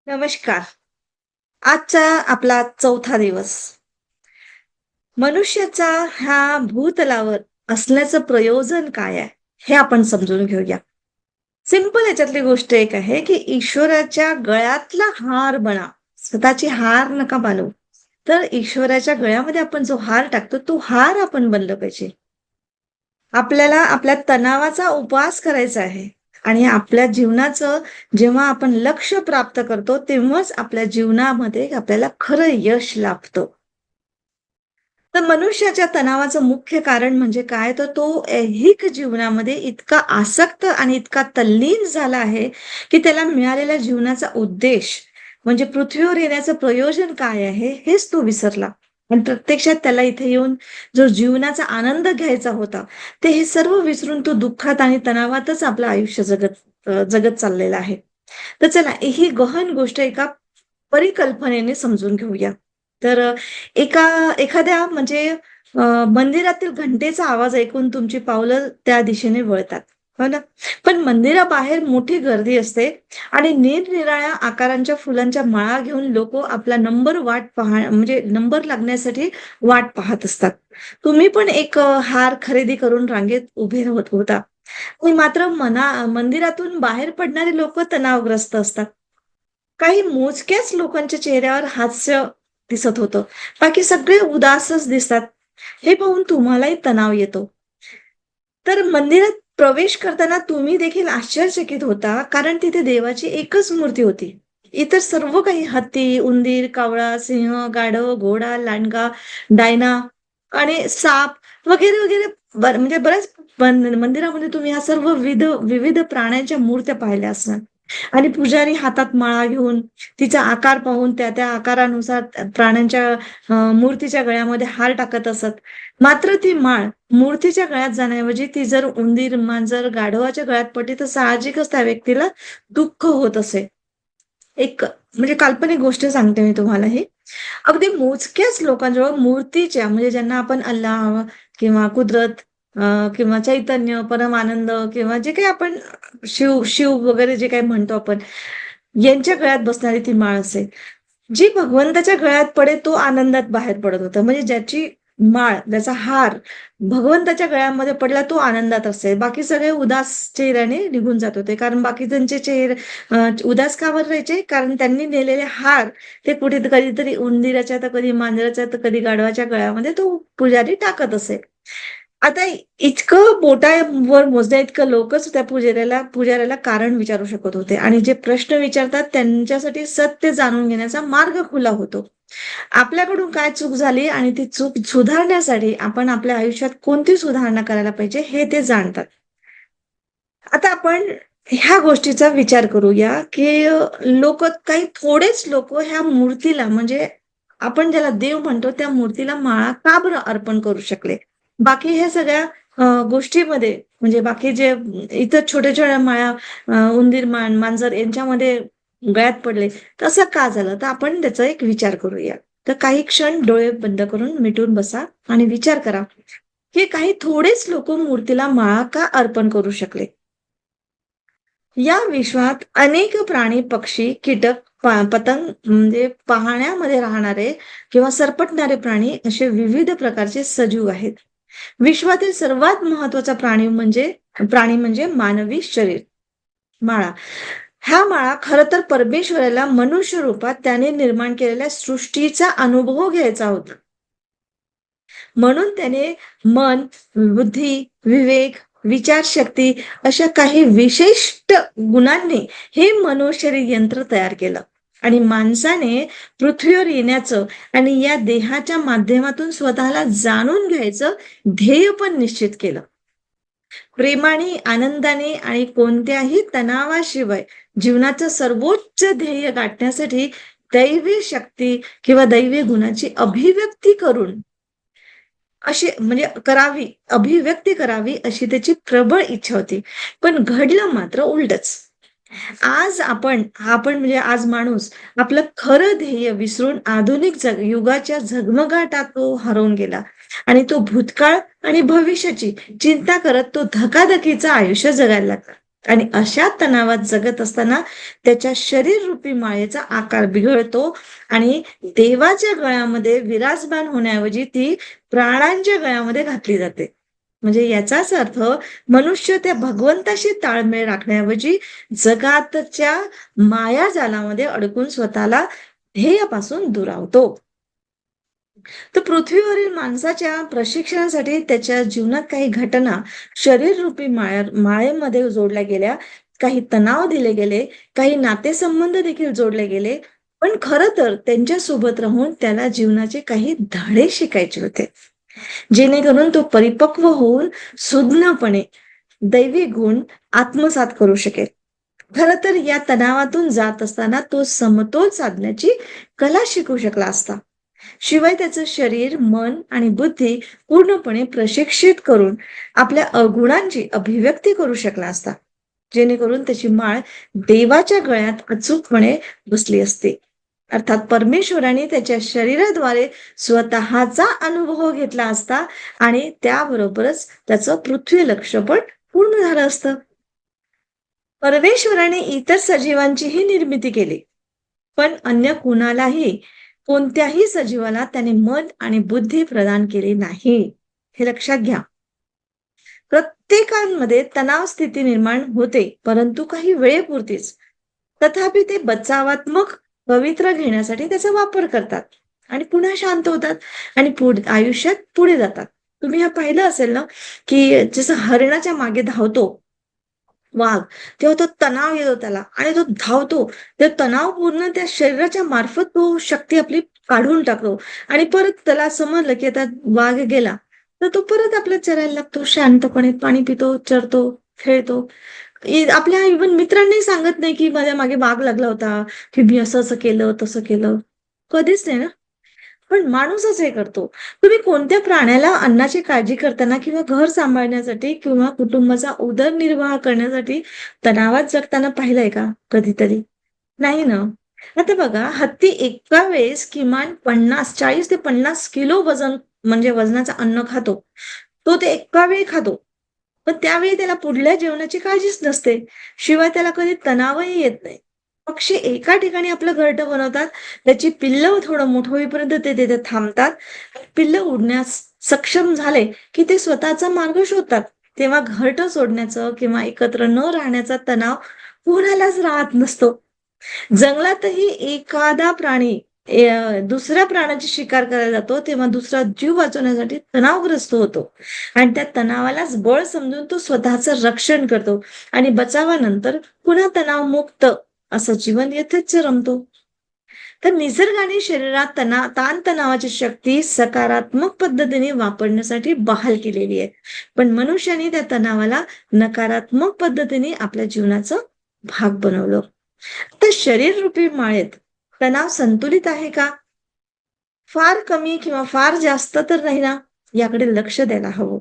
नमस्कार. आजचा आपला चौथा दिवस. मनुष्याचा ह्या भूतलावर असण्याचं प्रयोजन काय आहे? हे आपण समजून घेऊया. सिंपल याच्यातली गोष्ट एक आहे, की ईश्वराच्या गळ्यातला हार बना. स्वतःची हार नका बनवू. तर ईश्वराच्या गळ्यामध्ये आपण जो हार टाकतो, तो हार आपण बनलं पाहिजे. आपल्याला आपल्या तणावाचा उपवास करायचा आहे आणि आपल्या जीवनाचं जेव्हा आपण लक्ष्य प्राप्त करतो, तेव्हाच आपल्या जीवनामध्ये आपल्याला खरं यश लाभतं. तर मनुष्याच्या तणावाचं मुख्य कारण म्हणजे काय? तर तो ऐहिक जीवनामध्ये इतका आसक्त आणि इतका तल्लीन झाला आहे, की त्याला मिळालेल्या जीवनाचा उद्देश म्हणजे पृथ्वीवर येण्याचं प्रयोजन काय आहे, हेच तो विसरला. आणि प्रत्यक्षात त्याला इथे येऊन जो जीवनाचा आनंद घ्यायचा होता, ते हे सर्व विसरून तो दुःखात आणि तणावातच आपलं आयुष्य जगत चाललेला आहे. तर चला ही गहन गोष्ट एका परिकल्पनेने समजून घेऊया. तर एखाद्या म्हणजे मंदिरातील घंटेचा आवाज ऐकून तुमची पावलं त्या दिशेने वळतात, हो ना? पण मंदिराबाहेर मोठी गर्दी असते आणि निरनिराळ्या आकारांच्या फुलांच्या माळा घेऊन लोकं आपला नंबर लागण्यासाठी वाट पाहत असतात. तुम्ही पण एक हार खरेदी करून रांगेत उभे होता. आणि मात्र मंदिरातून बाहेर पडणारी लोकं तणावग्रस्त असतात. काही मोजक्याच लोकांच्या चेहऱ्यावर हास्य दिसत होतं. बाकी सगळे उदासच दिसतात. हे पाहून तुम्हालाही तणाव येतो. तर मंदिरात प्रवेश करताना तुम्ही देखील आश्चर्यचकित होता, कारण तिथे देवाची एकच मूर्ती होती. इतर सर्व काही हत्ती, उंदीर, कावळा, सिंह, गाढव, घोडा, लांडगा, डायना आणि साप वगैरे, वगैरे म्हणजे बऱ्याच मंदिरामध्ये तुम्ही ह्या सर्व विविध प्राण्यांच्या मूर्त्या पाहिल्या असणार. आणि पुजारी हातात माळा घेऊन तिचा आकार पाहून त्या आकारानुसार प्राण्यांच्या मूर्तीच्या गळ्यामध्ये हार टाकत असत. मात्र ती माळ मूर्तीच्या गळ्यात जाण्याऐवजी ती जर उंदीर, मांजर, गाढवाच्या गळ्यात पडली तर साहजिकच त्या व्यक्तीला दुःख होत असे. एक म्हणजे काल्पनिक गोष्ट सांगते मी तुम्हाला ही. अगदी मोजक्याच लोकांजवळ मूर्तीच्या म्हणजे ज्यांना आपण अल्लाह किंवा कुदरत किंवा चैतन्य, परमानंद किंवा जे काही आपण शिव शिव वगैरे जे काही म्हणतो आपण, यांच्या गळ्यात बसणारी ती माळ असेल. जी भगवंताच्या गळ्यात पडे तो आनंदात बाहेर पडत होता. म्हणजे ज्याची माळ, ज्याचा हार भगवंताच्या गळ्यामध्ये पडला तो आनंदात असेल. बाकी सगळे उदास चेहऱ्याने निघून जात होते. कारण बाकीच्यांचे चेहरे उदास का बरं राहायचे? कारण त्यांनी नेलेले हार ते कुठे कधीतरी उंदीराच्या, तर कधी मांजराच्या, तर कधी गाढवाच्या गळ्यामध्ये तो पुजारी टाकत असे. आता इतकं बोटावर मोजण्या इतकं लोकच त्या पुजाऱ्याला कारण विचारू शकत होते आणि जे प्रश्न विचारतात त्यांच्यासाठी सत्य जाणून घेण्याचा मार्ग खुला होतो. आपल्याकडून काय चूक झाली आणि ती चूक सुधारण्यासाठी आपण आपल्या आयुष्यात कोणती सुधारणा करायला पाहिजे हे ते जाणतात. आता आपण ह्या गोष्टीचा विचार करूया, की काही थोडेच लोकं ह्या मूर्तीला म्हणजे आपण ज्याला देव म्हणतो त्या मूर्तीला माळा का बरं अर्पण करू शकले? बाकी हे सगळ्या गोष्टीमध्ये म्हणजे बाकी जे इतर छोट्या-छोट्या माळा उंदीर, मांजर यांच्यामध्ये गळ्यात पडले, तसं का झालं? तर आपण त्याचा एक विचार करूया. तर काही क्षण डोळे बंद करून मिटून बसा आणि विचार करा, की काही थोडेच लोकं मूर्तीला माळा का अर्पण करू शकले? या विश्वात अनेक प्राणी, पक्षी, कीटक, पतंग म्हणजे पाहण्यामध्ये राहणारे किंवा सरपटणारे प्राणी असे विविध प्रकारचे सजीव आहेत. विश्वातील सर्वात महत्वाचा प्राणी म्हणजे मानवी शरीर, माळा. ह्या माळा खरं तर परमेश्वराला मनुष्य रूपात त्याने निर्माण केलेल्या सृष्टीचा अनुभव घ्यायचा होता. म्हणून त्याने मन, बुद्धी, विवेक, विचारशक्ती अशा काही विशिष्ट गुणांनी हे मनोशरीर यंत्र तयार केलं. आणि माणसाने पृथ्वीवर येण्याचं आणि या देहाच्या माध्यमातून स्वतःला जाणून घ्यायचं ध्येय पण निश्चित केलं. प्रेमाने, आनंदाने आणि कोणत्याही तणावाशिवाय जीवनाचं सर्वोच्च ध्येय गाठण्यासाठी दैवी शक्ती किंवा दैवी गुणाची अभिव्यक्ती करून अभिव्यक्ती करावी अशी त्याची प्रबळ इच्छा होती. पण घडलं मात्र उलटच. आपण म्हणजे आज माणूस आपलं खरं ध्येय विसरून आधुनिक युगाच्या झगमगाटात तो हरवून गेला आणि तो भूतकाळ आणि भविष्याची चिंता करत तो धकाधकीचं आयुष्य जगायला लागला. आणि अशा तणावात जगत असताना त्याच्या शरीररूपी मायेचा आकार बिघडतो आणि देवाच्या गळ्यामध्ये विराजमान होण्याऐवजी ती प्राणांच्या गळ्यामध्ये घातली जाते. म्हणजे याचाच अर्थ मनुष्य त्या भगवंताशी ताळमेळ राखण्याऐवजी जगातच्या मायाजालामध्ये अडकून स्वतःला ध्येयापासून दुरावतो. तर पृथ्वीवरील माणसाच्या प्रशिक्षणासाठी त्याच्या जीवनात काही घटना शरीररूपी माळेमध्ये जोडल्या गेल्या, काही तणाव दिले गेले, काही नातेसंबंध देखील जोडले गेले. पण खरं तर त्यांच्यासोबत राहून त्याला जीवनाचे काही धडे शिकायचे होते, जेणेकरून तो परिपक्व होऊन सुज्ञपणे दैवी गुण आत्मसात करू शकेल. खरं तर या तणावातून जात असताना तो समतोल साधण्याची कला शिकू शकला असता. शिवाय त्याचं शरीर, मन आणि बुद्धी पूर्णपणे प्रशिक्षित करून आपल्या अवगुणांची अभिव्यक्ती करू शकला असता, जेणेकरून त्याची माळ देवाच्या गळ्यात अचूकपणे बसली असते. अर्थात परमेश्वराने त्याच्या शरीराद्वारे स्वतःचा अनुभव घेतला असता आणि त्याबरोबरच त्याचं पृथ्वी लक्ष पण पूर्ण झालं असतं. परमेश्वराने इतर सजीवांचीही निर्मिती केली, पण अन्य कुणालाही, कोणत्याही सजीवाला त्याने मन आणि बुद्धी प्रदान केली नाही. हे लक्षात घ्या. प्रत्येकामध्ये तणाव स्थिती निर्माण होते, परंतु काही वेळेपुरतीच. तथापि ते बचावात्मक पवित्र घेण्यासाठी त्याचा वापर करतात आणि पुन्हा शांत होतात आणि आयुष्यात पुढे जातात. तुम्ही हे पाहिलं असेल ना, की जसं हरणाच्या मागे धावतो वाघ, तेव्हा तो तणाव येतो त्याला आणि तो धावतो. ते तणाव पूर्ण त्या शरीराच्या मार्फत तो शक्ती आपली काढून टाकतो आणि परत त्याला समजलं की आता वाघ गेला, तर तो परत आपल्या चरायला लागतो, शांतपणे पाणी पितो, चरतो, खेळतो. आपल्या इव्हन मित्रांनाही सांगत नाही की माझ्या मागे वाघ लागला होता, की मी असं असं केलं, तसं केलं. कधीच नाही ना. पण माणूसच हे करतो. तुम्ही कोणत्या प्राण्याला अन्नाची काळजी करताना किंवा घर सांभाळण्यासाठी किंवा कुटुंबाचा उदरनिर्वाह करण्यासाठी तणावात जगताना पाहिलंय का कधीतरी? नाही ना. आता बघा, हत्ती एका वेळेस किमान 40 ते 50 किलो वजन, म्हणजे वजनाचं अन्न खातो. तो ते एका वेळी खातो. पण त्यावेळी त्याला पुढल्या जेवणाची काळजीच नसते. शिवाय त्याला कधी तणावही येत नाही. पक्षी एका ठिकाणी आपलं घरटं बनवतात. त्याची पिल्लं थोडं मोठं होईपर्यंत ते तिथे थांबतात. पिल्लं उडण्यास सक्षम झाले, की ते स्वतःचा मार्ग शोधतात. तेव्हा घरटं सोडण्याचं किंवा एकत्र न राहण्याचा तणाव कोणालाच राहत नसतो. जंगलातही एखादा प्राणी दुसऱ्या प्राण्याची शिकार करायला जातो, तेव्हा दुसरा जीव वाचवण्यासाठी तणावग्रस्त होतो आणि त्या तणावालाच बळ समजून तो स्वतःचं रक्षण करतो आणि बचावानंतर पुन्हा तणावमुक्त असं जीवन यथेच्छ रमतो. तर निसर्गाने शरीरात ताणतणावाची शक्ती सकारात्मक पद्धतीने वापरण्यासाठी बहाल केलेली आहे, पण मनुष्याने त्या तणावाला नकारात्मक पद्धतीने आपल्या जीवनाचा भाग बनवलं. तर शरीररूपी माळेत तणाव संतुलित आहे का? फार कमी किंवा फार जास्त तर नाही ना, याकडे लक्ष द्यायला हवं.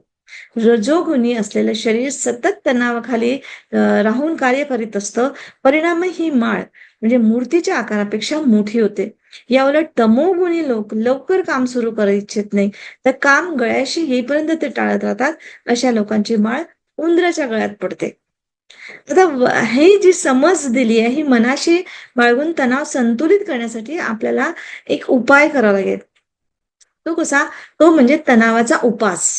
रजोगुणी असलेलं शरीर सतत तणावाखाली राहून कार्य करीत असतं. परिणामी ही माळ म्हणजे मूर्तीच्या आकारापेक्षा मोठी होते. याउलट तमोगुणी लोक लवकर काम सुरू करू इच्छित नाही, तर काम गळ्याशी येईपर्यंत ते टाळत राहतात. अशा लोकांची माळ उंदराच्या गळ्यात पडते. आता ही जी समज दिली आहे, ही मनाशी बाळगून तणाव संतुलित करण्यासाठी आपल्याला एक उपाय करावा लागेल. तो कसा? तो म्हणजे तणावाचा उपास.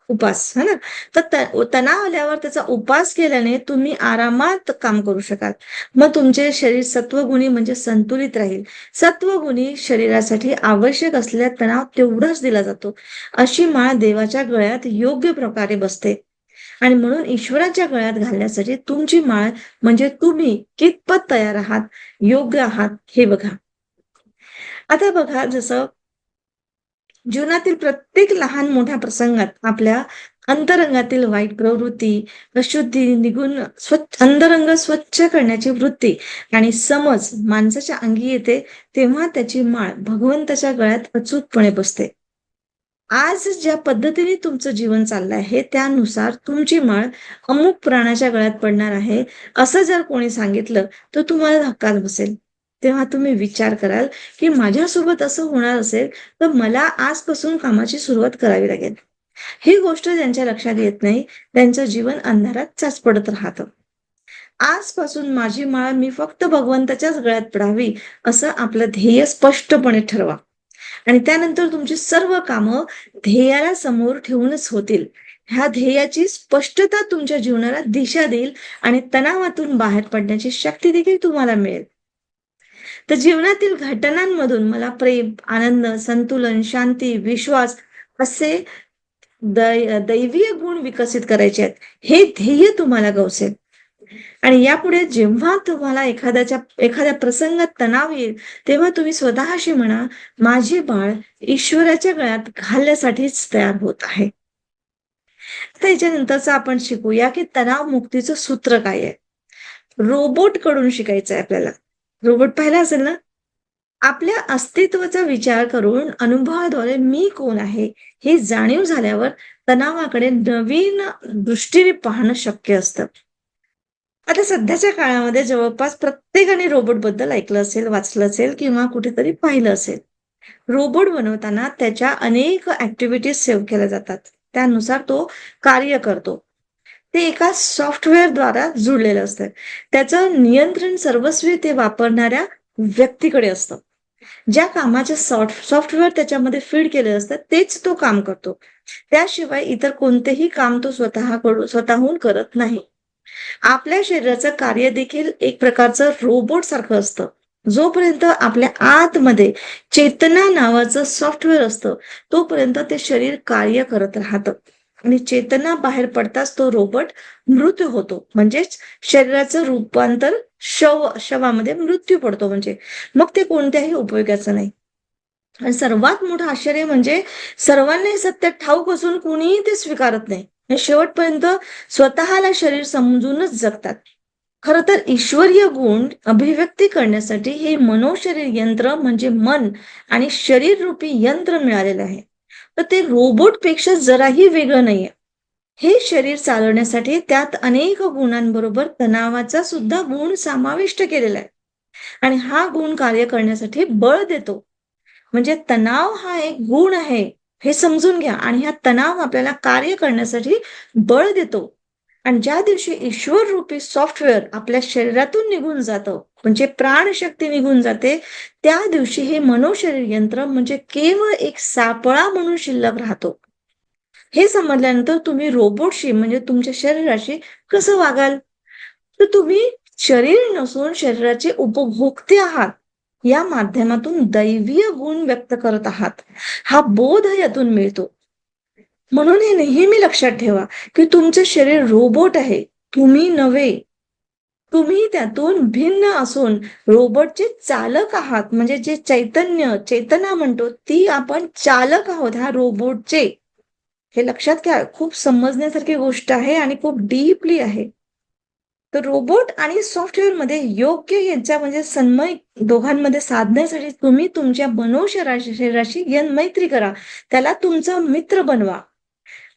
उपास है ना. तर तणाव आल्यावर त्याचा उपास केल्याने तुम्ही आरामात काम करू शकाल. मग तुमचे शरीर सत्वगुणी म्हणजे संतुलित राहील. सत्वगुणी शरीरासाठी आवश्यक असलेला तणाव तेवढाच दिला जातो. अशी माळ देवाच्या गळ्यात योग्य प्रकारे बसते आणि म्हणून ईश्वराच्या गळ्यात घालण्यासाठी तुमची माळ म्हणजे तुम्ही कितपत तयार आहात, योग्य आहात हे बघा. आता बघा, जसं जीवनातील प्रत्येक लहान मोठ्या प्रसंगात आपल्या अंतरंगातील वाईट प्रवृत्ती, अशुद्धी निघून अंतरंग स्वच्छ करण्याची वृत्ती आणि समज माणसाच्या अंगी येते, तेव्हा त्याची माळ भगवंताच्या गळ्यात अचूकपणे बसते. आज ज्या पद्धतीने तुमचं जीवन चाललं आहे, त्यानुसार तुमची माळ अमुक प्राण्याच्या गळ्यात पडणार आहे, असं जर कोणी सांगितलं, तर तुम्हाला धक्काच बसेल. तेव्हा तुम्ही विचार कराल, की माझ्यासोबत असं होणार असेल, तर मला आजपासून कामाची सुरुवात करावी लागेल. ही गोष्ट ज्यांच्या लक्षात येत नाही, त्यांचं जीवन अंधारात चाच पडत राहतं. आजपासून माझी माळ मी फक्त भगवंताच्याच गळ्यात पडावी, असं आपलं ध्येय स्पष्टपणे ठरवा. आणि त्यानंतर तुमची सर्व कामं ध्येयाला समोर ठेवूनच होतील. ह्या ध्येयाची स्पष्टता तुमच्या जीवनाला दिशा देईल आणि तणावातून बाहेर पडण्याची शक्ती देखील तुम्हाला मिळेल. तर जीवनातील घटनांमधून मला प्रेम, आनंद, संतुलन, शांती, विश्वास असे दैवीय गुण विकसित करायचे आहेत. हे ध्येय तुम्हाला गवसेल. आणि यापुढे जेव्हा तुम्हाला एखाद्या प्रसंगात तणाव येईल, तेव्हा तुम्ही स्वतःशी म्हणा, माझे बाळ ईश्वराच्या गळ्यात घालण्यासाठीच तयार होत आहे. आता याच्यानंतरचं आपण शिकूया, की तणाव मुक्तीचं सूत्र काय आहे? रोबोट कडून शिकायचं आहे आपल्याला. रोबोट पाहिला असेल ना? आपल्या अस्तित्वाचा विचार करून अनुभवाद्वारे मी कोण आहे, हे जाणीव झाल्यावर तणावाकडे नवीन दृष्टीने पाहणं शक्य असतं. आता सध्याच्या काळामध्ये जवळपास प्रत्येकाने रोबोटबद्दल ऐकलं असेल, वाचलं असेल किंवा कुठेतरी पाहिलं असेल. रोबोट बनवताना त्याच्या अनेक ॲक्टिव्हिटीज सेव्ह केल्या जातात. त्यानुसार तो कार्य करतो. ते एका सॉफ्टवेअरद्वारा जुळलेलं असतं. त्याचं नियंत्रण सर्वस्वी ते वापरणाऱ्या व्यक्तीकडे असतं. ज्या कामाचे सॉफ्टवेअर त्याच्यामध्ये फीड केले असतं, तेच तो काम करतो. त्याशिवाय इतर कोणतेही काम तो स्वतःहून करत नाही. आपल्या शरीराचं कार्य देखील एक प्रकारचं रोबोट सारखं असतं. जोपर्यंत आपल्या आतमध्ये चेतना नावाचं सॉफ्टवेअर असतं, तोपर्यंत ते शरीर कार्य करत राहतं. आणि चेतना बाहेर पडताच तो रोबोट मृत होतो. म्हणजेच शरीराचं रूपांतर शवामध्ये मृत्यू पडतो म्हणजे. मग ते कोणत्याही उपयोगाचं नाही. आणि सर्वात मोठं आश्चर्य म्हणजे सर्वांना हे सत्य ठाऊक असून कुणीही ते स्वीकारत नाही. हे शेवटपर्यंत स्वतःला शरीर समजूनच जगतात. खरं तर ईश्वरीय गुण अभिव्यक्ती करण्यासाठी हे मनोशरीर यंत्र म्हणजे मन आणि शरीर रूपी यंत्र मिळालेलं आहे. तर ते रोबोटपेक्षा जराही वेगळं नाहीये. हे शरीर चालवण्यासाठी त्यात अनेक गुणांबरोबर तणावाचा सुद्धा गुण समाविष्ट केलेला आहे. आणि हा गुण कार्य करण्यासाठी बळ देतो. म्हणजे तणाव हा एक गुण आहे, हे समजून घ्या. आणि हा तणाव आपल्याला कार्य करण्यासाठी बळ देतो. आणि ज्या दिवशी ईश्वर रूपी सॉफ्टवेअर आपल्या शरीरातून निघून जातं, म्हणजे प्राणशक्ती निघून जाते, त्या दिवशी हे मनोशरीर यंत्र म्हणजे केवळ एक सापळा म्हणून शिल्लक राहतो. हे समजल्यानंतर तुम्ही रोबोटशी म्हणजे तुमच्या शरीराशी कसं वागाल? तर तुम्ही शरीर नसून शरीराचे उपभोक्ते आहात. या माध्यमातून दैवीय गुण व्यक्त करत आहात. हा बोध यातून मिळतो. म्हणून हे नेहमी लक्षात ठेवा, की तुमचं शरीर रोबोट आहे, तुम्ही नव्हे. तुम्ही त्यातून भिन्न असून रोबोटचे चालक आहात. म्हणजे जे चेतना म्हणतो, ती आपण चालक आहोत ह्या रोबोटचे. हे लक्षात घ्या. खूप समजण्यासारखी गोष्ट आहे आणि खूप डीपली आहे. तर रोबोट आणि सॉफ्टवेअरमध्ये योग्य यांच्या म्हणजे समन्वय दोघांमध्ये साधण्यासाठी तुम्ही तुमच्या शरीराशी मैत्री करा. त्याला तुमचा मित्र बनवा.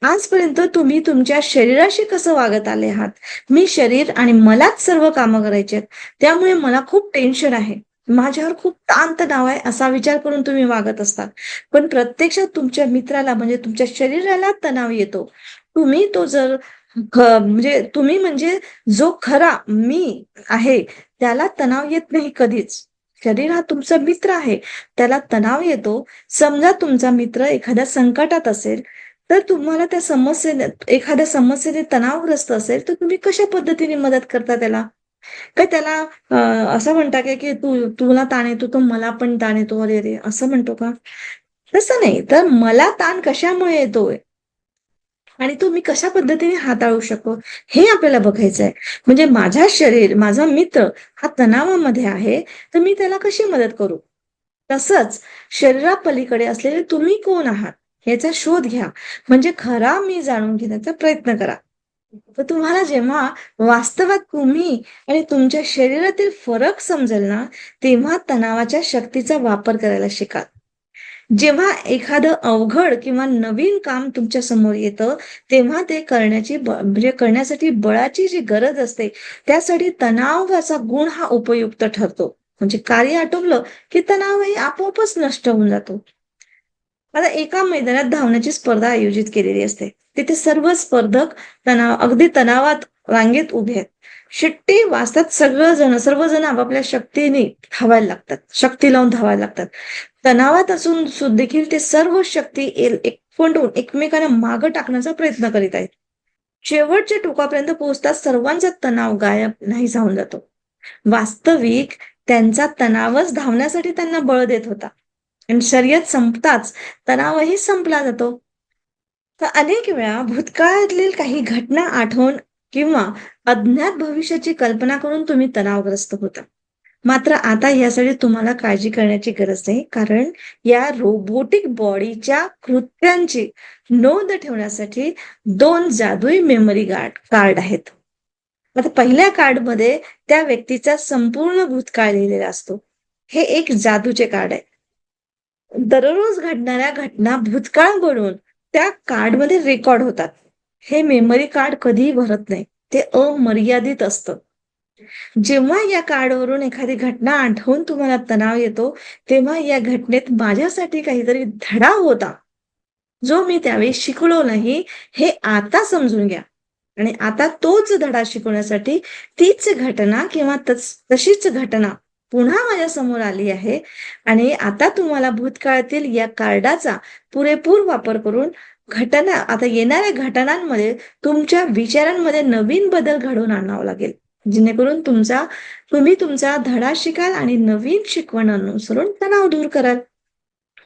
आजपर्यंत तुम्ही तुमच्या शरीराशी कसं वागत आले आहात? मी शरीर आणि मलाच सर्व कामं करायची आहेत. त्यामुळे मला खूप टेन्शन आहे. माझ्यावर खूप ताणतणाव आहे असा विचार करून तुम्ही वागत असता. पण प्रत्यक्षात तुमच्या मित्राला म्हणजे तुमच्या शरीराला तणाव येतो. तुम्ही तो जर म्हणजे तुम्ही म्हणजे जो खरा मी आहे त्याला तणाव येत नाही कधीच. शरीर हा तुमचा मित्र आहे. त्याला तणाव येतो. समजा तुमचा मित्र एखाद्या संकटात असेल, तर तुम्हाला एखाद्या समस्येने तणावग्रस्त असेल, तर तुम्ही कशा पद्धतीने मदत करता त्याला? काय त्याला असं म्हणता का, की तुला ताण येतो, तर मला पण ताण येतो, अरे रे, असं म्हणतो का? तसं नाही. तर मला ताण कशामुळे येतोय आणि तो मी कशा पद्धतीने हाताळू शकतो, हे आपल्याला बघायचं आहे. म्हणजे माझा मित्र हा तणावामध्ये आहे, तर मी त्याला कशी मदत करू? तसंच शरीरापलीकडे असलेले तुम्ही कोण आहात याचा शोध घ्या. म्हणजे खरा मी जाणून घेण्याचा प्रयत्न करा. तर तुम्हाला जेव्हा वास्तवात तुम्ही आणि तुमच्या शरीरातील फरक समजेल ना, तेव्हा तणावाच्या शक्तीचा वापर करायला शिकाल. जेव्हा एखादं अवघड किंवा नवीन काम तुमच्या समोर येतं, तेव्हा ते म्हणजे करण्यासाठी बळाची जी गरज असते, त्यासाठी तणावाचा गुण हा उपयुक्त ठरतो. म्हणजे कार्य आटोपलं की तणावही आपोआपच नष्ट होऊन जातो. आता एका मैदानात धावण्याची स्पर्धा आयोजित केलेली असते. तिथे सर्व स्पर्धक अगदी तणावात रांगेत उभे आहेत. शिट्टी वाजतात सर्वजण आपापल्या शक्तीने धावायला लागतात. शक्ती लावून धावायला लागतात. तणावात असून देखील ते सर्व शक्ती एकवटून एकमेकांना मागं टाकण्याचा प्रयत्न करीत आहेत. शेवटच्या टोकापर्यंत पोहोचताच सर्वांचा तणाव गायब नाहीसा होऊन जातो. वास्तविक त्यांचा तणावच धावण्यासाठी त्यांना बळ देत होता. आणि शर्यत संपताच तणावही संपला जातो. तर अनेक वेळा भूतकाळातील काही घटना आठवून किंवा अज्ञात भविष्याची कल्पना करून तुम्ही तणावग्रस्त होता. मात्र आता यासाठी तुम्हाला काळजी करण्याची गरज नाही, कारण या रोबोटिक बॉडीच्या कृत्यांची नोंद ठेवण्यासाठी 2 जादुई मेमरी कार्ड आहेत. आता पहिल्या कार्डमध्ये त्या व्यक्तीचा संपूर्ण भूतकाळ लिहिलेला असतो. हे एक जादूचे कार्ड आहे. दररोज घडणाऱ्या घटना भूतकाळ बनवून त्या कार्डमध्ये रेकॉर्ड होतात. हे मेमरी कार्ड कधीही भरत नाही. ते अमर्यादित असतं. जेव्हा या कार्डवरून एखादी घटना आठवून तुम्हाला तणाव येतो, तेव्हा या घटनेत माझ्यासाठी काहीतरी धडा होता, जो मी त्यावेळी शिकलो नाही, हे आता समजून घ्या. आणि आता तोच धडा शिकवण्यासाठी तीच घटना किंवा तशीच घटना पुन्हा माझ्यासमोर आली आहे आणि आता तुम्हाला भूतकाळातील या कार्डाचा पुरेपूर वापर करून आता येणाऱ्या घटनांमध्ये तुमच्या विचारांमध्ये नवीन बदल घडवून आणावा लागेल. जेणेकरून तुम्ही तुमचा धडा शिकाल आणि नवीन शिकवण अनुसरून तणाव दूर कराल.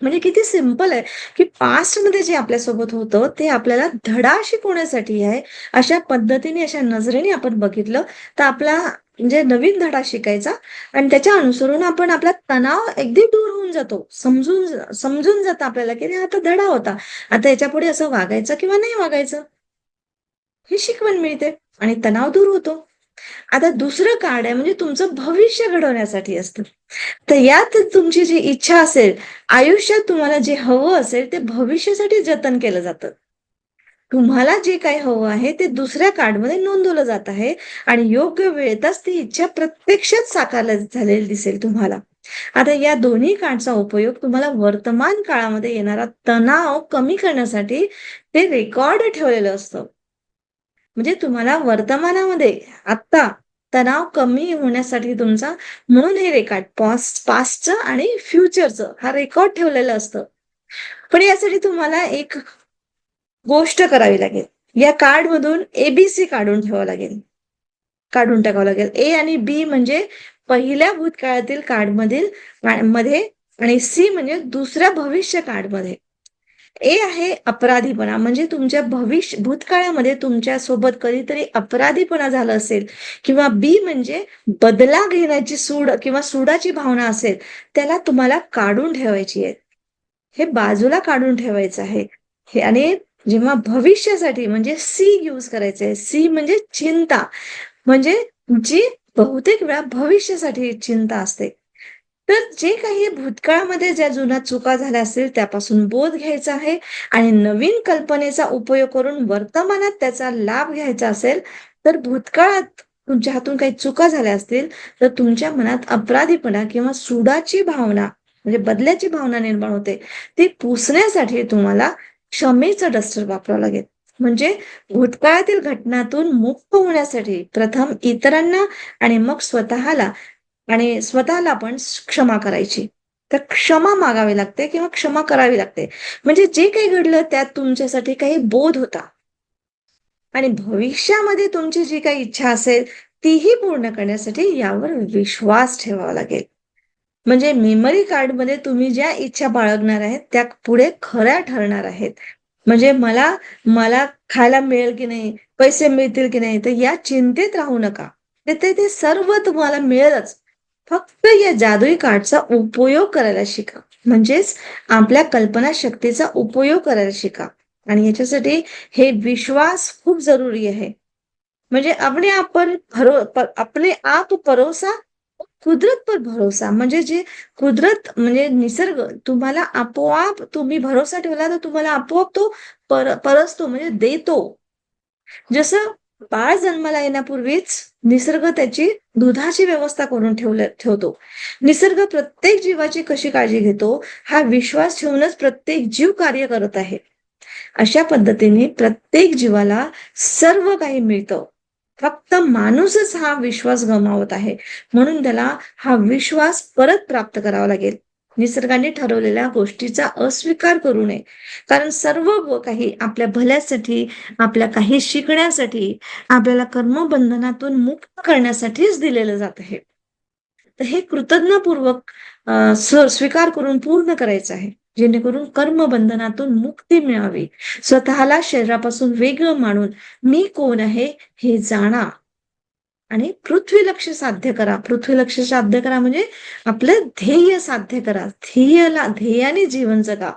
म्हणजे किती सिंपल आहे, की पास्टमध्ये जे आपल्यासोबत होतं, ते आपल्याला धडा शिकवण्यासाठी आहे. अशा पद्धतीने, अशा नजरेने आपण बघितलं, तर आपला म्हणजे नवीन धडा शिकायचा आणि त्याच्या अनुसरून आपण आपला तणाव अगदी दूर होऊन जातो. समजून जातं आपल्याला, की हा आता धडा होता. आता याच्यापुढे असं वागायचं किंवा नाही वागायचं, ही शिकवण मिळते आणि तणाव दूर होतो. आता दुसरं कार्ड आहे म्हणजे तुमचं भविष्य घडवण्यासाठी असतं. तर यात तुमची जी इच्छा असेल, आयुष्यात तुम्हाला जे हवं असेल, ते भविष्यासाठी जतन केलं जातं. तुम्हाला जे काही हवं आहे, ते दुसऱ्या कार्डमध्ये नोंदवलं जात आहे आणि योग्य वेळेतच ती इच्छा प्रत्यक्षात साकार झालेली दिसेल तुम्हाला. आता या दोन्ही कार्डचा उपयोग तुम्हाला वर्तमान काळामध्ये येणारा तणाव कमी करण्यासाठी ते रेकॉर्ड ठेवलेलं असतं. म्हणजे तुम्हाला वर्तमानामध्ये आत्ता तणाव कमी होण्यासाठी तुमचा म्हणून हे रेकॉर्ड पास्टचं आणि फ्युचरचं हा रेकॉर्ड ठेवलेलं असतं. पण यासाठी तुम्हाला एक गोष्ट करावी लागेल. या कार्डमधून एबीसी काढून टाकावं लागेल. ए आणि बी म्हणजे पहिल्या भूतकाळातील मध्ये आणि सी म्हणजे दुसऱ्या भविष्य कार्डमध्ये. ए आहे अपराधीपणा, म्हणजे तुमच्या भूतकाळामध्ये तुमच्या सोबत कधीतरी अपराधीपणा झाला असेल किंवा बी म्हणजे बदला घेण्याची सूड किंवा सुडाची भावना असेल, त्याला तुम्हाला काढून ठेवायची आहे. हे बाजूला काढून ठेवायचं आहे. हे आणि जेव्हा भविष्यासाठी म्हणजे सी यूज करायचं आहे. सी म्हणजे चिंता, म्हणजे जी बहुतेक वेळा भविष्यासाठी चिंता असते. तर जे काही भूतकाळामध्ये ज्या जुन्या चुका झाल्या असतील त्यापासून बोध घ्यायचा आहे आणि नवीन कल्पनेचा उपयोग करून वर्तमानात त्याचा लाभ घ्यायचा असेल, तर भूतकाळात तुमच्या हातून काही चुका झाल्या असतील तर तुमच्या मनात अपराधीपणा किंवा सुडाची भावना म्हणजे बदल्याची भावना निर्माण होते. ती पुसण्यासाठी तुम्हाला क्षमेचं डस्टर वापरावं लागेल. म्हणजे भूतकाळातील घटनातून मुक्त होण्यासाठी प्रथम इतरांना आणि मग स्वतःला पण क्षमा करायची. तर क्षमा मागावी लागते किंवा क्षमा करावी लागते. म्हणजे जे काही घडलं त्यात तुमच्यासाठी काही बोध होता आणि भविष्यामध्ये तुमची जी काही इच्छा असेल तीही पूर्ण करण्यासाठी यावर विश्वास ठेवावा लागेल. म्हणजे मेमरी कार्डमध्ये तुम्ही ज्या इच्छा बाळगणार आहेत त्या पुढे खऱ्या ठरणार आहेत. म्हणजे मला मला खायला मिळेल की नाही, पैसे मिळतील की नाही, तर या चिंतेत राहू नका. ते सर्व तुम्हाला मिळेलच. फक्त या जादुई कार्डचा उपयोग करायला शिका. म्हणजेच आपल्या कल्पनाशक्तीचा उपयोग करायला शिका. आणि याच्यासाठी हे विश्वास खूप जरुरी आहे. म्हणजे अपने आप भरोसा, कुदरत पर भरोसा. म्हणजे जे कुदरत म्हणजे निसर्ग तुम्हाला आपोआप, तुम्ही भरोसा ठेवला तर तुम्हाला आपोआप तो परसतो म्हणजे देतो. जसं बाळ जन्माला येण्यापूर्वीच निसर्ग त्याची दुधाची व्यवस्था करून ठेवतो. निसर्ग प्रत्येक जीवाची कशी काळजी घेतो हा विश्वास ठेवूनच प्रत्येक जीव कार्य करत आहे. अशा पद्धतीने प्रत्येक जीवाला सर्व काही मिळतं. फक्त माणूसच हा विश्वास गमावत आहे. म्हणून त्याला हा विश्वास परत प्राप्त करावा लागेल. निसर्गाने ठरवलेल्या गोष्टीचा अस्वीकार करू नये. कारण सर्व काही आपल्या भल्यासाठी, आपल्या काही शिकण्यासाठी, आपल्याला कर्मबंधनातून मुक्त करण्यासाठीच दिलेलं जात आहे. तर हे कृतज्ञपूर्वक स्वीकार करून पूर्ण करायचं आहे. जेणेकरून कर्मबंधनातून मुक्ती मिळावी. स्वतःला शरीरापासून वेगळं मानून मी कोण आहे हे जाणा आणि पृथ्वी लक्ष्य साध्य करा. पृथ्वी लक्ष्य साध्य करा म्हणजे आपलं ध्येय साध्य करा. ध्येयाने जीवन जगा.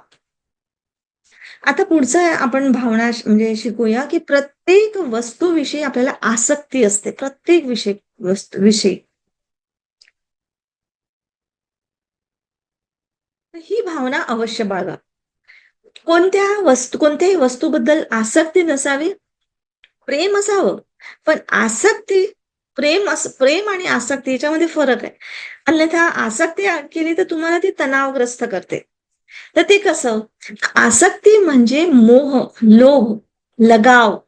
आता पुढचं आपण भावना म्हणजे शिकूया, की प्रत्येक वस्तूविषयी आपल्याला आसक्ती असते. प्रत्येक वस्तूविषयी. तर ही भावना अवश्य बाळगा. कोणत्याही वस्तूबद्दल आसक्ती नसावी, प्रेम असावं. पण प्रेम आणि आसक्ती याच्यामध्ये फरक आहे. अन्यथा आसक्ती केली तर तुम्हाला ती तणावग्रस्त करते. तर ते कसं? आसक्ती म्हणजे मोह, लोभ, लगाव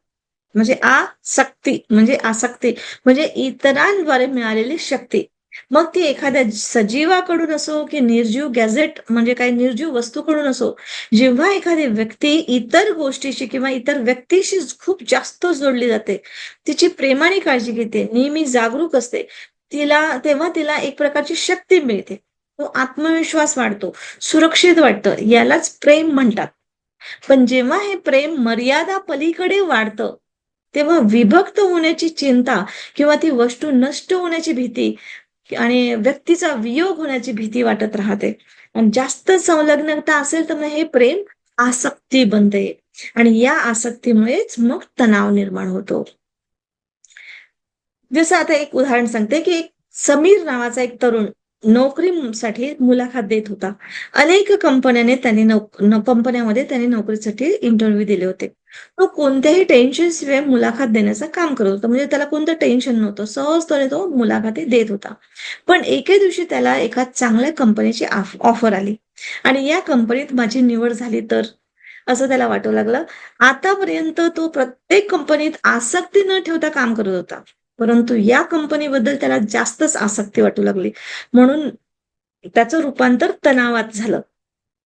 म्हणजे आसक्ती म्हणजे इतरांद्वारे मिळालेली शक्ती. मग ती एखाद्या सजीवाकडून असो की निर्जीव गॅझेट म्हणजे काही निर्जीव वस्तूकडून असो. जेव्हा एखादी व्यक्ती इतर गोष्टीशी किंवा इतर व्यक्तीशी खूप जास्त जोडली जाते, तिची प्रेमाने काळजी घेते, नेहमी जागरूक असते, तेव्हा तिला एक प्रकारची शक्ती मिळते. तो आत्मविश्वास वाढतो, सुरक्षित वाटतं. यालाच प्रेम म्हणतात. पण जेव्हा हे प्रेम मर्यादा पलीकडे वाढतं, तेव्हा विभक्त होण्याची चिंता किंवा ती वस्तू नष्ट होण्याची भीती आणि व्यक्तीचा वियोग होण्याची भीती वाटत राहते. आणि जास्त संलग्नता असेल तर मग हे प्रेम आसक्ती बनते आणि या आसक्तीमुळेच मग तणाव निर्माण होतो. जसं आता एक उदाहरण सांगते, की एक समीर नावाचा एक तरुण नोकरीसाठी मुलाखत देत होता. अनेक कंपन्यामध्ये त्याने नोकरीसाठी इंटरव्ह्यू दिले होते. तो कोणत्याही टेन्शनशिवाय मुलाखत देण्याचं काम करत होता. म्हणजे त्याला कोणतं टेन्शन नव्हतं. सहजपणे तो मुलाखती देत होता. पण एके दिवशी त्याला एका चांगल्या कंपनीची ऑफर आली आणि या कंपनीत माझी निवड झाली तर? असं त्याला वाटू लागलं. आतापर्यंत तो प्रत्येक कंपनीत आसक्ती न ठेवता काम करत होता. परंतु या कंपनीबद्दल त्याला जास्तच आसक्ती वाटू लागली. म्हणून त्याचं रूपांतर तणावात झालं.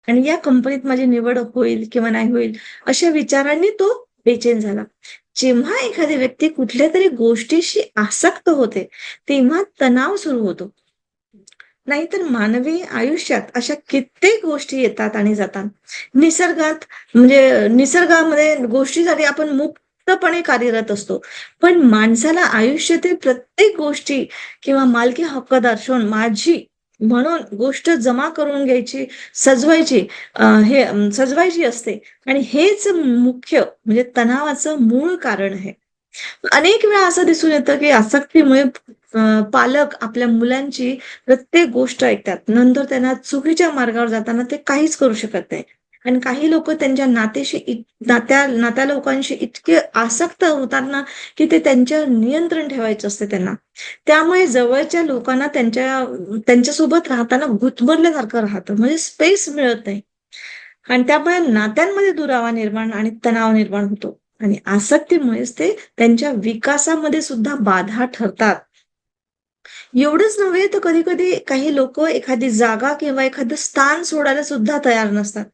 आणि या कंपनीत माझी निवड होईल किंवा नाही होईल अशा विचारांनी तो बेचैन झाला. जेव्हा एखादी व्यक्ती कुठल्यातरी गोष्टीशी आसक्त होते, तेव्हा तणाव सुरू होतो. नाहीतर मानवी आयुष्यात अशा कित्येक गोष्टी येतात आणि जातात. निसर्गामध्ये गोष्टीसाठी आपण मुक्तपणे कार्यरत असतो. पण माणसाला आयुष्यातील प्रत्येक गोष्टी किंवा मालकी हक्कदार माझी म्हणून गोष्ट जमा करून घ्यायची, सजवायची सजवायची असते आणि हेच मुख्य म्हणजे तणावाचं मूळ कारण आहे. अनेक वेळा असं दिसून येतं, की आसक्तीमुळे पालक आपल्या मुलांची प्रत्येक गोष्ट ऐकतात. नंतर त्यांना चुकीच्या मार्गावर जाताना ते काहीच करू शकत नाही. आणि काही लोकं त्यांच्या नात्या लोकांशी इतके आसक्त होतात ना, की ते त्यांच्यावर नियंत्रण ठेवायचं असते त्यांना. त्यामुळे जवळच्या लोकांना त्यांच्यासोबत राहताना गुदमरल्यासारखं राहतं. म्हणजे स्पेस मिळत नाही. आणि त्यामुळे नात्यांमध्ये दुरावा निर्माण आणि तणाव निर्माण होतो. आणि आसक्तीमुळेच ते त्यांच्या विकासामध्ये सुद्धा बाधा ठरतात. एवढंच नव्हे तर कधी-कधी काही लोकं एखादी जागा किंवा एखादं स्थान सोडायला सुद्धा तयार नसतात.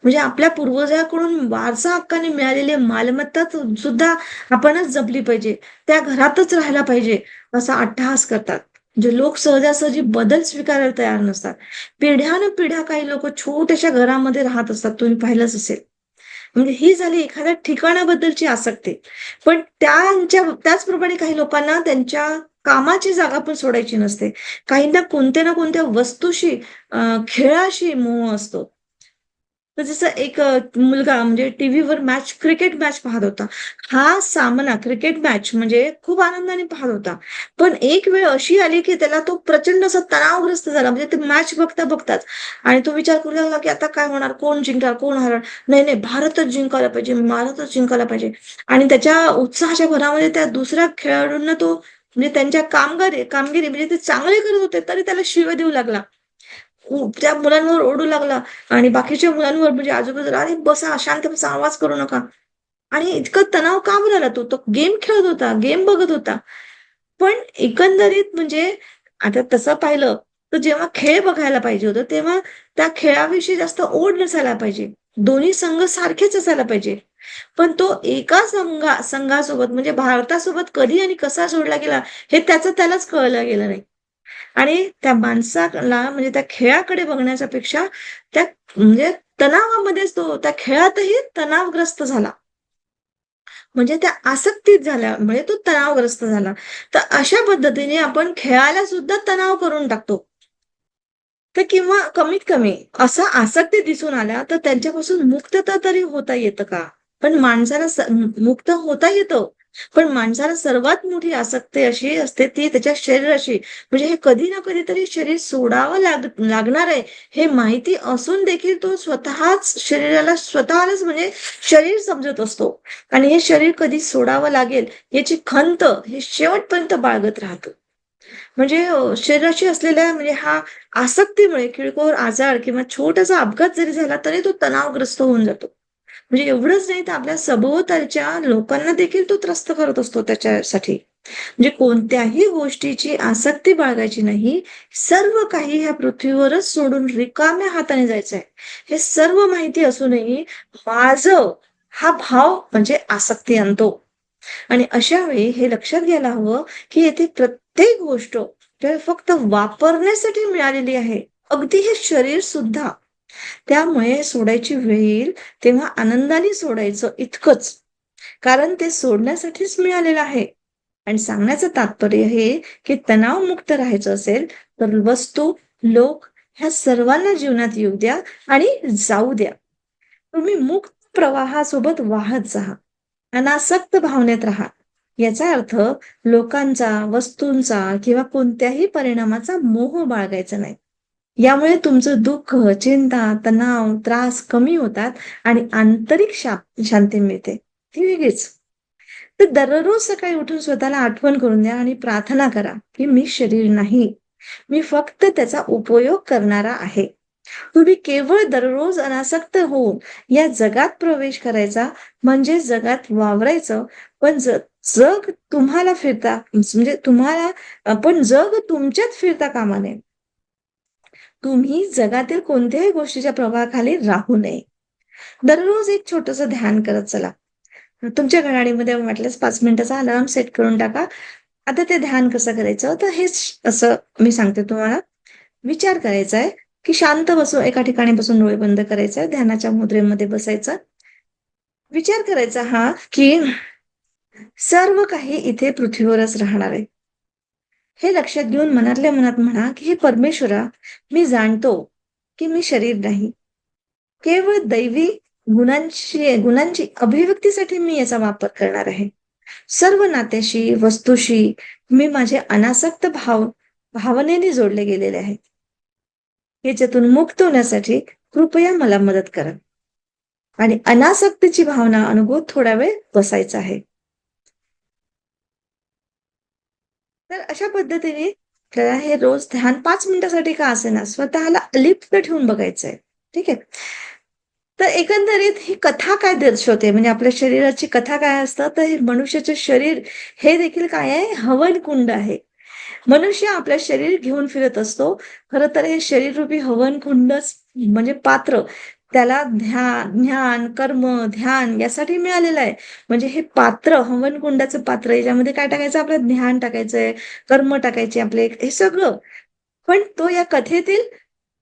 म्हणजे आपल्या पूर्वजांकडून वारसा हक्काने मिळालेली मालमत्ता सुद्धा आपणच जपली पाहिजे. त्या घरातच राहायला पाहिजे असा अट्टहास करतात. जे लोक सहजासहजी बदल स्वीकारायला तयार नसतात. पिढ्यानपिढ्या काही लोकं छोट्याशा घरामध्ये राहत असतात. तुम्ही पाहिलंच असेल. म्हणजे ही झाली एखाद्या ठिकाणाबद्दलची आसक्ती. पण त्याचप्रमाणे काही लोकांना त्यांच्या कामाची जागा पण सोडायची नसते. काहींना कोणत्या ना कोणत्या वस्तूशी खेळाशी मोह असतो. तर जसं एक मुलगा म्हणजे टीव्हीवर क्रिकेट मॅच पाहत होता. हा सामना क्रिकेट मॅच म्हणजे खूप आनंदाने पाहत होता. पण एक वेळ अशी आली, की त्याला तो प्रचंड असा तणावग्रस्त झाला. म्हणजे ते मॅच बघताच आणि तो विचार करू लागला, की आता काय होणार? कोण जिंकणार? कोण हरणार? नाही, भारतच जिंकायला पाहिजे, भारतच जिंकायला पाहिजे. आणि त्याच्या उत्साहाच्या भरामध्ये त्या दुसऱ्या खेळाडूंना तो म्हणजे त्यांच्या कामगिरी म्हणजे ते चांगले करत होते, तरी त्याला शिव्या देऊ लागला. त्या मुलांवर ओरडू लागला आणि बाकीच्या मुलांवर म्हणजे आजूबाजूला, "अरे बसा, शांत बसा, आवाज करू नका." आणि इतका तणाव का बरं आला? तो तर गेम खेळत होता, गेम बघत होता. पण एकंदरीत म्हणजे आता तसं पाहिलं, तर जेव्हा खेळ बघायला पाहिजे होतं, तेव्हा त्या खेळाविषयी जास्त ओढ नसायला पाहिजे. दोन्ही संघ सारखेच असायला पाहिजे. पण तो एका संघासोबत म्हणजे भारतासोबत कधी आणि कसा जोडला गेला, हे त्याचं त्यालाच कळलं गेलं नाही. आणि त्या माणसाला म्हणजे त्या खेळाकडे बघण्याच्या पेक्षा त्या म्हणजे तणावामध्येच तो त्या खेळातही तणावग्रस्त झाला. म्हणजे त्या आसक्तीत झाल्यामुळे तो तणावग्रस्त झाला. तर अशा पद्धतीने आपण खेळाला सुद्धा तणाव करून टाकतो. तर किंवा कमीत कमी असा आसक्ती दिसून आल्या, तर त्यांच्यापासून मुक्तता तरी होता येतं का? पण माणसाला मुक्त होता येतं. पण माणसाला सर्वात मोठी आसक्ती अशी असते ती त्याच्या शरीराशी. म्हणजे हे कधी ना कधीतरी शरीर सोडावं लागणार आहे, हे माहिती असून देखील तो स्वतःच शरीराला स्वतःलाच म्हणजे शरीर समजत असतो. आणि हे शरीर कधी सोडावं लागेल याची खंत हे शेवटपर्यंत बाळगत राहतं. म्हणजे शरीराशी असलेल्या म्हणजे हा आसक्तीमुळे किरकोळ आजार किंवा छोटासा अपघात जरी झाला तरी तो तणावग्रस्त होऊन जातो. म्हणजे एवढंच नाही तर आपल्या सभोवतालच्या लोकांना देखील तो त्रस्त करत असतो त्याच्यासाठी. म्हणजे कोणत्याही गोष्टीची आसक्ती बाळगायची नाही. सर्व काही ह्या पृथ्वीवरच सोडून रिकाम्या हाताने जायचं आहे. हे सर्व माहिती असूनही माझं हा भाव म्हणजे आसक्ती आणतो. आणि अशा वेळी हे लक्षात घ्यायला हवं, की येथे प्रत्येक गोष्ट तर फक्त वापरण्यासाठी मिळालेली आहे. अगदी हे शरीर सुद्धा. त्यामुळे सोडायची वेळ येईल तेव्हा आनंदाने सोडायचं इतकंच. कारण ते सोडण्यासाठीच मिळालेलं आहे. आणि सांगण्याचं तात्पर्य हे, की तणावमुक्त राहायचं असेल, तर वस्तू, लोक ह्या सर्वांना जीवनात येऊ द्या आणि जाऊ द्या. तुम्ही मुक्त प्रवाहासोबत वाहत जा. अनासक्त भावनेत राहा. याचा अर्थ लोकांचा, वस्तूंचा किंवा कोणत्याही परिणामाचा मोह बाळगायचा नाही. यामुळे तुमचं दुःख, चिंता, तणाव, त्रास कमी होतात आणि आंतरिक शांती मिळते. ती वेगळीच. तर दररोज सकाळी उठून स्वतःला आठवण करून द्या आणि प्रार्थना करा, की मी शरीर नाही. मी फक्त त्याचा उपयोग करणारा आहे. तुम्ही केवळ दररोज अनासक्त होऊन या जगात प्रवेश करायचा म्हणजे जगात वावरायचं. पण जग तुम्हाला फिरता म्हणजे पण जग तुमच्यात फिरता कामा नये. तुम्ही जगातील कोणत्याही गोष्टीच्या प्रभावाखाली राहू नये. दररोज एक छोटंसं ध्यान करत चला. तुमच्या घड्याळीमध्ये वाटल्यास 5 मिनिटाचा अलार्म सेट करून टाका. आता ते ध्यान कसं करायचं? तर हेच असं मी सांगते तुम्हाला. विचार करायचा आहे, की शांत बसून एका ठिकाणी बसून डोळे बंद करायचे, ध्यानाच्या मुद्रेमध्ये बसायचं. विचार करायचा हा, की सर्व काही इथे पृथ्वीवरच राहणार आहे. हे लक्षात घेऊन मनातल्या मनात म्हणा, की "हे परमेश्वरा, मी जाणतो, की मी शरीर नाही. केवळ दैवी गुणांची अभिव्यक्तीसाठी मी याचा वापर करणार आहे. सर्व नात्याशी, वस्तूशी मी माझे अनासक्त भावनेने जोडले गेलेले आहे. याच्यातून मुक्त होण्यासाठी कृपया मला मदत करा." आणि अनासक्तीची भावना अनुभवत थोडा वेळ बसायचा आहे. तर अशा पद्धतीने आपल्याला हे रोज ध्यान 5 मिनिटासाठी का असेना स्वतःला अलिप्त ठेवून बघायचंय. ठीक आहे. तर एकंदरीत ही कथा काय दर्शवते म्हणजे आपल्या शरीराची कथा काय असतं तर हे मनुष्याचे शरीर हे देखील काय आहे हवन आहे. मनुष्य आपलं शरीर घेऊन फिरत असतो. खरं तर हे शरीररूपी हवनकुंडच म्हणजे पात्र त्याला ज्ञान, कर्म, ध्यान यासाठी मिळालेलं आहे. म्हणजे हे पात्र हवनकुंडाचं पात्र याच्यामध्ये काय टाकायचं आपलं ध्यान टाकायचंय, कर्म टाकायचे आपले हे सगळं. पण तो या कथेतील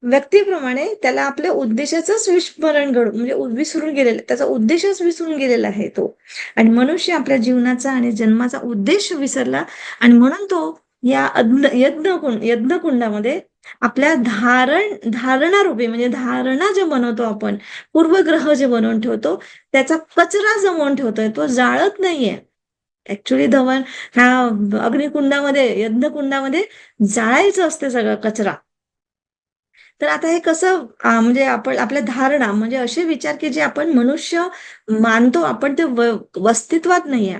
व्यक्तीप्रमाणे त्याला आपल्या उद्देशाचंच विस्मरण घडून म्हणजे विसरून गेलेला त्याचा उद्देशच विसरून गेलेला आहे तो. आणि मनुष्य आपल्या जीवनाचा आणि जन्माचा उद्देश विसरला आणि म्हणून तो या यज्ञकुंडामध्ये आपल्या धारणारूपी म्हणजे धारणा जे बनवतो आपण, पूर्वग्रह जे बनवून ठेवतो, त्याचा कचरा जमवून ठेवतोय. तो जाळत नाहीये. ॲक्चुअली ह्या अग्निकुंडामध्ये, यज्ञकुंडामध्ये जाळायचं असते सगळा कचरा. तर आता हे कसं म्हणजे आपण आपल्या धारणा म्हणजे असे विचार की जे आपण मनुष्य मानतो आपण ते अस्तित्वात नाहीये.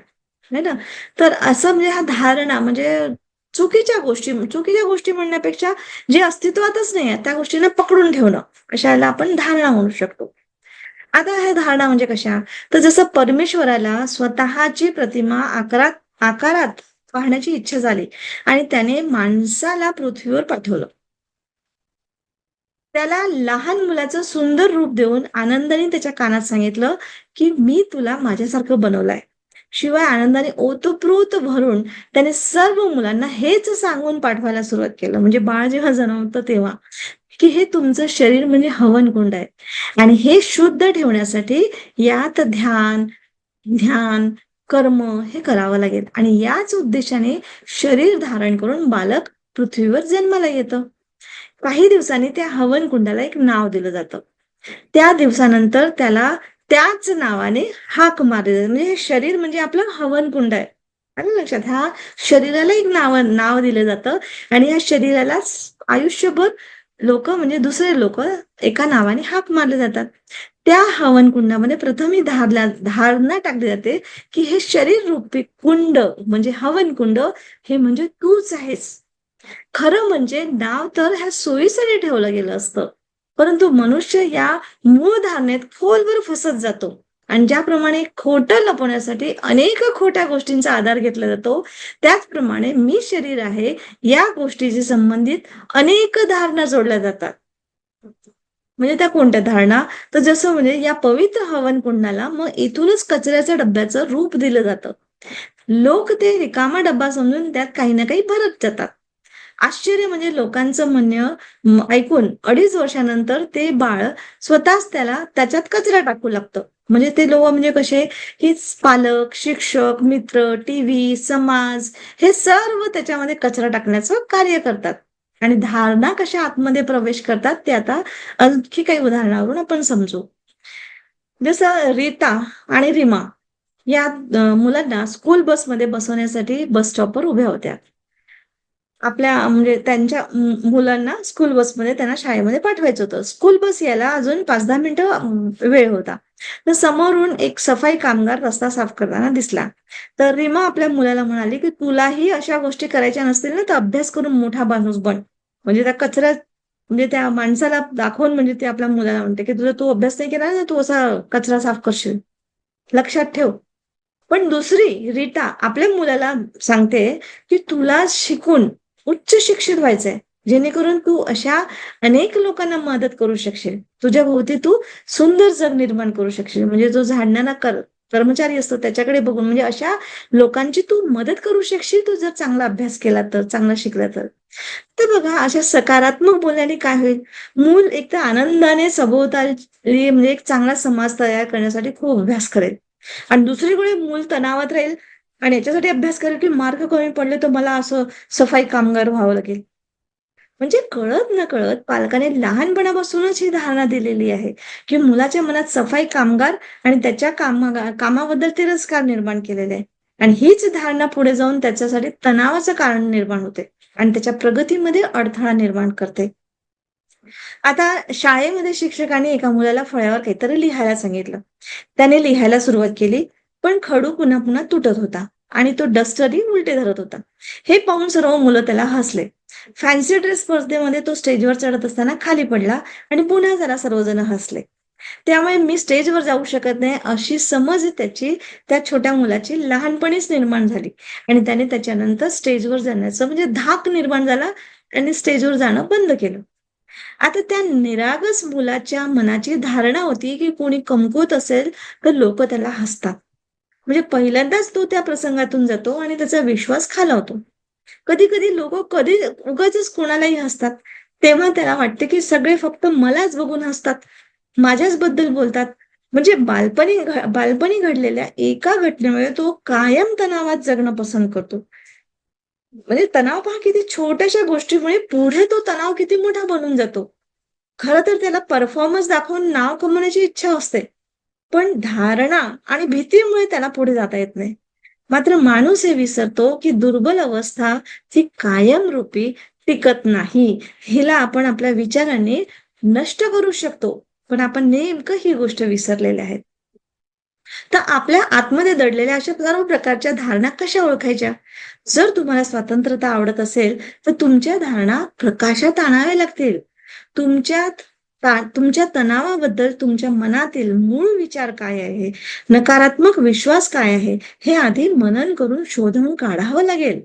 है ना? तर असं म्हणजे हा धारणा म्हणजे चुकीच्या गोष्टी म्हणण्यापेक्षा जे अस्तित्वातच नाहीये त्या गोष्टींना पकडून ठेवणं, अशाला आपण धारणा म्हणू शकतो. आता ह्या धारणा म्हणजे कशा? तर जसं परमेश्वराला स्वतःची प्रतिमा आकारात पाहण्याची इच्छा झाली आणि त्याने माणसाला पृथ्वीवर पाठवलं. त्याला लहान मुलाचं सुंदर रूप देऊन आनंदाने त्याच्या कानात सांगितलं, की "मी तुला माझ्यासारखं बनवलंय." शिवाय आनंदाने ओतप्रोत भरून त्याने सर्व मुलांना हेच सांगून पाठवायला सुरुवात केलं. म्हणजे बाळ जेव्हा जन्मतं तेव्हा, की हे तुमचं शरीर म्हणजे हवनकुंड आहे आणि हे शुद्ध ठेवण्यासाठी यात ध्यान, ध्यान, कर्म हे करावं लागेल आणि याच उद्देशाने शरीर धारण करून बालक पृथ्वीवर जन्माला येतं. काही दिवसांनी त्या हवन कुंडाला एक नाव दिलं जातं. त्या दिवसानंतर त्याला त्याच नावाने हाक मारली जाते. म्हणजे हे शरीर म्हणजे आपलं हवन कुंड आहे. आलं लक्षात? ह्या शरीराला एक नाव दिलं जातं आणि या शरीरालाच आयुष्यभर लोकं म्हणजे दुसरे लोकं एका नावाने हाक मारले जातात. त्या हवन कुंडामध्ये प्रथम ही धारणा टाकली जाते, की हे शरीर रूपी कुंड म्हणजे हवन कुंड हे म्हणजे तूच आहेस. खरं म्हणजे नाव तर ह्या सोयीसाठी ठेवलं गेलं असतं. परंतु मनुष्य या मूळ धारणेत खोलवर फसत जातो आणि ज्याप्रमाणे खोटं लपवण्यासाठी अनेक खोट्या गोष्टींचा आधार घेतला जातो, त्याचप्रमाणे मी शरीर आहे या गोष्टीशी संबंधित अनेक धारणा जोडल्या जातात. म्हणजे त्या कोणत्या धारणा? तर जसं म्हणजे या पवित्र हवन कुंडाला मग इथूनच कचऱ्याच्या डब्याचं रूप दिलं जातं. लोक ते रिकामा डब्बा समजून त्यात काही ना काही भरत जातात. आश्चर्य म्हणजे लोकांचं म्हणणं ऐकून 2.5 वर्षानंतर ते बाळ स्वतःच त्याला त्याच्यात कचरा टाकू लागतं. म्हणजे ते लोक म्हणजे कसे, की पालक, शिक्षक, मित्र, टीव्ही, समाज हे सर्व त्याच्यामध्ये कचरा टाकण्याचं कार्य करतात. आणि धारणा कशा आतमध्ये प्रवेश करतात ते आता आणखी काही उदाहरणावरून आपण समजू. जसं रीता आणि रीमा या मुलांना स्कूल बसमध्ये बसवण्यासाठी बस स्टॉपवर उभ्या होत्या. आपल्या म्हणजे त्यांच्या मुलांना स्कूल बसमध्ये त्यांना शाळेमध्ये पाठवायचं होतं. स्कूल बस यायला अजून 5-10 मिनिटं वेळ होता. तर समोरून एक सफाई कामगार रस्ता साफ करताना दिसला. तर रीमा आपल्या मुलाला म्हणाली, की "तुलाही अशा गोष्टी करायच्या नसतील ना, तर अभ्यास करून मोठा माणूस बन." म्हणजे त्या कचऱ्यात म्हणजे त्या माणसाला दाखवून म्हणजे ती आपल्या मुलाला म्हणते, की "तुझा तू अभ्यास नाही केला ना, तू असा कचरा साफ करशील. लक्षात ठेव." पण दुसरी रीटा आपल्या मुलाला सांगते, की तुला शिकून उच्च शिक्षित व्हायचंय. जेणेकरून तू अशा अनेक लोकांना मदत करू शकशील. तुझ्या भोवती तू सुंदर जग निर्माण करू शकशील. म्हणजे जो झाडणारा कर्मचारी असतो त्याच्याकडे बघून म्हणजे अशा लोकांची तू मदत करू शकशील, तू जर चांगला अभ्यास केला तर, चांगला शिकला तर. तर बघा अशा सकारात्मक बोलण्याने काय होईल? मूल एकतर आनंदाने सभोवताली म्हणजे एक चांगला समाज तयार करण्यासाठी खूप अभ्यास करेल. आणि दुसरीकडे मूल तणावात राहील आणि याच्यासाठी अभ्यास करेल, की मार्क कमी पडले तर मला असं सफाई कामगार व्हावं लागेल. म्हणजे कळत-नकळत पालकाने लहानपणापासूनच ही धारणा दिलेली आहे, की मुलाच्या मनात सफाई कामगार आणि त्याच्या कामाबद्दल तिरस्कार निर्माण केलेले आहे. आणि हीच धारणा पुढे जाऊन त्याच्यासाठी तणावाचं कारण निर्माण होते आणि त्याच्या प्रगतीमध्ये अडथळा निर्माण करते. आता शाळेमध्ये शिक्षकांनी एका मुलाला फळ्यावर काहीतरी लिहायला सांगितलं. त्याने लिहायला सुरुवात केली, पण खडू पुन्हा-पुन्हा तुटत होता आणि तो डस्टरही उलटे धरत होता. हे पाहून सर्व मुलं त्याला हसले. फॅन्सी ड्रेस स्पर्धेमध्ये तो स्टेजवर चढत असताना खाली पडला आणि पुन्हा त्याला सर्वजण हसले. त्यामुळे मी स्टेजवर जाऊ शकत नाही अशी समज त्याची त्या छोट्या मुलाची लहानपणीच निर्माण झाली आणि त्याने त्याच्यानंतर स्टेजवर जाण्याचं म्हणजे धाक निर्माण झाला आणि स्टेजवर जाणं बंद केलं. आता त्या निरागस मुलाच्या मनाची धारणा होती, की कोणी कमकुवत असेल, तर लोकं त्याला हसतात. म्हणजे पहिल्यांदाच तो त्या प्रसंगातून जातो आणि त्याचा विश्वास खालावतो. कधी-कधी लोकं उगाचच कोणालाही हसतात. तेव्हा त्याला वाटते, की सगळे फक्त मलाच बघून हसतात. माझ्याच बद्दल बोलतात. म्हणजे बालपणी घडलेल्या एका घटनेमुळे तो कायम तणावात जगणं पसंत करतो. म्हणजे तणाव पहा किती छोट्याशा गोष्टीमुळे पुढे तो तणाव किती मोठा बनून जातो. खरं तर त्याला परफॉर्मन्स दाखवून नाव कमवण्याची इच्छा असते. पण धारणा आणि भीतीमुळे त्याला पुढे जाता येत नाही. मात्र माणूस हे विसरतो, की दुर्बल अवस्था ही कायमरूपी टिकत नाही. हिला आपण आपल्या विचारांनी नष्ट करू शकतो. पण आपण नेमकं ही गोष्ट विसरलेले आहेत. तर आपल्या आतमध्ये दडलेल्या अशा सर्व प्रकारच्या धारणा कशा ओळखायच्या? जर तुम्हाला स्वतंत्रता आवडत असेल, तर तुमच्या धारणा प्रकाशात आणाव्या लागतील. तुमच्यात तुमच्या तणावाबद्दल तुमच्या मनातील मूळ विचार काय आहे, नकारात्मक विश्वास काय आहे, हे आधी मनन करून शोधून काढावं लागेल.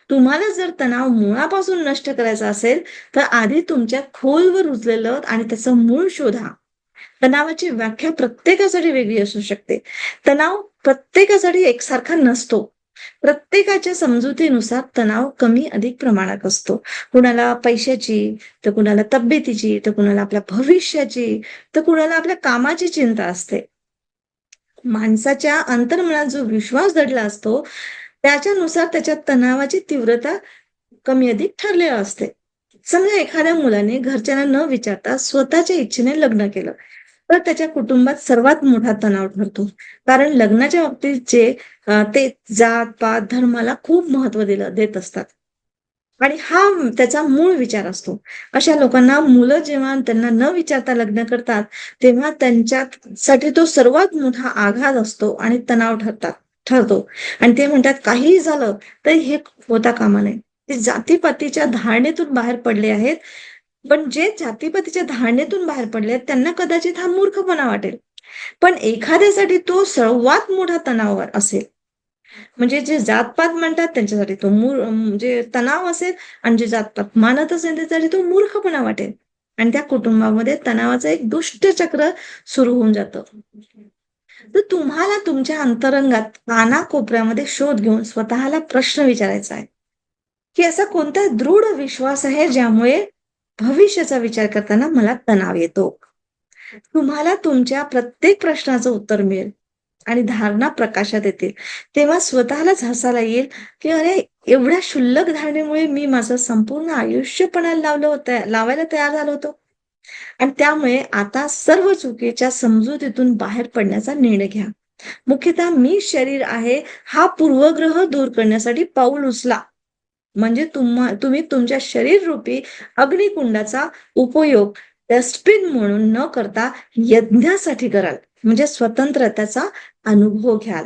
तुम्हाला जर तणाव मुळापासून नष्ट करायचा असेल, तर आधी तुमच्या खोलवर रुजलेलं आणि त्याचं मूळ शोधा. तणावाची व्याख्या प्रत्येकासाठी वेगळी असू शकते. तणाव प्रत्येकासाठी एकसारखा नसतो. प्रत्येकाच्या समजुतीनुसार तणाव कमी अधिक प्रमाणात असतो. कुणाला पैशाची, तर कुणाला तब्येतीची, तर कुणाला आपल्या भविष्याची, तर कुणाला आपल्या कामाची चिंता असते. माणसाच्या अंतर्मनात जो विश्वास दडला असतो, त्याच्यानुसार त्याच्या तणावाची तीव्रता कमी अधिक ठरलेली असते. समजा एखाद्या मुलाने घरच्यांना न विचारता स्वतःच्या इच्छेने लग्न केलं, तर त्याच्या कुटुंबात सर्वात मोठा तणाव ठरतो. कारण लग्नाच्या बाबतीत ते जात-पात, धर्माला खूप महत्त्व देत असतात. आणि हा त्याचा मूळ विचार असतो. अशा लोकांना मुलं जेव्हा त्यांना न विचारता लग्न करतात, तेव्हा त्यांच्यासाठी तो सर्वात मोठा आघात असतो आणि तणाव ठरतो. आणि ते म्हणतात काहीही झालं तरी हे होता कामा नये. ते जातीपातीच्या धारणेतून बाहेर पडले आहेत. पण जे जातीपातीच्या धारणेतून बाहेर पडले आहेत, त्यांना कदाचित हा मूर्खपणा वाटेल. पण एखाद्यासाठी तो सर्वात मोठा तणाव असेल. म्हणजे जे जात-पात म्हणतात त्यांच्यासाठी तो म्हणजे तणाव असेल आणि जे जात-पात मानत असेल त्याच्यासाठी तो मूर्खपणा वाटेल. आणि त्या कुटुंबामध्ये तणावाचं एक दुष्ट चक्र सुरू होऊन जातं. तर तुम्हाला तुमच्या अंतरंगात कानाकोपऱ्यामध्ये शोध घेऊन स्वतःला प्रश्न विचारायचा आहे, की असा कोणता दृढ विश्वास आहे ज्यामुळे भविष्याचा विचार करताना मला तणाव येतो. तुम्हाला तुमच्या प्रत्येक प्रश्नाचं उत्तर मिळेल आणि धारणा प्रकाशात येतील. तेव्हा स्वतःलाच हसायला येईल, की अरे एवढ्या क्षुल्लक धारणेमुळे मी माझं संपूर्ण आयुष्य पणाला लावायला तयार झालो होतो. आणि त्यामुळे आता सर्व चुकीच्या समजुतीतून बाहेर पडण्याचा निर्णय घ्या. मुख्यतः मी शरीर आहे हा पूर्वग्रह दूर करण्यासाठी पाऊल उचला. म्हणजे तुम्ही तुमच्या शरीररूपी अग्निकुंडाचा उपयोग डस्टबिन म्हणून न करता यज्ञासाठी कराल. म्हणजे स्वतंत्र त्याचा अनुभव घ्याल.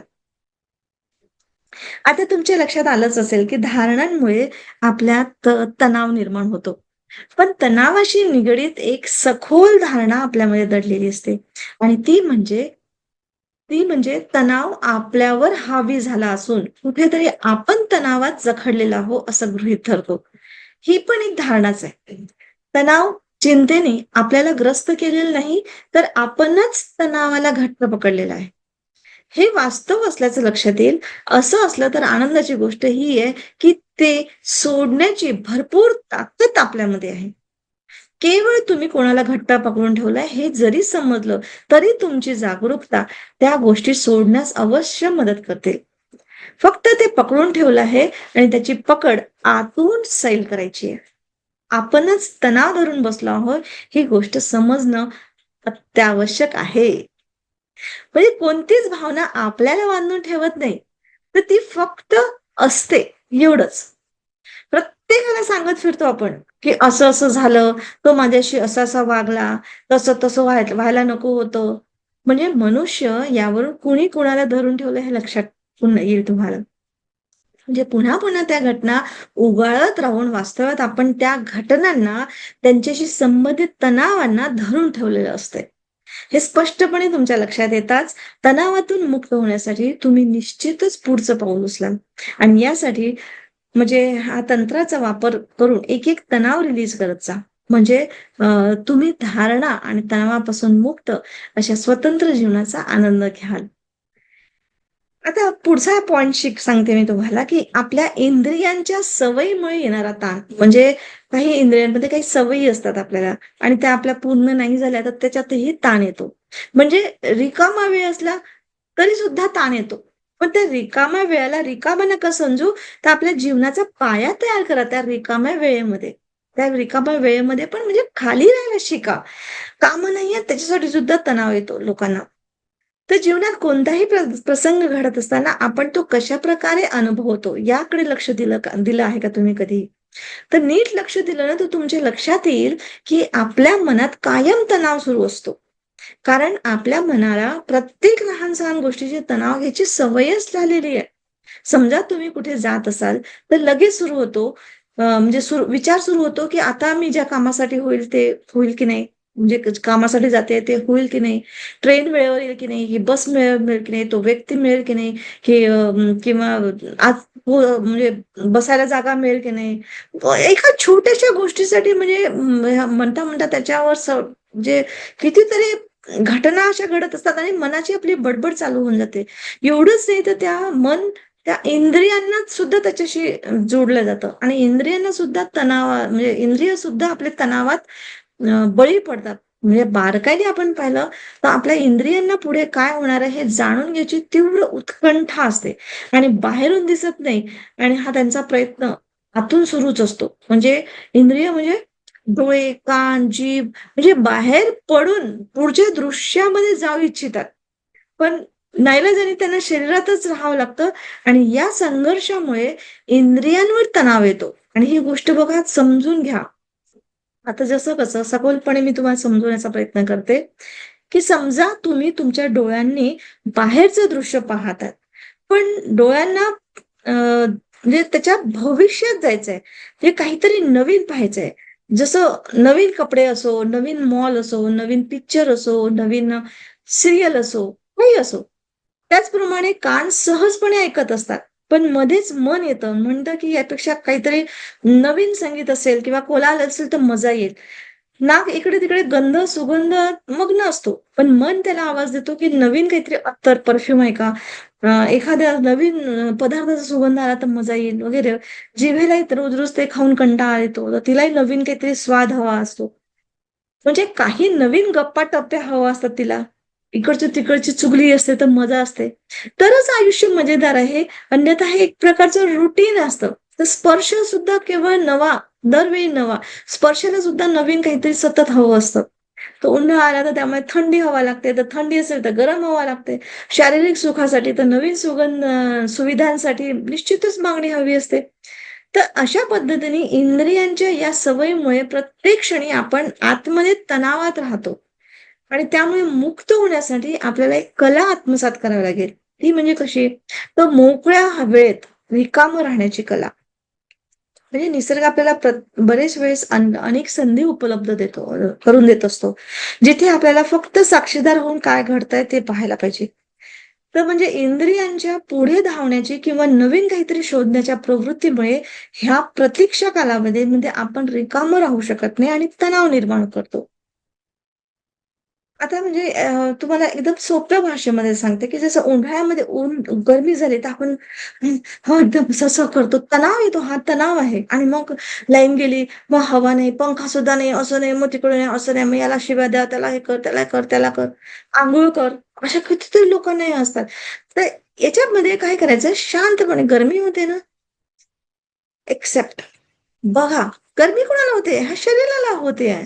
आता तुमच्या लक्षात आलंच असेल, की धारणांमुळे आपल्यात तणाव निर्माण होतो. पण तणावाशी निगडीत एक सखोल धारणा आपल्यामध्ये दडलेली असते आणि ती म्हणजे तणाव आपल्यावर हावी झाला असून कुठेतरी आपण तणावात जखडलेलो आहोत असं गृहीत धरतो. ही पण एक धारणाच आहे. तणाव चिंतेने आपल्याला ग्रस्त केलेलं नाही, तर आपणच तणावाला घट्ट पकडलेला आहे. हे वास्तव असल्याचं लक्षात येईल. असं असलं तर आनंदाची गोष्ट ही आहे, की ते सोडण्याची भरपूर ताकद आपल्यामध्ये आहे. केवळ तुम्ही कोणाला घट्ट पकडून ठेवलंय हे जरी समजलं, तरी तुमची जागरूकता त्या गोष्टी सोडण्यास अवश्य मदत करते. फक्त ते पकडून ठेवलं आहे आणि त्याची पकड आतून सैल करायची आहे. आपणच तणाव धरून बसलो आहोत, ही गोष्ट समजणं अत्यावश्यक आहे. म्हणजे कोणतीच भावना आपल्याला बांधून ठेवत नाही, तर ती फक्त असते एवढंच. प्रत्येकाला सांगत फिरतो आपण, की असं-असं झालं, तो माझ्याशी असा-असा वागला, तसं-तसं व्हायला नको होतं. म्हणजे मनुष्य यावरून कुणी कुणाला धरून ठेवलं हे लक्षात पुन्हा येईल तुम्हाला. म्हणजे पुन्हा-पुन्हा त्या घटना उगाळत राहून वास्तवात आपण त्या घटनांना, त्यांच्याशी संबंधित तणावांना धरून ठेवलेलं असतंय. हे स्पष्टपणे तुमच्या लक्षात येताच तणावातून मुक्त होण्यासाठी तुम्ही निश्चितच पुढचं पाऊल उचलाल आणि यासाठी म्हणजे हा तंत्राचा वापर करून एक-एक तणाव रिलीज करत जा. म्हणजे तुम्ही धारणा आणि तणावापासून मुक्त अशा स्वतंत्र जीवनाचा आनंद घ्याल. आता पुढचा पॉइंट सांगते मी तुम्हाला, की आपल्या इंद्रियांच्या सवयीमुळे येणारा ताण. म्हणजे काही इंद्रियांमध्ये काही सवयी असतात आपल्याला आणि त्या आपल्या पूर्ण नाही झाल्या तर त्याच्यातही ताण येतो. म्हणजे रिकामा वेळ असला तरी सुद्धा ताण येतो. पण त्या रिकाम्या वेळेला रिकामा नका समजू, तर आपल्या जीवनाचा पाया तयार करा त्या रिकाम्या वेळेमध्ये. त्या रिकाम्या वेळेमध्ये पण म्हणजे खाली राहायला शिका. कामं नाहीयेत त्याच्यासाठी सुद्धा तणाव येतो लोकांना. तर जीवनात कोणताही प्रसंग घडत असताना आपण तो कशाप्रकारे अनुभवतो याकडे लक्ष दिलं आहे का तुम्ही कधी? तर नीट लक्ष दिलं ना तर तुमच्या लक्षात येईल, की आपल्या मनात कायम तणाव सुरू असतो. कारण आपल्या मनाला प्रत्येक लहान-सहान गोष्टीची तणाव घ्यायची सवयच झालेली आहे. समजा तुम्ही कुठे जात असाल, तर लगेच विचार सुरू होतो, की आता मी ज्या कामासाठी होईल ते होईल की नाही? म्हणजे कामासाठी जाते ते होईल की नाही, ट्रेन वेळेवर येईल की नाही, ही बस मिळेल की नाही, तो व्यक्ती मिळेल की नाही, हे किंवा आज म्हणजे बसायला जागा मिळेल की नाही. एका छोट्याशा गोष्टीसाठी म्हणजे म्हणता म्हणता त्याच्यावर म्हणजे कितीतरी घटना अशा घडत असतात आणि मनाची आपली बडबड चालू होऊन जाते. एवढंच नाही तर त्या इंद्रियांना सुद्धा त्याच्याशी जोडलं जातं आणि इंद्रियांना सुद्धा म्हणजे इंद्रिय सुद्धा आपल्या तणावात बळी पडतात. म्हणजे बारकाईने आपण पाहिलं तर आपल्या इंद्रियांना पुढे काय होणार आहे हे जाणून घ्यायची तीव्र उत्कंठा असते आणि बाहेरून दिसत नाही आणि हा त्यांचा प्रयत्न आतून सुरूच असतो. म्हणजे इंद्रिय म्हणजे डोळे, कान, जीभ म्हणजे बाहेर पडून पुढच्या दृश्यामध्ये जाऊ इच्छितात. पण नाईलाजाने त्यांना शरीरातच राहावं लागतं आणि या संघर्षामुळे इंद्रियांवर तणाव येतो आणि ही गोष्ट बघा समजून घ्या. आता जसं कसं सखोलपणे मी तुम्हाला समजवण्याचा प्रयत्न करते, की समजा तुम्ही तुमच्या डोळ्यांनी बाहेरचं दृश्य पाहतात. पण डोळ्यांना म्हणजे त्याच्या भविष्यात जायचंय. म्हणजे काहीतरी नवीन पाहायचंय. जसं नवीन कपडे असो, नवीन मॉल असो, नवीन पिक्चर असो, नवीन सीरियल असो, काही असो. त्याचप्रमाणे कान सहजपणे ऐकत असतात. पण मध्येच मन येतं, म्हणतं की यापेक्षा काहीतरी नवीन संगीत असेल किंवा कोलाहल असेल तर मजा येईल. नाक इकडे-तिकडे गंध, सुगंध मग्न असतो. पण मन त्याला आवाज देतो, की नवीन काहीतरी अत्तर, परफ्यूम आहे का? एखाद्या नवीन पदार्थाचा सुगंध आला तर मजा येईल वगैरे. जिभेलाही रोज-रोज ते खाऊन कंटाळा येतो. तर तिलाही नवीन काहीतरी स्वाद हवा असतो. म्हणजे काही नवीन गप्पा-टप्प्या हवा असतात तिला. इकडची-तिकडची चुगली असते तर मजा असते. तरच आयुष्य मजेदार आहे. अन्यथा हे एक प्रकारचं रुटीन असतं. तर स्पर्श सुद्धा केवळ नवा, दरवेळी नवा. स्पर्शाला सुद्धा नवीन काहीतरी सतत हवं असतं. तर उन्हाळा आला तर त्यामुळे थंडी हवा लागते, तर थंडी असेल तर गरम हवा लागते. शारीरिक सुखासाठी तर नवीन सुविधांसाठी निश्चितच मागणी हवी असते. तर अशा पद्धतीने इंद्रियांच्या या सवयीमुळे प्रत्येक क्षणी आपण आतमध्ये तणावात राहतो आणि त्यामुळे मुक्त होण्यासाठी आपल्याला एक कला आत्मसात करावी लागेल. ती म्हणजे कशी? तर मोकळ्या हवेत रिकामं राहण्याची कला. म्हणजे निसर्ग आपल्याला बरेच वेळेस अनेक संधी उपलब्ध करून देत असतो. जिथे आपल्याला फक्त साक्षीदार होऊन काय घडतंय ते पाहायला पाहिजे. तर म्हणजे इंद्रियांच्या पुढे धावण्याची किंवा नवीन काहीतरी शोधण्याच्या प्रवृत्तीमुळे ह्या प्रतीक्षा कालावधीमध्ये आपण रिकामं राहू शकत नाही आणि तणाव निर्माण करतो. आता म्हणजे तुम्हाला एकदम सोप्या भाषेमध्ये सांगते, की जसं उन्हाळ्यामध्ये गरमी झाली तर आपण हां, एकदम असं करतो. तणाव येतो, हा तणाव आहे आणि मग लाईन गेली, मग हवा नाही, पंखा सुद्धा नाही, असं नाही, मग तिकडे नाही, असं नाही, मग याला शिव्या द्या, त्याला हे कर, त्याला कर, त्याला कर, अंघोळ कर. अशा कितीतरी लोकांना हे असतात. तर याच्यामध्ये काय करायचं शांतपणे गरमी होते ना, एक्सेप्ट. बघा, गरमी कोणाला होते? ह्या शरीराला होते आहे.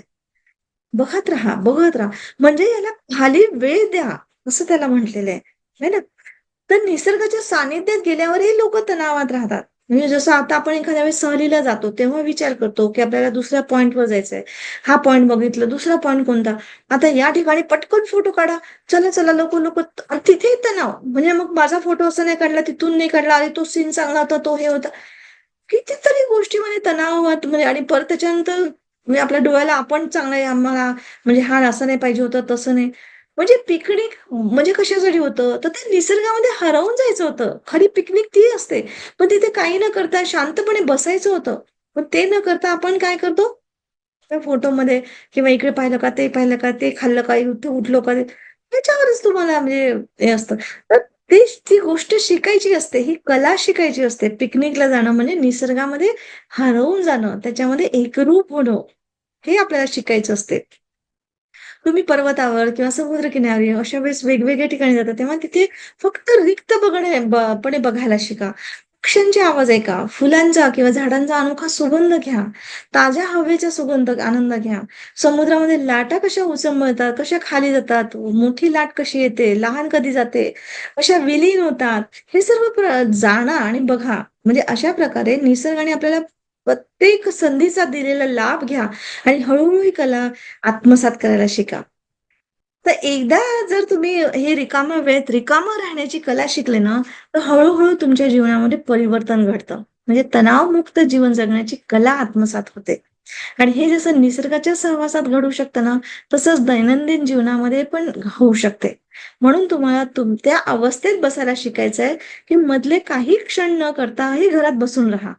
बघत राहा, बघत राहा. म्हणजे याला खाली वेळ द्या, असं त्याला म्हटलेलं आहे. है ना? तर निसर्गाच्या सानिध्यात गेल्यावर हे लोकं तणावात राहतात. म्हणजे जसं आता आपण एखाद्या वेळेस सहलीला जातो, तेव्हा विचार करतो, की आपल्याला दुसऱ्या पॉइंटवर जायचंय. हा पॉइंट बघितलं, दुसरा पॉइंट कोणता? आता या ठिकाणी पटकन फोटो काढा. चला, चला, लवकर-लवकर आणि तिथेही तणाव. म्हणजे मग माझा फोटो असा नाही काढला, तिथून नाही काढला, अरे तो सीन चांगला होता, तो हे होता. कितीतरी गोष्टीमध्ये तणावात म्हणजे आणि परत त्याच्यानंतर म्हणजे आपल्या डोळ्याला आपण चांगलं आहे आम्हाला म्हणजे हा असं नाही पाहिजे होतं, तसं नाही. म्हणजे पिकनिक म्हणजे कशासाठी होतं? तर ते निसर्गामध्ये हरवून जायचं होतं. खरी पिकनिक ती असते. पण तिथे काही न करता शांतपणे बसायचं होतं. पण ते न करता आपण काय करतो? त्या फोटोमध्ये किंवा इकडे पाहिलं का, ते पाहिलं का, ते खाल्लं का, इथे उठलो का, त्याच्यावरच तुम्हाला म्हणजे हे असतं. तर ती गोष्ट शिकायची असते, ही कला शिकायची असते. पिकनिकला जाणं म्हणजे निसर्गामध्ये हरवून जाणं, त्याच्यामध्ये एकरूप होणं, हे आपल्याला शिकायचं असते. तुम्ही पर्वतावर किंवा समुद्रकिनारी अशा वेळेस वेगवेगळ्या ठिकाणी जाता, तेव्हा तिथे फक्त रिक्त पणे बघायला शिका. पक्ष्यांचे आवाज ऐका, फुलांचा किंवा झाडांचा अनोखा सुगंध घ्या, ताज्या हवेचा सुगंध आनंद घ्या. समुद्रामध्ये लाटा कशा उचंबळतात, कशा खाली जातात, मोठी लाट कशी येते, लहान कधी जाते, कशा विलीन होतात, हे सर्व जाणा आणि बघा. म्हणजे अशा प्रकारे निसर्गाने आपल्याला प्रत्येक संधीचा दिलेला लाभ घ्या आणि हळू ही कला आत्मसात करायला शिका. तर एकदा जर तुम्ही हे रिकाम्या वेळेत रिकामं राहण्याची कला शिकले ना, तर हळू तुमच्या जीवनामध्ये परिवर्तन घडतं. म्हणजे तणावमुक्त जीवन जगण्याची कला आत्मसात होते. आणि हे जसं निसर्गाच्या सहवासात घडू शकतं ना, तसंच दैनंदिन जीवनामध्ये पण होऊ शकते. म्हणून तुम्हाला त्या अवस्थेत बसायला शिकायचं आहे, की मधले काही क्षण न करताही घरात बसून राहा.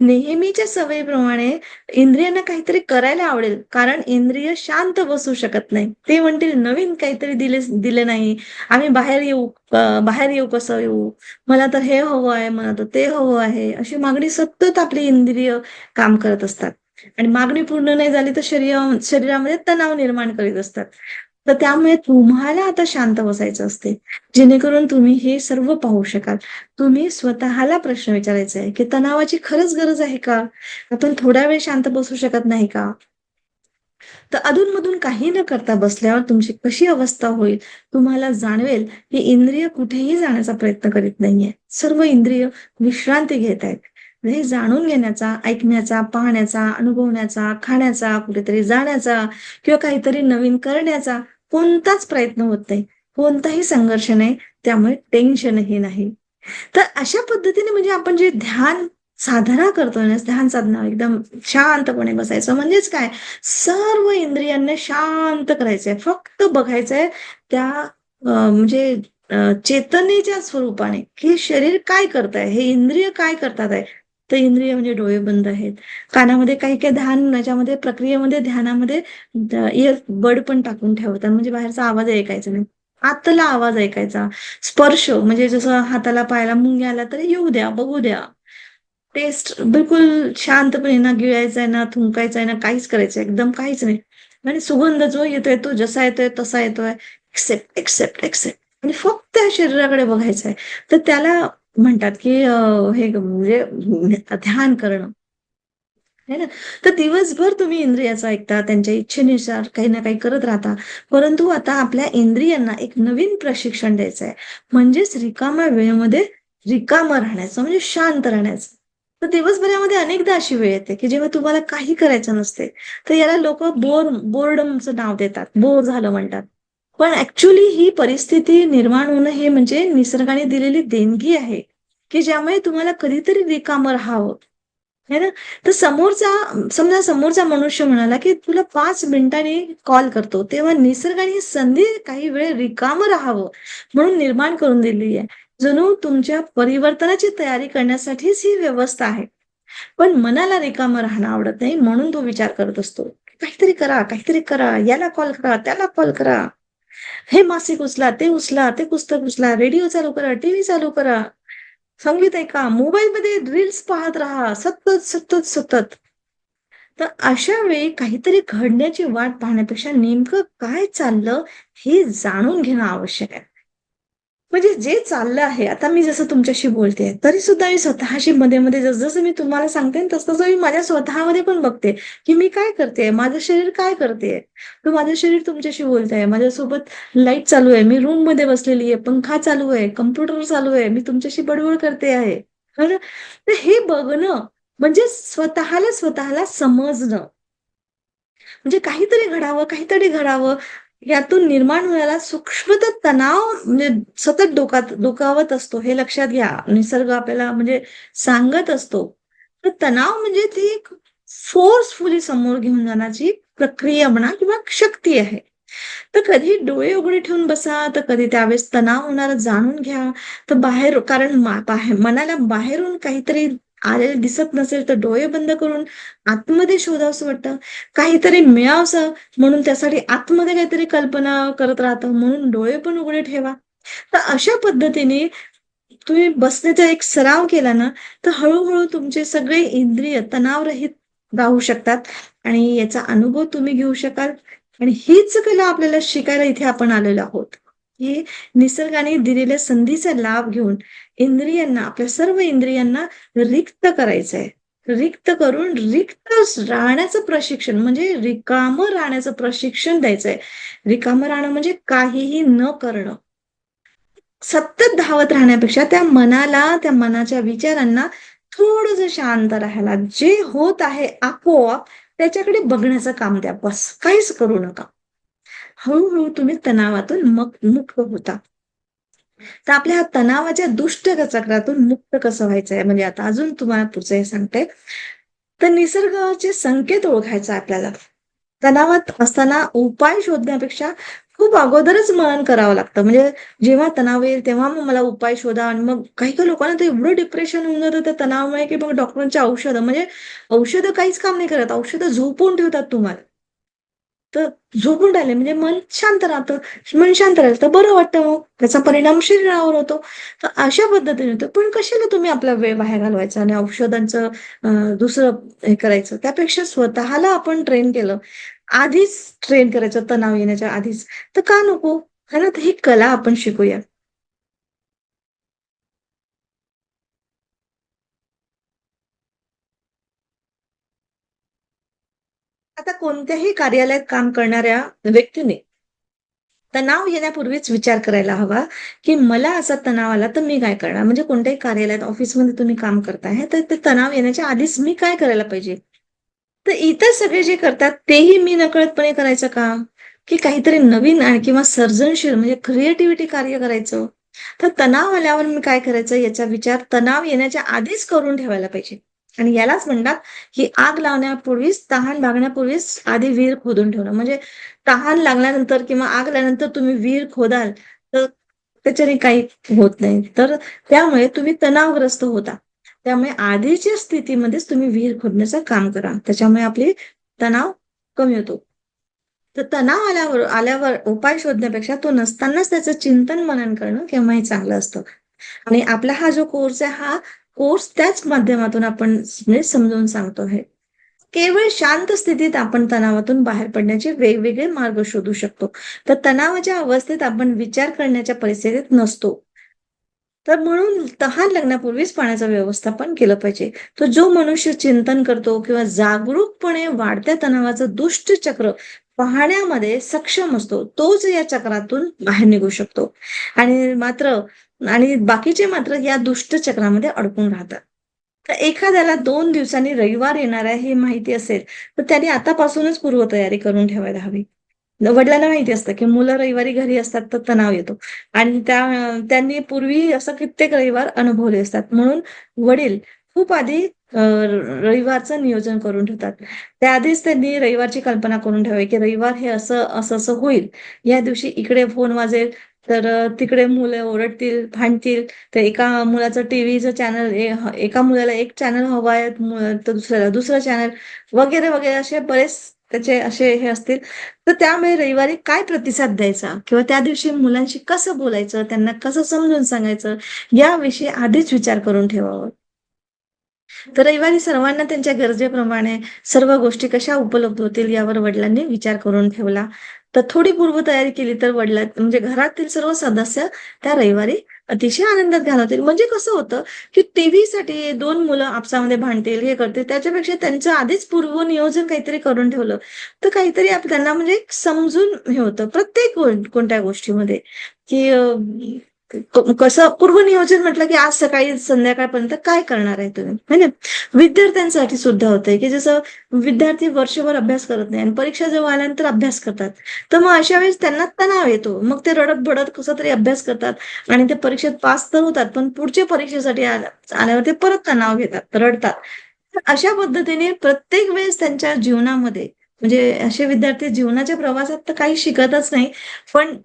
नेहमीच्या सवयीप्रमाणे इंद्रियांना काहीतरी करायला आवडेल, कारण इंद्रिय शांत बसू शकत नाही. ते म्हणतील नवीन काहीतरी दिलं नाही. आम्ही बाहेर येऊ कसं येऊ? मला तर हे हवं आहे, मला तर ते हवं आहे. अशी मागणी सतत आपली इंद्रिय काम करत असतात. आणि मागणी पूर्ण नाही झाली तर शरीरामध्ये तणाव निर्माण करीत असतात. तर त्यामुळे तुम्हाला आता शांत बसायचं असते, जेणेकरून तुम्ही हे सर्व पाहू शकाल. तुम्ही स्वतःला प्रश्न विचारायचा आहे, की तणावाची खरंच गरज आहे का? आपण थोडा वेळ शांत बसू शकत नाही का? तर अधून-मधून काही न करता बसल्यावर तुमची कशी अवस्था होईल, तुम्हाला जाणवेल, की इंद्रिय कुठेही जाण्याचा प्रयत्न करीत नाहीये. सर्व इंद्रिय विश्रांती घेत आहेत. हे जाणून घेण्याचा, ऐकण्याचा, पाहण्याचा, अनुभवण्याचा, खाण्याचा, कुठेतरी जाण्याचा किंवा काहीतरी नवीन करण्याचा कोणताच प्रयत्न होत नाही. कोणताही संघर्ष नाही. त्यामुळे टेन्शनही नाही. तर अशा पद्धतीने म्हणजे आपण जे ध्यान साधना करतोय ना, ध्यान साधना एकदम शांतपणे बसायचं म्हणजेच काय, सर्व इंद्रियांना शांत करायचंय. फक्त बघायचंय त्या म्हणजे चेतनेच्या स्वरूपाने, की शरीर काय करतंय, हे इंद्रिय काय करतात आहे. तर इंद्रिय म्हणजे डोळे बंद आहेत. कानामध्ये काही-काही ध्यान याच्यामध्ये प्रक्रियेमध्ये ध्यानामध्ये इयरबड पण टाकून ठेवतात. म्हणजे बाहेरचा आवाज ऐकायचा नाही. आतला आवाज ऐकायचा. स्पर्श म्हणजे जसं हाताला पायाला मुंग्या आल्या तर येऊ द्या, बघू द्या. टेस्ट बिलकुल शांतपणे ना गिळायचा आहे, ना थुंकायचा आहे, ना काहीच करायचं एकदम काहीच नाही. आणि सुगंध जो येतोय तो जसा येतोय तसा येतोय. एक्सेप्ट, एक्सेप्ट, एक्सेप्ट आणि फक्त त्या शरीराकडे बघायचं आहे. तर त्याला म्हणतात, की हे म्हणजे ध्यान करणं. आहे ना? तर दिवसभर तुम्ही इंद्रियाचं ऐकता, त्यांच्या इच्छेनुसार काही ना काही करत राहता. परंतु आता आपल्या इंद्रियांना एक नवीन प्रशिक्षण द्यायचं आहे. म्हणजेच रिकाम्या वेळेमध्ये रिकामं राहण्याचं म्हणजे शांत राहण्याचं. तर दिवसभरामध्ये अनेकदा अशी वेळ येते, की जेव्हा तुम्हाला काही करायचं नसते. तर याला लोकं बोर्डमचं नाव देतात. बोर झालं म्हणतात. पण ॲक्चुअली ही परिस्थिती निर्माण होणं हे म्हणजे निसर्गाने दिलेली देणगी आहे, की ज्यामुळे तुम्हाला कधीतरी रिकामं राहावं. है ना? तर समोरचा मनुष्य म्हणाला, की तुला 5 मिनिटांनी कॉल करतो. तेव्हा निसर्गाने ही संधी काही वेळ रिकामं राहावं म्हणून निर्माण करून दिली आहे. जणू तुमच्या परिवर्तनाची तयारी करण्यासाठीच ही व्यवस्था आहे. पण मनाला रिकामं राहणं आवडत नाही म्हणून तो विचार करत असतो. काहीतरी करा, काहीतरी करा. याला कॉल करा, त्याला कॉल करा. हे मासिक उचला, ते पुस्तक उचला, रेडिओ चालू करा, टीव्ही चालू करा. संगीत ऐका, मोबाईलमध्ये रील्स पाहत राहा. सतत, सतत, सतत. तर अशा वेळी काहीतरी घडण्याची वाट पाहण्यापेक्षा नेमकं काय चाललं हे जाणून घेणं आवश्यक आहे. म्हणजे जे चाललं आहे, आता मी जसं तुमच्याशी बोलतेय, तरी सुद्धा मी स्वतःशी मध्ये-मध्ये जसं-जसं मी तुम्हाला सांगते ना, तसं-तसं मी माझ्या स्वतःमध्ये पण बघते, की मी काय करतेय? माझं शरीर काय करतेय? तर माझं शरीर तुमच्याशी बोलतंय. माझ्यासोबत लाईट चालू आहे. मी रूममध्ये बसलेली आहे. पंखा चालू आहे. कॉम्प्युटर चालू आहे. मी तुमच्याशी बडबड करते आहे. है ना? तर हे बघणं म्हणजे स्वतःला समजणं. म्हणजे काहीतरी घडावं, काहीतरी घडावं, यातून निर्माण होणारा सूक्ष्मतः तणाव म्हणजे सतत डोकावत असतो, हे लक्षात घ्या. निसर्ग आपल्याला म्हणजे सांगत असतो. तर तणाव म्हणजे ती एक फोर्सफुली समोर घेऊन जाण्याची प्रक्रिया म्हणा किंवा शक्ती आहे. तर कधी डोळे उघडे ठेवून बसा, तर कधी त्यावेळेस तणाव होणारा जाणून घ्या. तर कारण मनाला बाहेरून काहीतरी आलेलं दिसत नसेल, तर डोळे बंद करून आतमध्ये शोधावसं वाटतं. काहीतरी मिळावसं म्हणून त्यासाठी आतमध्ये काहीतरी कल्पना करत राहतं, म्हणून डोळे पण उघडे ठेवा. तर अशा पद्धतीने तुम्ही बसण्याचा एक सराव केला ना, तर हळू तुमचे सगळे इंद्रिय तणावरहित राहू शकतात आणि याचा अनुभव तुम्ही घेऊ शकाल. आणि हीच कला आपल्याला शिकायला इथे आपण आलेलो आहोत, की निसर्गाने दिलेल्या संधीचा लाभ घेऊन आपल्या सर्व इंद्रियांना रिक्त करायचंय. रिक्त करून रिक्त राहण्याचं प्रशिक्षण म्हणजे रिकामं राहण्याचं प्रशिक्षण द्यायचंय. रिकामं राहणं म्हणजे काहीही न करणं. सतत धावत राहण्यापेक्षा त्या मनाच्या विचारांना थोडंसं शांत राहायला, जे होत आहे आपोआप त्याच्याकडे बघण्याचं काम द्या बस. काहीच करू नका. हळू तुम्ही तणावातून मुक्त होता. तर आपल्या ह्या तणावाच्या दुष्ट चक्रातून मुक्त कसं व्हायचंय म्हणजे आता अजून तुम्हाला पुढचं हे सांगते. तर निसर्गाचे संकेत ओळखायचा आपल्याला. तणावात असताना उपाय शोधण्यापेक्षा खूप अगोदरच मनन करावं लागतं. म्हणजे जेव्हा तणाव येईल तेव्हा मग मला उपाय शोधा आणि मग काही-काही लोकांना तर एवढं डिप्रेशन होऊन जातं त्या तणावामुळे, की मग डॉक्टरांची औषधं म्हणजे औषधं काहीच काम नाही करत. औषधं झोपवून ठेवतात तुम्हाला. तर झोपून राहिले म्हणजे मन शांत राहतं. मन शांत राहिलं तर बरं वाटतं मग. त्याचा परिणाम शरीरावर होतो. तर अशा पद्धतीने होतं. पण कशाला तुम्ही आपला वेळ वाया घालवायचा आणि औषधांचं दुसरं हे करायचं. त्यापेक्षा स्वतःला आपण ट्रेन केलं. आधीच ट्रेन करायचं तणाव येण्याच्या आधीच. तर का नको? है ना? तर ही कला आपण शिकूया. आता कोणत्याही कार्यालयात काम करणाऱ्या व्यक्तीने तणाव येण्यापूर्वीच विचार करायला हवा, की मला असा तणाव आला तर मी काय करणार? म्हणजे कोणत्याही कार्यालयात, ऑफिसमध्ये तुम्ही काम करताय, तर ते तणाव येण्याच्या आधीच मी काय करायला पाहिजे? तर इतर सगळे जे करतात तेही मी नकळतपणे करायचं का? की काहीतरी नवीन आणि किंवा सर्जनशील म्हणजे क्रिएटिव्हिटी कार्य करायचं? तर तणाव आल्यावर मी काय करायचं याचा विचार तणाव येण्याच्या आधीच करून ठेवायला पाहिजे. आणि यालाच म्हणतात, की आग लावण्यापूर्वीच, तहान लागण्यापूर्वीच आधी विहीर खोदून ठेवणं. म्हणजे तहान लागल्यानंतर किंवा आग लागल्यानंतर तुम्ही विहीर खोदाल, तर त्याच्याने काही होत नाही. तर त्यामुळे तुम्ही तणावग्रस्त होता. त्यामुळे आधीच्या स्थितीमध्येच तुम्ही विहीर खोदण्याचं काम करा. त्याच्यामुळे आपली तणाव कमी होतो. तर तणाव आल्यावर उपाय शोधण्यापेक्षा तो नसतानाच त्याचं चिंतन मनन करणं केव्हाही चांगलं असतं. आणि आपला हा जो कोर्स आहे, हा कोर्स त्याच माध्यमातून आपण म्हणजे समजावून सांगतो आहे. केवळ शांत स्थितीत आपण तणावातून बाहेर पडण्याचे वेगवेगळे मार्ग शोधू शकतो. तर तणावाच्या अवस्थेत आपण विचार करण्याच्या परिस्थितीत नसतो. तर म्हणून तहान लागण्यापूर्वीच पाण्याचं व्यवस्थापन केलं पाहिजे. तर जो मनुष्य चिंतन करतो किंवा जागरूकपणे वाढत्या तणावाचं दुष्ट चक्र पाहण्यामध्ये सक्षम असतो, तोच या चक्रातून बाहेर निघू शकतो. आणि मात्र आणि बाकीचे मात्र या दुष्ट चक्रामध्ये अडकून राहतात. तर एखाद्याला 2 दिवसांनी रविवार येणार आहे हे माहिती असेल, तर त्याने आतापासूनच पूर्वतयारी करून ठेवायला हवी. वडिलांना माहिती असतं, की मुलं रविवारी घरी असतात तर तणाव येतो आणि त्यांनी पूर्वी असं कित्येक रविवार अनुभवले असतात. म्हणून वडील खूप आधी रविवारचं नियोजन करून ठेवतात. त्याआधीच त्यांनी रविवारची कल्पना करून ठेवावी, की रविवार हे असं-असं होईल. या दिवशी इकडे फोन वाजेल, तर तिकडे मुलं ओरडतील, भांडतील. तर एका मुलाचं टीव्हीचं चॅनल एका मुलाला एक चॅनल हवा आहे, तर दुसऱ्याला दुसरं चॅनल वगैरे, वगैरे असे बरेच त्याचे असे हे असतील. तर त्यामुळे रविवारी काय प्रतिसाद द्यायचा किंवा त्या दिवशी मुलांशी कसं बोलायचं, त्यांना कसं समजून सांगायचं, याविषयी आधीच विचार करून ठेवावा. तर रविवारी सर्वांना त्यांच्या गरजेप्रमाणे सर्व गोष्टी कशा उपलब्ध होतील यावर वडिलांनी विचार करून ठेवला. तर थोडी पूर्वतयारी केली तर म्हणजे घरातील सर्व सदस्य त्या रविवारी अतिशय आनंदात घालवतील. म्हणजे कसं होतं, की टीव्हीसाठी 2 मुलं आपसामध्ये भांडतील, हे करतील त्याच्यापेक्षा त्यांचं आधीच पूर्वनियोजन काहीतरी करून ठेवलं, तर काहीतरी त्यांना म्हणजे एक समजून हे होतं प्रत्येक कोणत्या गोष्टीमध्ये, की कसं पूर्वनियोजन म्हटलं, की आज सकाळी संध्याकाळपर्यंत काय करणार आहे तुम्ही, है ना? विद्यार्थ्यांसाठी सुद्धा होतंय, की जसं विद्यार्थी वर्षभर अभ्यास करत नाही आणि परीक्षा जेव्हा आल्यानंतर अभ्यास करतात. तर मग अशा वेळेस त्यांना तणाव येतो. मग ते रडत-भडत कसा तरी अभ्यास करतात आणि ते परीक्षेत पास तर होतात, पण पुढच्या परीक्षेसाठी आल्यावर ते परत तणाव घेतात, रडतात. तर अशा पद्धतीने प्रत्येक वेळेस त्यांच्या जीवनामध्ये म्हणजे असे विद्यार्थी जीवनाच्या प्रवासात तर काही शिकतच नाही, पण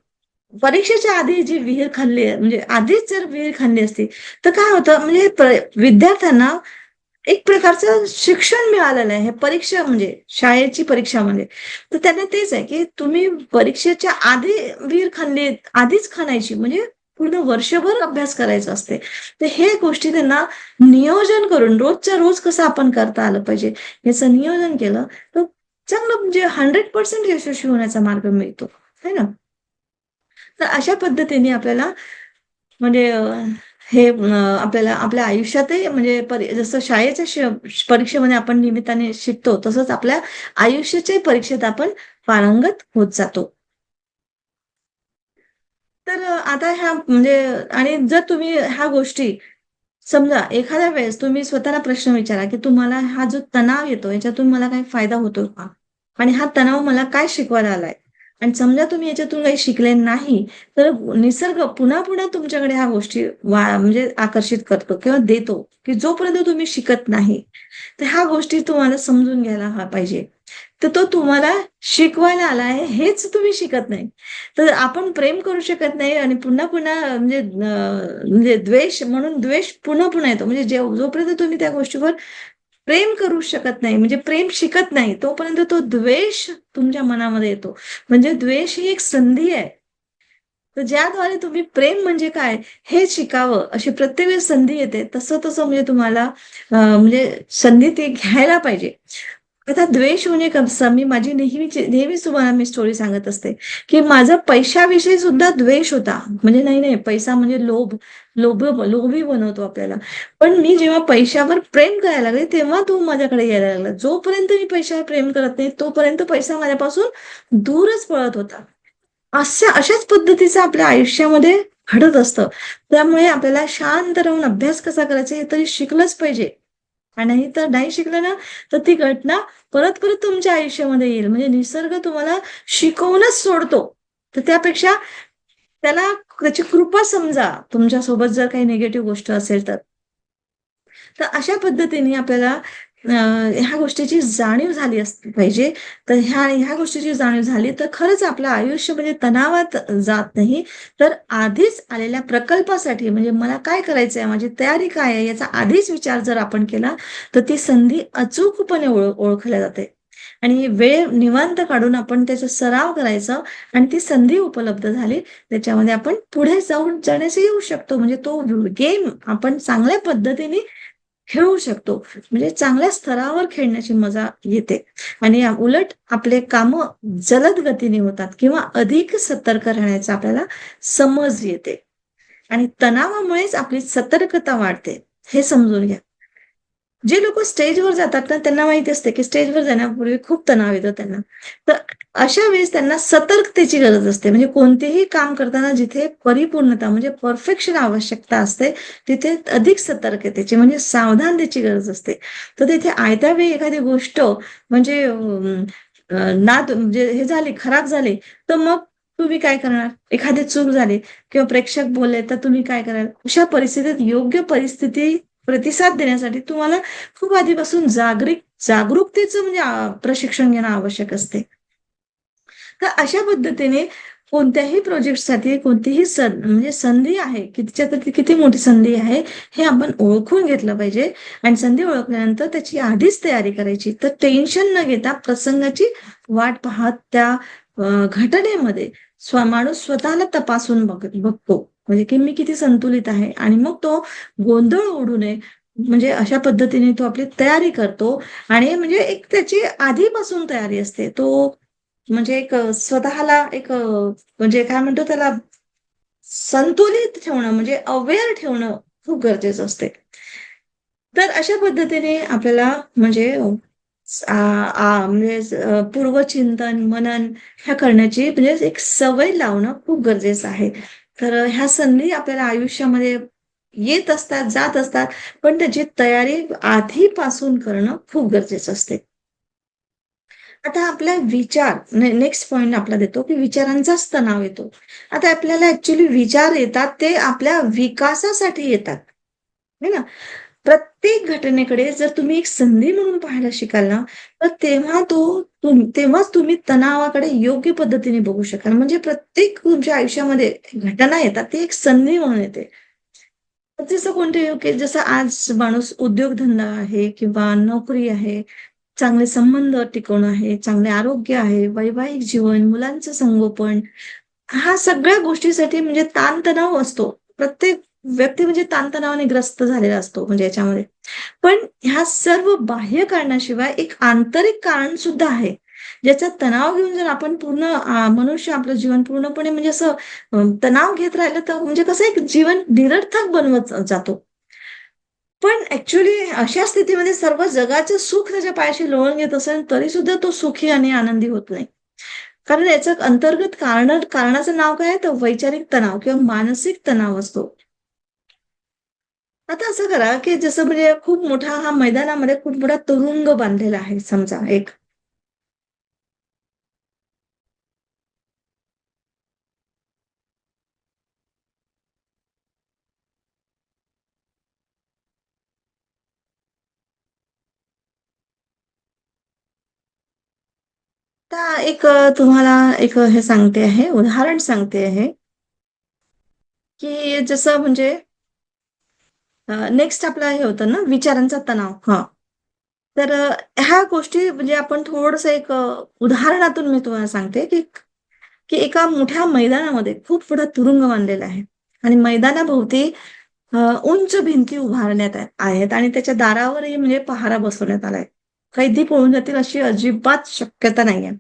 परीक्षेच्या आधी जी विहीर खणली आहे, म्हणजे आधीच जर विहीर खणली असती, तर काय होतं म्हणजे विद्यार्थ्यांना एक प्रकारचं शिक्षण मिळालेलं आहे. हे परीक्षा म्हणजे शाळेची परीक्षा म्हणजे. तर त्यांना तेच आहे, की तुम्ही परीक्षेच्या आधी विहीर खणली, आधीच खणायची म्हणजे पूर्ण वर्षभर अभ्यास करायचा असते. तर हे गोष्टी त्यांना नियोजन करून रोजच्या रोज कसं आपण करता आलं पाहिजे, याचं नियोजन केलं, तर चांगलं म्हणजे 100% यशस्वी होण्याचा मार्ग मिळतो. है ना? तर अशा पद्धतीने आपल्याला म्हणजे आपल्याला आपल्या आयुष्यातही म्हणजे जसं शाळेच्या परीक्षेमध्ये आपण निमित्ताने शिकतो, तसंच आपल्या आयुष्याच्याही परीक्षेत आपण पारंगत होत जातो. तर आता ह्या म्हणजे आणि जर तुम्ही ह्या गोष्टी समजा एखाद्या वेळेस तुम्ही स्वतःला प्रश्न विचारा, की तुम्हाला हा जो तणाव येतो, याच्यातून मला काही फायदा होतो का? आणि हा तणाव मला काय शिकवायला आलाय? आणि समजा तुम्ही याच्यातून काही शिकले नाही, तर निसर्ग पुन्हा पुन्हा तुमच्याकडे ह्या गोष्टी म्हणजे आकर्षित करतो किंवा देतो, की जोपर्यंत तुम्ही शिकत नाही, तर ह्या गोष्टी तुम्हाला समजून घ्यायला पाहिजे. तर तो तुम्हाला शिकवायला आला आहे, हेच तुम्ही शिकत नाही. तर आपण प्रेम करू शकत नाही आणि पुन्हा पुन्हा म्हणजे द्वेष म्हणून द्वेष पुन्हा पुन्हा येतो. म्हणजे जोपर्यंत तुम्ही त्या गोष्टीवर प्रेम करू शकत नाही, म्हणजे प्रेम शिकत नाही, तोपर्यंत तो द्वेष तुमच्या मनामध्ये येतो. म्हणजे द्वेष ही एक संधी आहे. तर ज्याद्वारे तुम्ही प्रेम म्हणजे काय हे शिकावं, अशी प्रत्येक वेळेस संधी येते. तसं-तसं म्हणजे तुम्हाला म्हणजे संधी ती घ्यायला पाहिजे. आता द्वेष म्हणजे कसं, मी माझी नेहमीच तुम्हाला मी स्टोरी सांगत असते, की माझा पैशाविषयी सुद्धा द्वेष होता. म्हणजे नाही, पैसा म्हणजे लोभी बनवतो आपल्याला. पण मी जेव्हा पैशावर प्रेम करायला लागले, तेव्हा तो माझ्याकडे यायला लागला. जोपर्यंत मी पैशावर प्रेम करत नाही, तोपर्यंत पैसा माझ्यापासून दूरच पळत होता. अशाच पद्धतीचं आपल्या आयुष्यामध्ये घडत असतं. त्यामुळे आपल्याला शांत राहून अभ्यास कसा करायचा हे तरी शिकलंच पाहिजे. आणि तर नाही शिकलं ना, तर ती घटना परत-परत तुमच्या आयुष्यामध्ये येईल. म्हणजे निसर्ग तुम्हाला शिकवूनच सोडतो. तर त्यापेक्षा त्याला त्याची कृपा समजा, तुमच्यासोबत जर काही निगेटिव्ह गोष्ट असेल तर. तर अशा पद्धतीने आपल्याला ह्या गोष्टीची जाणीव झाली असली पाहिजे. तर ह्या गोष्टीची जाणीव झाली तर खरंच आपलं आयुष्य म्हणजे तणावात जात नाही. तर आधीच आलेल्या प्रकल्पासाठी म्हणजे मला काय करायचंय, माझी तयारी काय आहे, याचा आधीच विचार जर आपण केला, तर ती संधी अचूकपणे ओळखल्या जाते. आणि वेळ निवांत काढून आपण त्याचा सराव करायचा आणि ती संधी उपलब्ध झाली, त्याच्यामध्ये आपण पुढे जाण्यास येऊ शकतो. म्हणजे तो गेम आपण चांगल्या पद्धतीने खेळू शकतो. म्हणजे चांगल्या स्तरावर खेळण्याची मजा येते आणि उलट आपले कामं जलद गतीने होतात किंवा अधिक सतर्क राहण्याचा आपल्याला समज येते आणि तणावामुळेच आपली सतर्कता वाढते, हे समजून घ्या. जे लोकं स्टेजवर जातात ना, त्यांना माहिती असते, की स्टेजवर जाण्यापूर्वी खूप तणाव येतो त्यांना. तर अशा वेळेस त्यांना सतर्कतेची गरज असते. म्हणजे कोणतेही काम करताना जिथे परिपूर्णता म्हणजे परफेक्शन आवश्यकता असते, तिथे अधिक सतर्कतेची म्हणजे सावधानतेची गरज असते. तर तिथे आयत्या वेळी एखादी गोष्ट म्हणजे म्हणजे हे झाली, खराब झाली, तर मग तुम्ही काय करणार? एखादी चूक झाली किंवा प्रेक्षक बोलले, तर तुम्ही काय कराल? अशा परिस्थितीत योग्य प्रतिसाद देण्यासाठी तुम्हाला खूप आधीपासून जागरूकतेचं म्हणजे प्रशिक्षण घेणं आवश्यक असते. तर अशा पद्धतीने कोणत्याही प्रोजेक्टसाठी कोणतीही म्हणजे संधी आहे, की तिच्यात किती मोठी संधी आहे, हे आपण ओळखून घेतलं पाहिजे आणि संधी ओळखल्यानंतर त्याची आधीच तयारी करायची. तर टेन्शन न घेता प्रसंगाची वाट पाहत त्या घटनेमध्ये माणूस स्वतःला तपासून बघतो. म्हणजे की मी किती संतुलित आहे आणि मग तो गोंधळ उडू नये म्हणजे अशा पद्धतीने तो आपली तयारी करतो आणि म्हणजे एक त्याची आधीपासून तयारी असते. तो म्हणजे एक स्वतःला एक म्हणजे काय म्हणतो त्याला संतुलित ठेवणं म्हणजे अवेअर ठेवणं खूप गरजेचं असते. तर अशा पद्धतीने आपल्याला म्हणजे म्हणजे पूर्वचिंतन, मनन ह्या करण्याची म्हणजे एक सवय लावणं खूप गरजेचं आहे. तर ह्या संधी आपल्याला आयुष्यामध्ये येत असतात, जात असतात, पण त्याची तयारी आधीपासून करणं खूप गरजेचं असते. आता आपला विचार नेक्स्ट पॉइंट आपला देतो, की विचारांचाच तणाव येतो. आता आपल्याला ॲक्चुअली विचार येतात ते आपल्या विकासासाठी येतात, है ना? प्रत्येक घटनेकडे जर तुम्ही एक संधी म्हणून पाहायला शिकाल ना, तर तेव्हाच तुम्ही तणावाकडे योग्य पद्धतीने बघू शकाल. म्हणजे प्रत्येक तुमच्या आयुष्यामध्ये घटना येतात, ती एक संधी म्हणून येते. तर जसं कोणते की जसं आज माणूस उद्योगधंदा आहे किंवा नोकरी आहे, चांगले संबंध टिकवणं आहे, चांगले आरोग्य आहे, वैवाहिक जीवन, मुलांचं संगोपन, ह्या सगळ्या गोष्टीसाठी म्हणजे ताणतणाव असतो. प्रत्येक व्यक्ती म्हणजे ताणतणावाने ग्रस्त झालेला असतो म्हणजे याच्यामध्ये. पण ह्या सर्व बाह्य कारणाशिवाय एक आंतरिक कारण सुद्धा आहे. ज्याचा तणाव घेऊन जर आपण पूर्ण मनुष्य आपलं जीवन पूर्णपणे म्हणजे असं तणाव घेत राहिलं तर म्हणजे कसं एक जीवन निरर्थक बनवत जातो. पण ॲक्चुअली अशा स्थितीमध्ये सर्व जगाचं सुख त्याच्या पायाशी लोळून घेत असेल, तरी सुद्धा तो सुखी आणि आनंदी होत नाही. कारण याचं अंतर्गत कारणाचं नाव काय आहे? तर वैचारिक तणाव किंवा मानसिक तणाव असतो. आता असं करा, की जसं म्हणजे खूप मोठा हा मैदानामध्ये खूप मोठा तुरुंग बांधलेला आहे समजा एक. आता एक तुम्हाला एक हे सांगते आहे, उदाहरण सांगते आहे, की जसं म्हणजे नेक्स्ट आपला हे होतं ना विचारांचा तणाव. हां. तर ह्या गोष्टी म्हणजे आपण थोडंसं एक उदाहरणातून मी तुम्हाला सांगते, की की एका मोठ्या मैदानामध्ये खूप मोठा तुरुंग बांधलेला आहे आणि मैदानाभोवती उंच भिंती उभारण्यात आहेत आणि त्याच्या दारावरही म्हणजे पहारा बसवण्यात आलाय. कैदी पळून जातील अशी अजिबात शक्यता नाहीये.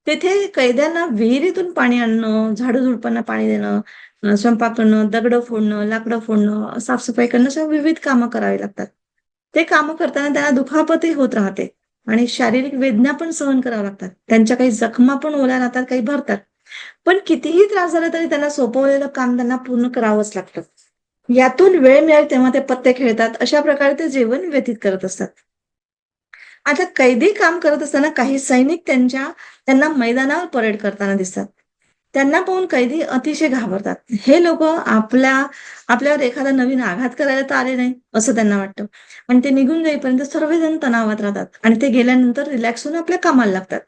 तिथे कैद्यांना विहिरीतून पाणी आणणं, झाडू-झुडपांना पाणी देणं, स्वयंपाक करणं, दगडं फोडणं, लाकडं फोडणं, साफ करणं अशा विविध कामं करावी लागतात. ते कामं करताना त्यांना दुखापतही होत राहते आणि शारीरिक वेदना पण सहन कराव्या लागतात. त्यांच्या काही जखमा पण ओल्या राहतात, काही भरतात. पण कितीही त्रास झाला तरी त्यांना सोपवलेलं काम त्यांना पूर्ण करावंच लागतं. यातून वेळ मिळेल तेव्हा ते पत्ते खेळतात. अशा प्रकारे ते जीवन व्यतीत करत असतात. आता कैदी काम करत असताना काही सैनिक त्यांना मैदानावर परेड करताना दिसतात. त्यांना पाहून कैदी अतिशय घाबरतात. हे लोकं आपल्यावर एखादा नवीन आघात करायला तर आले नाही, असं त्यांना वाटतं. आणि ते निघून जाईपर्यंत सर्वजण तणावात राहतात आणि ते गेल्यानंतर रिलॅक्स होऊन आपल्या कामाला लागतात.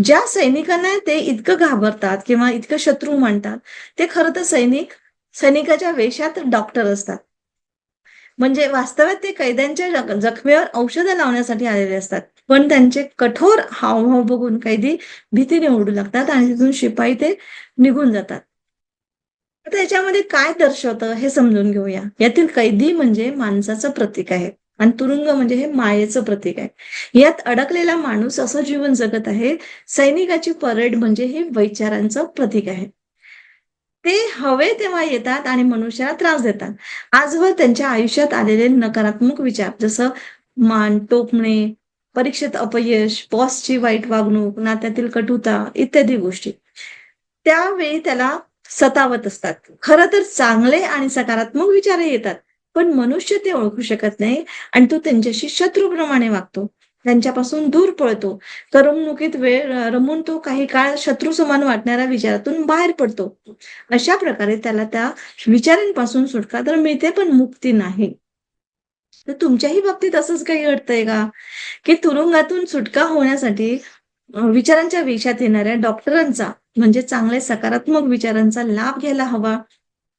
ज्या सैनिकांना ते इतकं घाबरतात किंवा इतकं शत्रू मानतात, ते खरं तर सैनिकाच्या वेशात डॉक्टर असतात. म्हणजे वास्तवात ते कैद्यांच्या जखमेवर औषधं लावण्यासाठी आलेले असतात. पण त्यांचे कठोर हावभाव बघून कैदी भीतीने ओरडू लागतात आणि तिथून शिपाई ते निघून जातात. आता याच्यामध्ये काय दर्शवतं हे समजून घेऊया. यातील कैदी म्हणजे माणसाचं प्रतीक आहे आणि तुरुंग म्हणजे हे मायेचं प्रतीक आहे. यात अडकलेला माणूस असं जीवन जगत आहे. सैनिकाची परेड म्हणजे हे विचारांचं प्रतीक आहे. ते हवे तेव्हा येतात आणि मनुष्याला त्रास देतात. आजवर त्यांच्या आयुष्यात आलेले नकारात्मक विचार जसं मान टोपणे, परीक्षेत अपयश, बॉसची वाईट वागणूक, नात्यातील कटुता इत्यादी गोष्टी. त्यावेळी त्याला सतावत असतात. खरं तर चांगले आणि सकारात्मक विचारही येतात. पण मनुष्य ते ओळखू शकत नाही आणि तो त्यांच्याशी शत्रूप्रमाणे वागतो. त्यांच्यापासून दूर पळतो. करमणुकीत वेळ रमून तो काही काळ शत्रूसमान वाटणाऱ्या विचारातून बाहेर पडतो. अशा प्रकारे त्याला त्या विचारांपासून सुटका तर मिळते, पण मुक्ती नाही. तर तुमच्याही बाबतीत असंच काही घडतंय का? की तुरुंगातून सुटका होण्यासाठी विचारांच्या विषयात येणाऱ्या डॉक्टरांचा म्हणजे चांगले सकारात्मक विचारांचा लाभ घ्यायला हवा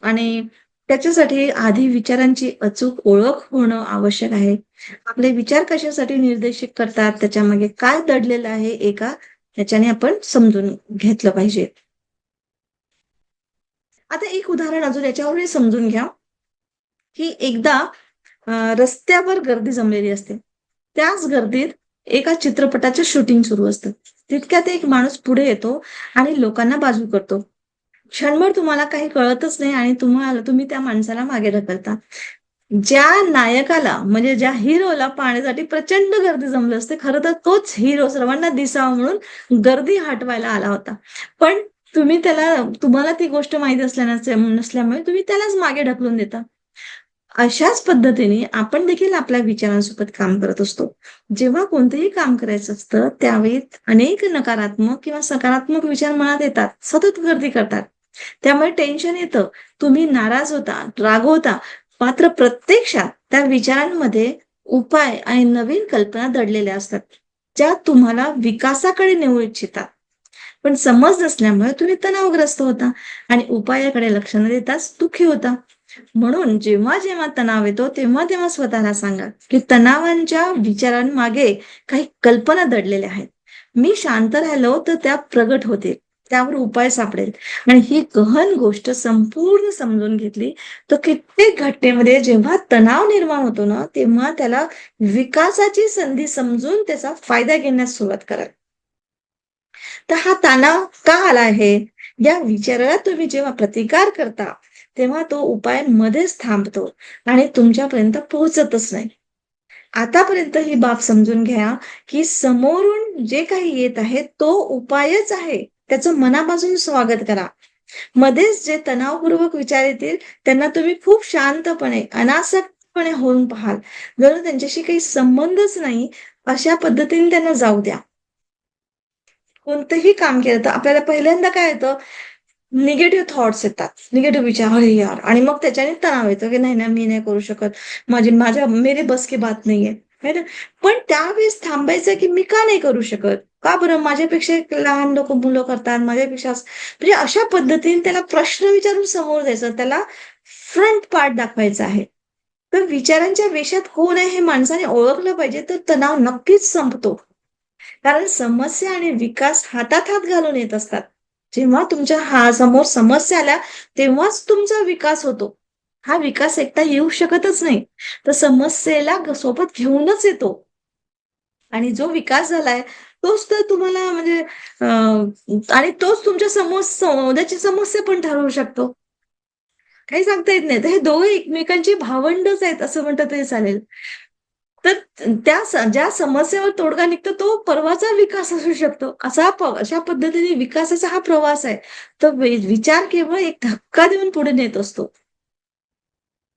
आणि त्याच्यासाठी आधी विचारांची अचूक ओळख होणं आवश्यक आहे. आपले विचार कशासाठी निर्देशित करतात, त्याच्यामागे काय दडलेलं आहे ह्याच्याने आपण समजून घेतलं पाहिजे. आता एक उदाहरण अजून याच्यावरही समजून घ्या, की एकदा रस्त्यावर गर्दी जमलेली असते. त्याच गर्दीत एका चित्रपटाचं शूटिंग सुरू असतं. तितक्यात एक माणूस पुढे येतो आणि लोकांना बाजू करतो. क्षणभर तुम्हाला काही कळतच नाही आणि तुम्ही त्या माणसाला मागे ढकलता. ज्या नायकाला म्हणजे ज्या हिरोला पाहण्यासाठी प्रचंड गर्दी जमली असते. खरं तर तोच हिरो सर्वांना दिसावा म्हणून गर्दी हटवायला आला होता. पण तुम्हाला ती गोष्ट माहीत नसल्यामुळे तुम्ही त्यालाच मागे ढकलून देता. अशाच पद्धतीने आपण देखील आपल्या विचारांसोबत काम करत असतो. जेव्हा कोणतेही काम करायचं असतं, त्यावेळी अनेक नकारात्मक किंवा सकारात्मक विचार मनात येतात. सतत गर्दी करतात. त्यामुळे टेन्शन येतं. तुम्ही नाराज होता, रागवता. मात्र प्रत्यक्षात त्या विचारांमध्ये उपाय आणि नवीन कल्पना दडलेल्या असतात, ज्या तुम्हाला विकासाकडे नेऊ इच्छितात. पण समज नसल्यामुळे तुम्ही तणावग्रस्त होता आणि उपायाकडे लक्ष न देताच दुःखी होता. म्हणून जेव्हा तणाव येतो, तेव्हा स्वतःला सांगा, की तणावांच्या विचारांमागे काही कल्पना दडलेल्या आहेत. मी शांत राहिलो तर त्या प्रगट होतील. त्यावर उपाय सापडेल आणि ही गहन गोष्ट संपूर्ण समजून घेतली, तर कित्येक घटनेमध्ये जेव्हा तणाव निर्माण होतो ना, तेव्हा त्याला विकासाची संधी समजून त्याचा फायदा घेण्यास सुरुवात करा. तर हा तणाव का आला आहे? या विचाराला तुम्ही जेव्हा प्रतिकार करता, तेव्हा तो उपाय मध्येच थांबतो आणि तुमच्यापर्यंत पोहोचतच नाही. आतापर्यंत ही बाब समजून घ्या, की समोरून जे काही येत आहे, तो उपायच आहे. त्याचं मनापासून स्वागत करा. मध्येच जे तणावपूर्वक विचार येतील, त्यांना तुम्ही खूप शांतपणे, अनासक्तपणे होऊन पाहाल. जणू त्यांच्याशी काही संबंधच नाही, अशा पद्धतीने त्यांना जाऊ द्या. कोणतंही काम केलं तर आपल्याला पहिल्यांदा काय येतं, निगेटिव्ह थॉट्स येतात. निगेटिव्ह विचार, "अरे यार!" आणि मग त्याच्याने तणाव येतो, की "नाही ना, मी नाही करू शकत. माझ्या मेरे बस की बात नाहीये." है ना? पण त्यावेळेस थांबायचं की मी का नाही करू शकत? का बरं माझ्यापेक्षा एक लहान मुलं करतात, माझ्यापेक्षा म्हणजे अशा पद्धतीने त्याला प्रश्न विचारून समोर जायचं. त्याला फ्रंट पार्ट दाखवायचा आहे. तर विचारांच्या वेशात कोण आहे हे माणसाने ओळखलं पाहिजे, तर तणाव नक्कीच संपतो. कारण समस्या आणि विकास हातात हात घालून येत असतात. जेव्हा तुमच्या समोर समस्या आल्या, तेव्हाच तुमचा विकास होतो. हा विकास एकटा येऊ शकतच नाही. तर समस्येला सोबत घेऊनच येतो. आणि जो विकास झालाय, तोच तर तुम्हाला म्हणजे आणि तोच तुमच्या उद्याची समस्या पण ठरवू शकतो. काही सांगता येत नाही. तर हे दोघे एकमेकांची भावंडच आहेत असं म्हटलं तरी चालेल. तर ज्या समस्येवर तोडगा निघतो तो परवाचा विकास असू शकतो. अशा पद्धतीने विकासाचा हा प्रवास आहे. तर विचार केवळ एक धक्का देऊन पुढे नेत असतो.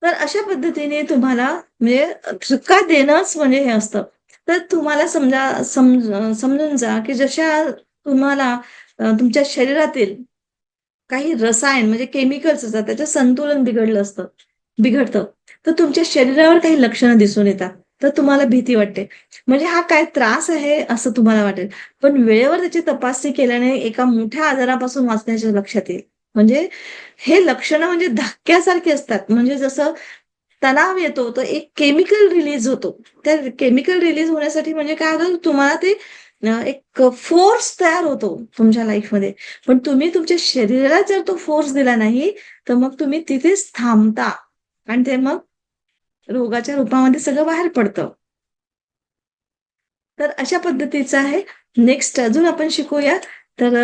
तर अशा पद्धतीने तुम्हाला म्हणजे धक्का देणंच म्हणजे हे असतं. तर तुम्हाला समजून जा, की जशा तुम्हाला तुमच्या शरीरातील काही रसायन म्हणजे केमिकल्स असतात, त्याचं संतुलन बिघडतं. तर तुमच्या शरीरावर काही लक्षणं दिसून येतात. तर तुम्हाला भीती वाटते. म्हणजे हा काय त्रास आहे असं तुम्हाला वाटेल. पण वेळेवर त्याची तपासणी केल्याने एका मोठ्या आजारापासून वाचण्याचे लक्षात येईल. म्हणजे हे लक्षणं म्हणजे धक्क्यासारखी असतात. म्हणजे जसं तणाव येतो, तर एक केमिकल रिलीज होतो. त्या केमिकल रिलीज होण्यासाठी म्हणजे काय होतं तुम्हाला ते एक फोर्स तयार होतो तुमच्या लाईफमध्ये. पण तुम्ही तुमच्या शरीराला जर तो फोर्स दिला नाही, तर मग तुम्ही तिथेच थांबता आणि ते मग रोगाच्या रूपामध्ये सगळं बाहेर पडतं. तर अशा पद्धतीचं आहे. नेक्स्ट अजून आपण शिकूयात. तर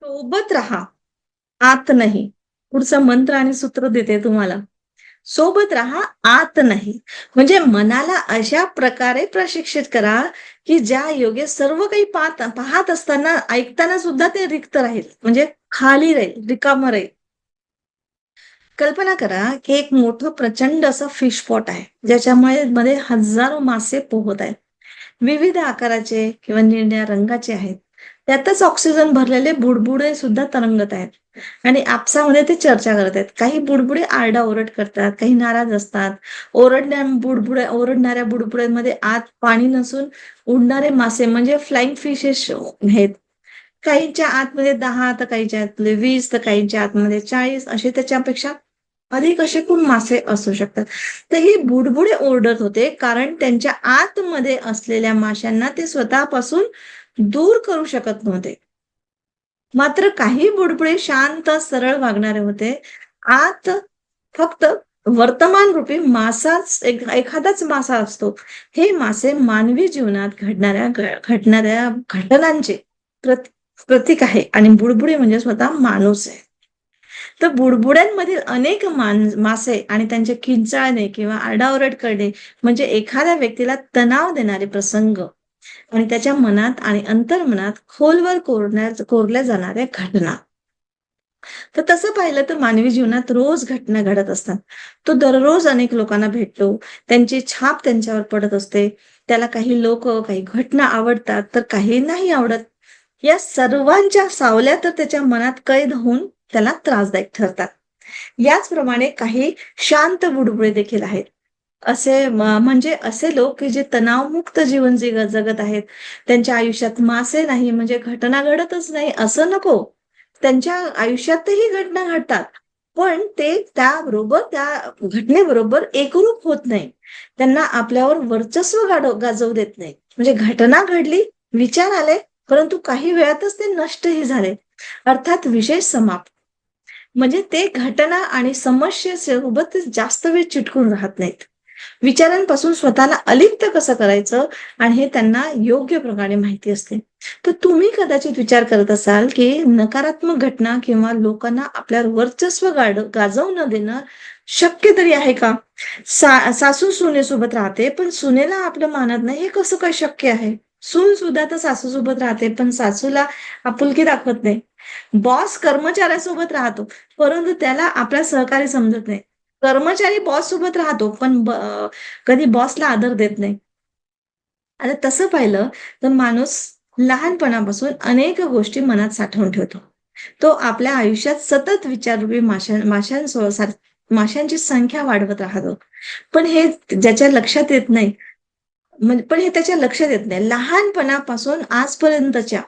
सोबत राहा, आत नाही. पुढचा मंत्र आणि सूत्र देते तुम्हाला. सोबत राहा, आत नाही. म्हणजे मनाला अशा प्रकारे प्रशिक्षित करा, की ज्या योगे सर्व काही पाहत असताना, ऐकताना सुद्धा ते रिक्त राहील. म्हणजे खाली राहील, रिकामं राहील. कल्पना करा, की एक मोठं प्रचंड असं फिश पॉट आहे, मध्ये हजारो मासे पोहत आहेत. विविध आकाराचे किंवा निळ्या रंगाचे आहेत. त्यातच ऑक्सिजन भरलेले बुडबुडे सुद्धा तरंगत आहेत. आणि आपसामध्ये ते चर्चा करत आहेत. काही बुडबुडे आरडाओरड करतात, काही नाराज असतात. ओरडणाऱ्या बुडबुड्यांमध्ये आत पाणी नसून उडणारे मासे म्हणजे फ्लाइंग फिशेस आहेत. काहींच्या आतमध्ये 10 तर काहींच्या आतमध्ये 20 तर काहींच्या आतमध्ये 40 असे त्याच्यापेक्षा अधिक असे पण मासे असू शकतात. तर ही बुडबुडे ओरडत होते कारण त्यांच्या आतमध्ये असलेल्या माशांना ते स्वतःपासून दूर करू शकत नव्हते. मात्र काही बुडबुडे शांत, सरळ वागणारे होते. आत फक्त वर्तमान रूपी एखादाच मासा असतो. हे मासे मानवी जीवनात घडणाऱ्या घटनांचे प्रत प्रतीक आहे आणि बुडबुडे म्हणजे स्वतः माणूस आहे. तर बुडबुड्यांमधील अनेक मासे आणि त्यांचे किंचाळणे किंवा आरडाओरड करणे म्हणजे एखाद्या व्यक्तीला तणाव देणारे प्रसंग आणि त्याच्या मनात आणि अंतर्मनात खोलवर कोरल्या जाणाऱ्या घटना. तर तसं पाहिलं तर मानवी जीवनात रोज घटना घडत असतात. तो दररोज अनेक लोकांना भेटतो. त्यांची छाप त्यांच्यावर पडत असते. त्याला काही काही घटना आवडतात, तर काही नाही आवडत. या सर्वांच्या सावल्या तर त्याच्या मनात कैद होऊन त्याला त्रासदायक ठरतात. याचप्रमाणे काही शांत बुडबुडे देखील आहेत. म्हणजे असे लोक की जे तणावमुक्त जीवन जगत आहेत. त्यांच्या आयुष्यात मासे नाही म्हणजे घटना घडतच नाही असं नको. त्यांच्या आयुष्यातही घटना घडतात. पण ते त्या घटनेबरोबर एकरूप होत नाही. त्यांना आपल्यावर वर्चस्व गाजवू देत नाही. म्हणजे घटना घडली, विचार आले, परंतु काही वेळातच ते नष्टही झाले. अर्थात विषय समाप्त. म्हणजे ते घटना आणि समस्येसोबत जास्त वेळ चिटकून राहत नाहीत. विचारांपासून स्वतःला अलिप्त कसं करायचं आणि हे त्यांना योग्य प्रकारे माहिती असते. तर तुम्ही कदाचित विचार करत असाल, की नकारात्मक घटना किंवा लोकांना आपल्यावर वर्चस्व गाजवू न देणं शक्य तरी आहे का? सासू सुनेसोबत राहते, पण सुनेला आपलं मानत नाही, हे कसं काय शक्य आहे? सून सुद्धा तर सासूसोबत राहते, पण सासूला आपुलकी दाखवत नाही. बॉस कर्मचाऱ्यासोबत राहतो, परंतु त्याला आपला सहकारी समजत नाही. कर्मचारी बॉस सोबत राहतो, पण कधी बॉसला आदर देत नाही. आता तसं पाहिलं तर माणूस लहानपणापासून अनेक गोष्टी मनात साठवून ठेवतो. तो आपल्या आयुष्यात सतत विचाररूपी माशांची संख्या वाढवत राहतो. पण हे ज्याच्या लक्षात येत नाही, म्हणजे पण हे त्याच्या लक्षात येत नाही. लहानपणापासून आजपर्यंतच्या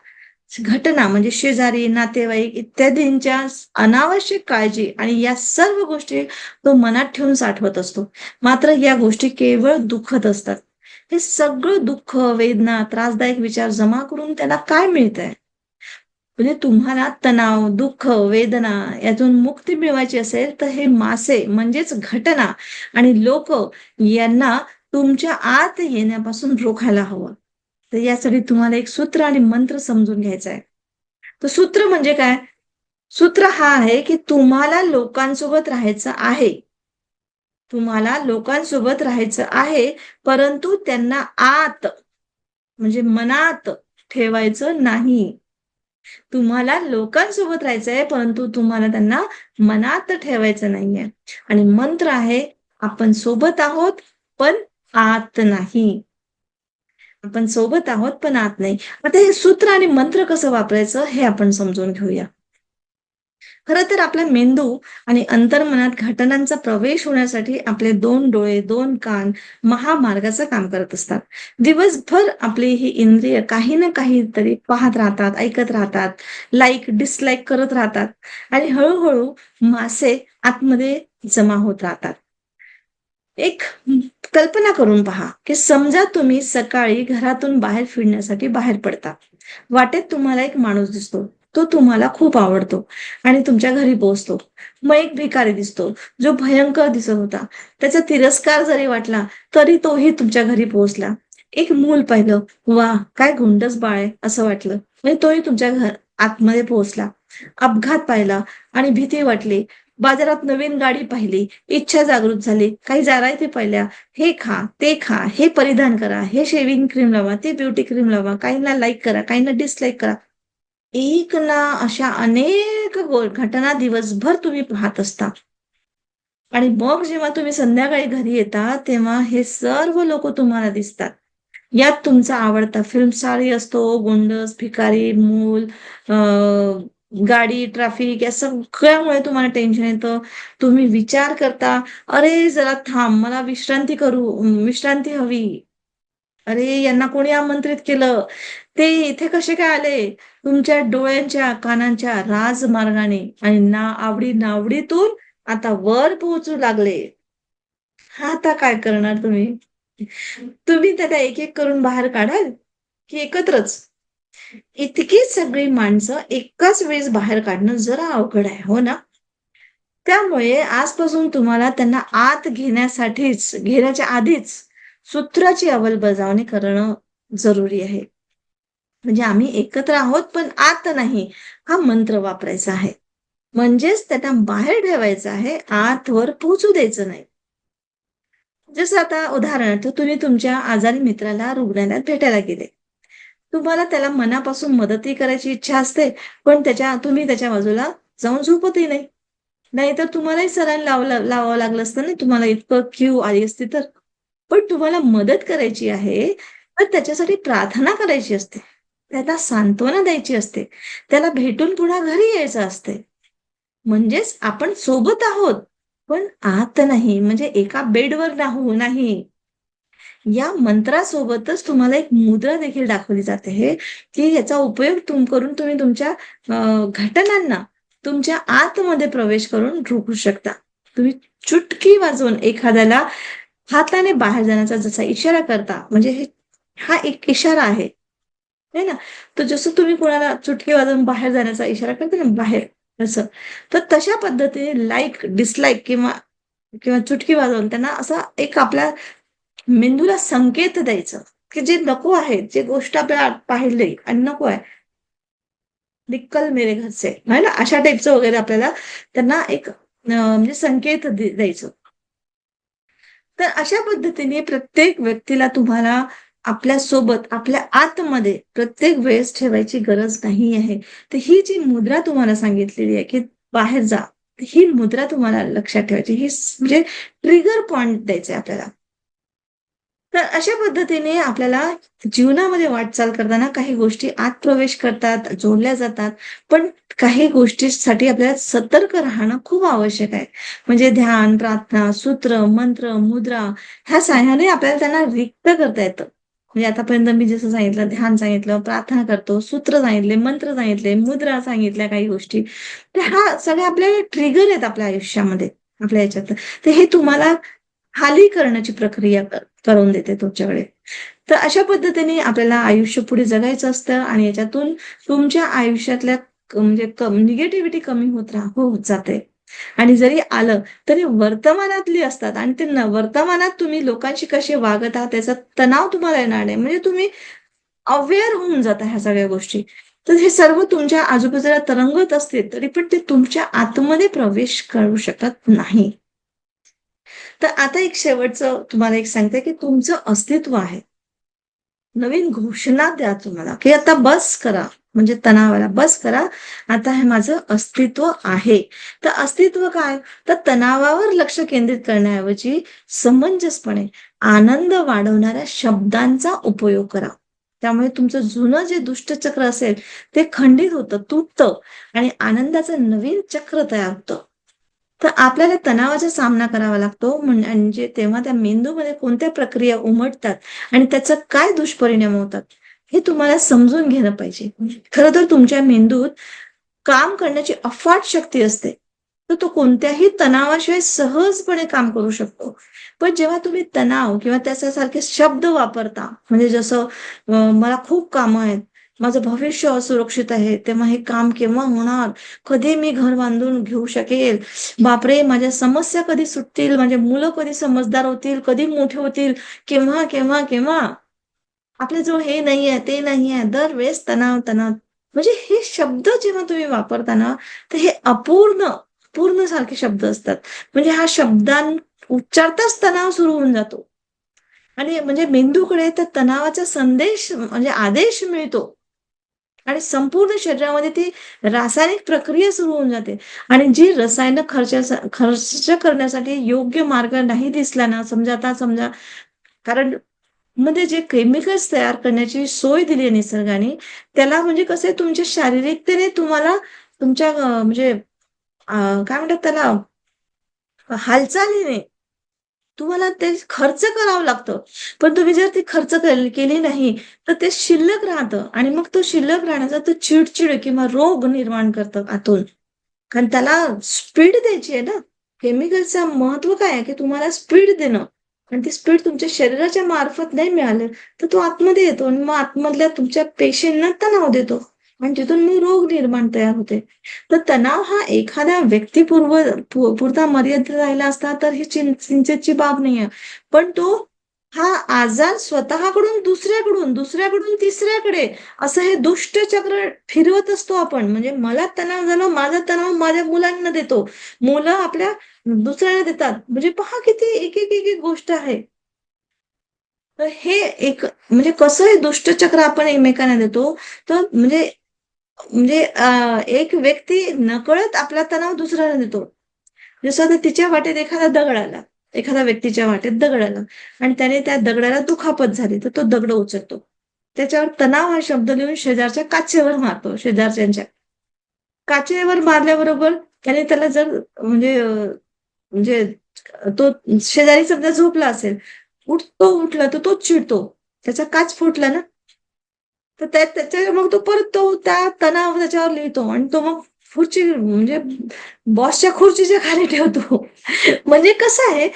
घटना म्हणजे शेजारी, नातेवाईक इत्यादींच्या अनावश्यक काळजी आणि या सर्व गोष्टी तो मनात ठेवून साठवत असतो. मात्र या गोष्टी केवळ दुःखद असतात. हे सगळं दुःख, वेदना, त्रासदायक विचार जमा करून त्याला काय मिळतंय? म्हणजे तुम्हाला तणाव, दुःख, वेदना यातून मुक्ती मिळवायची असेल, तर हे मासे म्हणजेच घटना आणि लोक यांना तुमच्या आत येण्यापासून रोखायला हवं. तर यासाठी तुम्हाला एक सूत्र आणि मंत्र समजून घ्यायचा आहे. तर सूत्र म्हणजे काय? सूत्र हा आहे, की तुम्हाला लोकांसोबत राहायचं आहे. तुम्हाला लोकांसोबत राहायचं आहे, परंतु त्यांना आत म्हणजे मनात ठेवायचं नाही. तुम्हाला लोकांसोबत राहायचंय, परंतु तुम्हाला त्यांना मनात ठेवायचं नाहीये. आणि मंत्र आहे, आपण सोबत आहोत, पण आत नाही. आपण सोबत आहोत, पण आत नाही. आता हे सूत्र आणि मंत्र कसं वापरायचं हे आपण समजून घेऊया. खरं तर आपला मेंदू आणि अंतर्मनात घटनांचा प्रवेश होण्यासाठी आपले 2 डोळे, 2 कान महामार्गाचं काम करत असतात. दिवसभर आपली ही इंद्रिय काही ना काहीतरी पाहत राहतात, ऐकत राहतात, लाईक, डिसलाईक करत राहतात आणि हळू मासे आतमध्ये जमा होत राहतात. एक कल्पना करून पहा, की समजा तुम्ही सकाळी घरातून बाहेर फिरण्यासाठी बाहेर पडता. वाटेत तुम्हाला एक माणूस दिसतो. तो तुम्हाला खूप आवडतो आणि तुमच्या घरी पोहोचतो. मग एक भिकारी दिसतो, जो भयंकर दिसत होता. त्याचा तिरस्कार जरी वाटला, तरी तोही तुमच्या घरी पोहोचला. एक मूल पाहिलं, वाह! काय गोंडस बाळ आहे, असं वाटलं. म्हणजे तोही तुमच्या आतमध्ये पोहोचला. अपघात पाहिला आणि भीती वाटली. बाजारात नवीन गाडी पाहिली, इच्छा जागृत झाली. काही जाहिराती पाहिल्या, हे खा, ते खा, हे परिधान करा, हे शेव्हिंग क्रीम लावा, ते ब्युटी क्रीम लावा, काहींना लाईक करा, काहींना डिसलाईक करा. एक ना अशा अनेक घटना दिवसभर तुम्ही पाहत असता. आणि मग जेव्हा तुम्ही संध्याकाळी घरी येता, तेव्हा हे सर्व लोक तुम्हाला दिसतात. यात तुमचा आवडता फिल्म स्टारही असतो, गोंडस, भिकारी, मूल, गाडी, ट्रॅफिक या सगळ्यामुळे तुम्हाला टेन्शन येतं. तुम्ही विचार करता, "अरे जरा थांब, मला विश्रांती हवी. अरे यांना कोणी आमंत्रित केलं? ते इथे कसे काय आले?" तुमच्या डोळ्यांच्या, कानांच्या राजमार्गाने आणि आवडी-नावडीतून आता वर पोहोचू लागले. आता काय करणार तुम्ही? तुम्ही त्याला एक-एक करून बाहेर काढाल, की एकत्रच? इतकी सगळी माणसं एकाच वेळेस बाहेर काढणं जरा अवघड आहे, हो ना? त्यामुळे आजपासून तुम्हाला त्यांना आत घेण्याच्या आधीच सूत्राची अंमलबजावणी करणं जरुरी आहे. म्हणजे आम्ही एकत्र आहोत, पण आत नाही, हा मंत्र वापरायचा आहे. म्हणजेच त्यांना बाहेर ठेवायचं आहे, आतवर पोहोचू द्यायचं नाही. जसं आता उदाहरणार्थ तुम्ही तुमच्या आजारी मित्राला रुग्णालयात भेटायला गेले. तुम्हाला त्याला मनापासून मदतही करायची इच्छा असते, पण तुम्ही त्याच्या बाजूला जाऊन झोपतही नाही. नाहीतर तुम्हालाही सलाईन लावावं लागलं असतं ना, तुम्हाला इतकं कीव आली असती तर. पण तुम्हाला मदत करायची आहे, तर त्याच्यासाठी प्रार्थना करायची असते. त्याला सांत्वना द्यायची असते. त्याला भेटून पुन्हा घरी यायचं असते. म्हणजेच आपण सोबत आहोत, पण आत नाही. म्हणजे एका बेडवर नाही. या मंत्रासोबतच तुम्हाला एक मुद्रा देखील दाखवली जाते हे, की याचा उपयोग करून तुम्ही तुमच्या घटनांना तुमच्या आतमध्ये प्रवेश करून रोखू शकता. तुम्ही चुटकी वाजवून एखाद्याला हाताने बाहेर जाण्याचा जसा इशारा करता, म्हणजे हा एक इशारा आहे. है ना? तर जसं तुम्ही कोणाला चुटकी वाजवून बाहेर जाण्याचा इशारा करता ना, बाहेर असं. तर तशा पद्धतीने लाइक, डिसलाइक किंवा किंवा चुटकी वाजवून त्यांना असा एक आपल्या मेंदूला संकेत द्यायचं, की जे नको आहे, जे गोष्ट आपल्याला पाहिली आणि नको आहे. "निकल मेरे घर से." आहे ना? अशा टाईपचं वगैरे आपल्याला त्यांना एक म्हणजे संकेत द्यायचं. तर अशा पद्धतीने प्रत्येक व्यक्तीला तुम्हाला आपल्यासोबत, आपल्या आतमध्ये प्रत्येक वेळेस ठेवायची गरज नाही आहे. तर ही जी मुद्रा तुम्हाला सांगितलेली आहे, की बाहेर जा. ही मुद्रा तुम्हाला लक्षात ठेवायची. म्हणजे ट्रिगर पॉइंट द्यायचा आहे आपल्याला. तर अशा पद्धतीने आपल्याला जीवनामध्ये वाटचाल करताना काही गोष्टी आत प्रवेश करतात, जोडल्या जातात. पण काही गोष्टीसाठी आपल्याला सतर्क राहणं खूप आवश्यक आहे. म्हणजे ध्यान, प्रार्थना, सूत्र, मंत्र, मुद्रा ह्या साहाय्याने आपल्याला त्यांना रिक्त करता येतं. म्हणजे आतापर्यंत मी जसं सांगितलं, ध्यान सांगितलं, प्रार्थना करतो, सूत्र सांगितले, मंत्र सांगितले, मुद्रा सांगितल्या काही गोष्टी. तर ह्या सगळ्या आपल्याला ट्रिगर आहेत आपल्या आयुष्यामध्ये, आपल्या ह्याच्यात. तर हे तुम्हाला खाली करण्याची प्रक्रिया करून देते तुमच्याकडे. तर अशा पद्धतीने आपल्याला आयुष्य पुढे जगायचं असतं आणि याच्यातून तुमच्या आयुष्यातल्या म्हणजे निगेटिव्हिटी कमी होत जाते. आणि जरी आलं तरी वर्तमानातली असतात आणि ते वर्तमानात तुम्ही लोकांशी कसे वागत आहात त्याचा तणाव तुम्हाला येणार नाही. म्हणजे तुम्ही अवेअर होऊन जाता ह्या सगळ्या गोष्टी. तर हे सर्व तुमच्या आजूबाजूला तरंगत असतील तरी पण ते तुमच्या आतमध्ये प्रवेश करू शकत नाही. तर आता एक शेवटचं तुम्हाला एक सांगते की तुमचं अस्तित्व आहे. नवीन घोषणा द्या तुम्हाला, की आता बस करा. म्हणजे तणावाला बस करा. आता हे माझं अस्तित्व आहे. तर अस्तित्व काय? तर तणावावर लक्ष केंद्रित करण्याऐवजी समंजसपणे आनंद वाढवणाऱ्या शब्दांचा उपयोग करा. त्यामुळे तुमचं जुनं जे दुष्टचक्र असेल ते खंडित होतं, तुटतं आणि आनंदाचं नवीन चक्र तयार होतं. तर आपल्याला तणावाचा सामना करावा लागतो म्हणजे तेव्हा त्या मेंदूमध्ये कोणत्या प्रक्रिया उमटतात आणि त्याचा काय दुष्परिणाम होतात हे तुम्हाला समजून घेणं पाहिजे. खरं तर तुमच्या मेंदूत काम करण्याची अफाट शक्ती असते. तर तो कोणत्याही तणावाशिवाय सहजपणे काम करू शकतो. पण जेव्हा तुम्ही तणाव किंवा त्याच्यासारखे शब्द वापरता म्हणजे जसं मला खूप कामं आहेत, माझं भविष्य असुरक्षित आहे, तेव्हा हे काम केव्हा होणार? कधी मी घर बांधून घेऊ शकेल? बापरे! माझ्या समस्या कधी सुटतील? माझे मुलं कधी समजदार होतील? कधी मोठे होतील? केव्हा, केव्हा, केव्हा? आपल्याजवळ हे नाहीये, ते नाहीये. दरवेळेस तणाव, तणाव. म्हणजे हे शब्द जेव्हा तुम्ही वापरता ना, तर हे अपूर्ण सारखे शब्द असतात. म्हणजे हा उच्चारताच तणाव सुरू होऊन जातो. आणि म्हणजे मेंदूकडे त्या तणावाचा संदेश म्हणजे आदेश मिळतो. आणि संपूर्ण शरीरामध्ये ती रासायनिक प्रक्रिया सुरू होऊन जाते आणि जी रसायनं खर्च करण्यासाठी योग्य मार्ग नाही दिसला ना, समजा कारण मध्ये जे केमिकल्स तयार करण्याची सोय दिली आहे निसर्गाने, त्याला म्हणजे कसं आहे तुमच्या शारीरिकतेने तुम्हाला तुमच्या म्हणजे काय म्हणतात त्याला हालचालीने तुम्हाला ते खर्च करावं लागतं. पण तुम्ही जर ती खर्च केली नाही, तर ते शिल्लक राहतं आणि मग तो शिल्लक राहण्याचा तो चिड किंवा रोग निर्माण करतं आतून. कारण त्याला स्पीड द्यायची आहे ना. केमिकलचं महत्त्व काय आहे, की तुम्हाला स्पीड देणं आणि ती स्पीड तुमच्या शरीराच्या मार्फत नाही मिळालं, तर तो आतमध्ये येतो आणि मग आतमधल्या तुमच्या पेशींना तणाव देतो आणि तिथून मग रोग निर्माण तयार होते. तर तणाव हा एखाद्या पुरता मर्यादित राहिला असता तर ही चिंतेची बाब नाहीये. पण तो हा आजार स्वतःकडून दुसऱ्याकडून तिसऱ्याकडे असं हे दुष्टचक्र फिरवत असतो आपण. म्हणजे मला तणाव झाला, माझा तणाव माझ्या मुलांना देतो. मुलं आपल्या दुसऱ्याला देतात. म्हणजे पहा किती एक गोष्ट आहे. तर हे एक म्हणजे कसं हे दुष्टचक्र आपण एकमेकांना देतो, तर म्हणजे म्हणजे एक व्यक्ती नकळत आपला तणाव दुसऱ्याला देतो. जसं आता तिच्या वाटेत एखादा दगड आला, एखाद्या व्यक्तीच्या वाटेत दगड आला आणि त्याने त्या दगडाला दुखापत झाली, तर तो दगड उचलतो. त्याच्यावर तणाव हा शब्द लिहून शेजारच्या काचेवर मारतो, शेजारच्यांच्या. काचेवर मारल्याबरोबर त्याने त्याला जर म्हणजे तो शेजारी समजा झोपला असेल, उठला तर तोच चिडतो. त्याचा काच फुटला ना, तर त्याच्या मग तो परत तो त्या तणाव त्याच्यावर लिहितो आणि तो मग खुर्ची म्हणजे बॉसच्या खुर्चीच्या खाली ठेवतो. म्हणजे कसं आहे,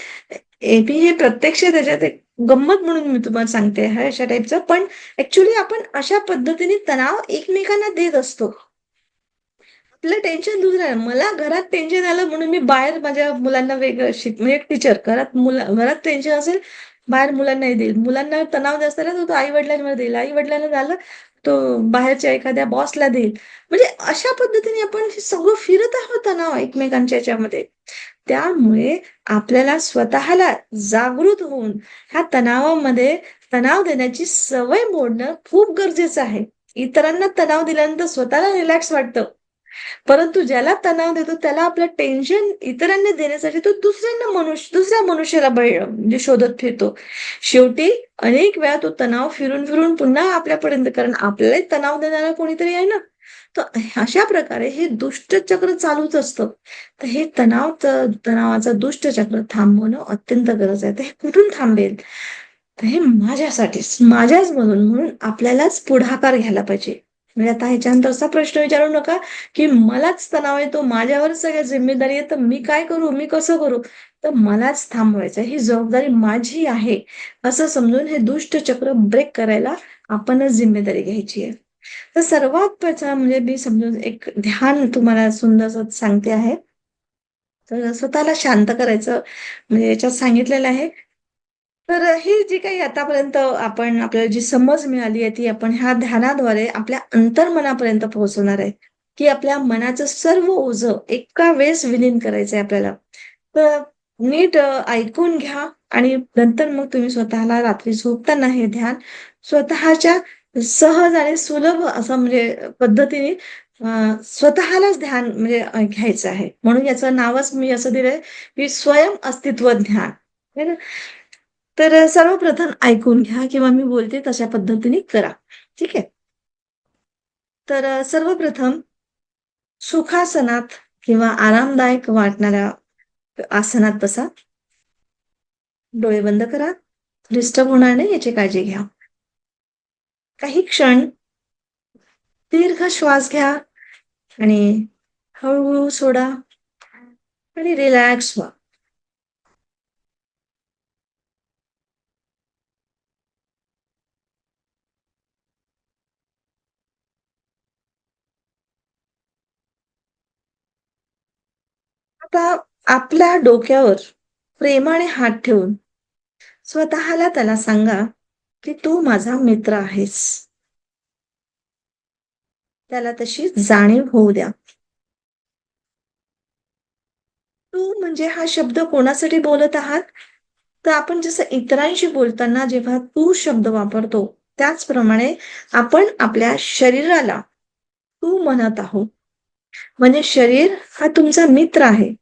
मी हे प्रत्यक्ष त्याच्यात एक गंमत म्हणून मी तुम्हाला सांगते आहे अशा टाईपचं. पण ॲक्चुअली आपण अशा पद्धतीने तणाव एकमेकांना देत असतो. आपलं टेन्शन दुसरं आहे. मला घरात टेन्शन आलं म्हणून मी बाहेर माझ्या मुलांना वेगळं म्हणजे एक टीचर घरात टेन्शन असेल, बाहेर मुलांनाही देईल. मुलांना तणाव जास्त आला तर तो आई-वडिलांवर देईल. आई-वडिलांना झालं, तो बाहेरच्या एखाद्या बॉसला देईल. म्हणजे अशा पद्धतीने आपण हे सगळं फिरत आहोत तणाव एकमेकांच्या ह्याच्यामध्ये. त्यामुळे आपल्याला स्वतःला जागृत होऊन ह्या तणाव देण्याची सवय मोडणं खूप गरजेचं आहे. इतरांना तणाव दिल्यानंतर स्वतःला रिलॅक्स वाटतं. परंतु ज्याला तणाव देतो त्याला आपलं टेन्शन इतरांना देण्यासाठी तो दुसऱ्या मनुष्याला म्हणजे शोधत फिरतो. शेवटी अनेक वेळा तो तणाव फिरून पुन्हा आपल्यापर्यंत कारण आपल्यालाही तणाव देणारा कोणीतरी आहे ना. तर अशा प्रकारे हे दुष्टचक्र चालूच असतं. तर हे तणावाचं दुष्टचक्र थांबवणं अत्यंत गरज आहे. तर हे कुठून थांबेल? तर हे माझ्यासाठीच, माझ्याच म्हणून आपल्यालाच पुढाकार घ्यायला पाहिजे. म्हणजे आता ह्याच्यानंतर असा प्रश्न विचारू नका, की मलाच तणाव येतो, माझ्यावरच सगळ्या जिम्मेदारी आहे, तर मी काय करू? मी कसं करू? तर मलाच थांबवायचं ही जबाबदारी माझी आहे, असं समजून हे दुष्टचक्र ब्रेक करायला आपणच जिम्मेदारी घ्यायची आहे. तर सर्वात प्रथम म्हणजे मी समजून एक ध्यान तुम्हाला सुंदरसं सांगते आहे. तर स्वतःला शांत करायचं म्हणजे याच्यात सांगितलेलं आहे. तर ही जी काही आतापर्यंत आपल्याला जी समज मिळाली आहे, ती आपण ह्या ध्यानाद्वारे आपल्या अंतर्मनापर्यंत पोहोचवणार आहे, की आपल्या मनाचं सर्व ओझं एका वेळेस विलीन करायचं आहे आपल्याला. तर नीट ऐकून घ्या आणि नंतर मग तुम्ही स्वतःला रात्री झोपताना हे ध्यान स्वतःच्या सहज आणि सुलभ असं म्हणजे पद्धतीने स्वतःलाच ध्यान म्हणजे घ्यायचं आहे. म्हणून याचं नावच मी असं दिलंय, की स्वयं अस्तित्व ध्यान. है ना? तर सर्वप्रथम ऐकून घ्या किंवा मी बोलते तशा पद्धतीने करा. ठीक आहे? तर सर्वप्रथम सुखासनात किंवा आरामदायक वाटणाऱ्या आसनात बसा. डोळे बंद करा. डिस्टर्ब होणार नाही याची काळजी घ्या. काही क्षण दीर्घ श्वास घ्या आणि हळू सोडा आणि रिलॅक्स व्हा. आता आपल्या डोक्यावर प्रेमाने हात ठेवून स्वतःला त्याला सांगा, की तू माझा मित्र आहेस. त्याला तशी जाणीव होऊ द्या. तू म्हणजे हा शब्द कोणासाठी बोलत आहात? तर आपण जसं इतरांशी बोलताना जेव्हा तू शब्द वापरतो, त्याचप्रमाणे आपण आपल्या शरीराला तू म्हणत आहोत. म्हणजे शरीर हा तुमचा मित्र आहे.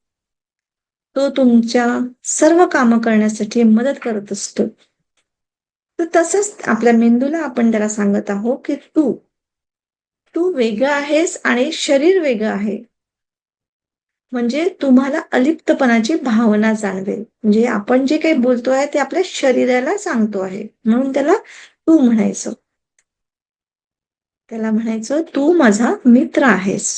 तो तुमच्या सर्व कामं करण्यासाठी मदत करत असतो. तर तसंच आपल्या मेंदूला आपण त्याला सांगत आहोत, की तू वेगळं आहेस आणि शरीर वेगळं आहे. म्हणजे तुम्हाला अलिप्तपणाची भावना जाणवेल. म्हणजे आपण जे काही बोलतोय ते आपल्या शरीराला सांगतो आहे. म्हणून त्याला तू म्हणायचं. त्याला म्हणायचं, "तू माझा मित्र आहेस."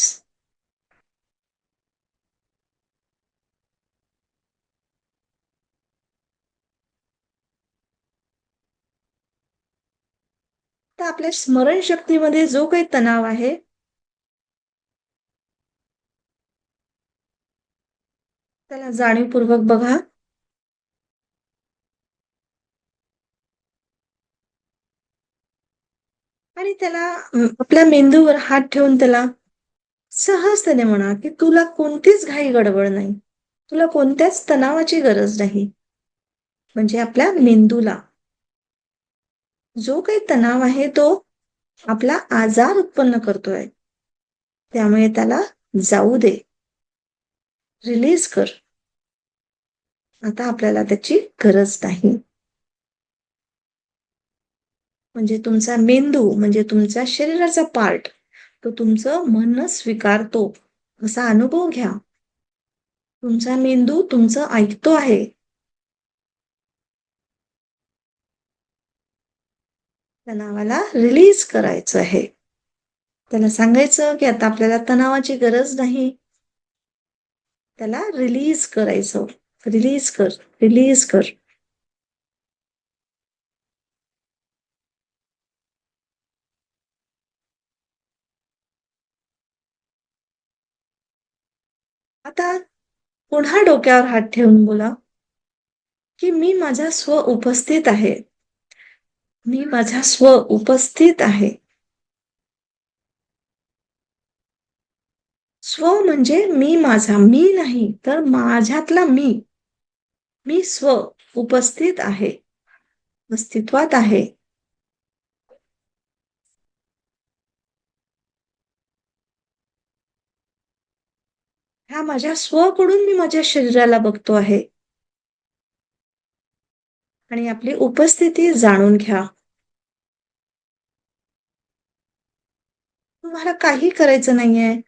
तर आपल्या स्मरणशक्तीमध्ये जो काही तणाव आहे, त्याला जाणीवपूर्वक बघा आणि त्याला आपल्या मेंदूवर हात ठेवून त्याला सहजतेने म्हणा, की तुला कोणतीच घाई-गडबड नाही. तुला कोणत्याच तणावाची गरज नाही. म्हणजे आपल्या मेंदूला जो काही तणाव आहे तो आपला आजार उत्पन्न करतोय. त्यामुळे त्याला जाऊ दे. रिलीज कर. आता आपल्याला त्याची गरज नाही. म्हणजे तुमचा मेंदू म्हणजे तुमच्या शरीराचा पार्ट तो तुमचं म्हणणं स्वीकारतो. असा अनुभव घ्या. तुमचा मेंदू तुमचं ऐकतो आहे. तणावाला रिलीज करायचं आहे. त्याला सांगायचं, की आता आपल्याला तणावाची गरज नाही. त्याला रिलीज करायचं. रिलीज कर, रिलीज कर. आता पुन्हा डोक्यावर हात ठेवून बोला, की मी माझा स्व उपस्थित आहे. मी माझा स्व उपस्थित आहे. स्व म्हणजे मी माझा, मी नाही तर माझ्यातला मी. मी स्व उपस्थित आहे, अस्तित्वात आहे. ह्या माझ्या स्वकडून मी माझ्या शरीराला बघतो आहे आणि आपली उपस्थिती जाणून घ्या. तुम्हाला काही करायचं नाहीये.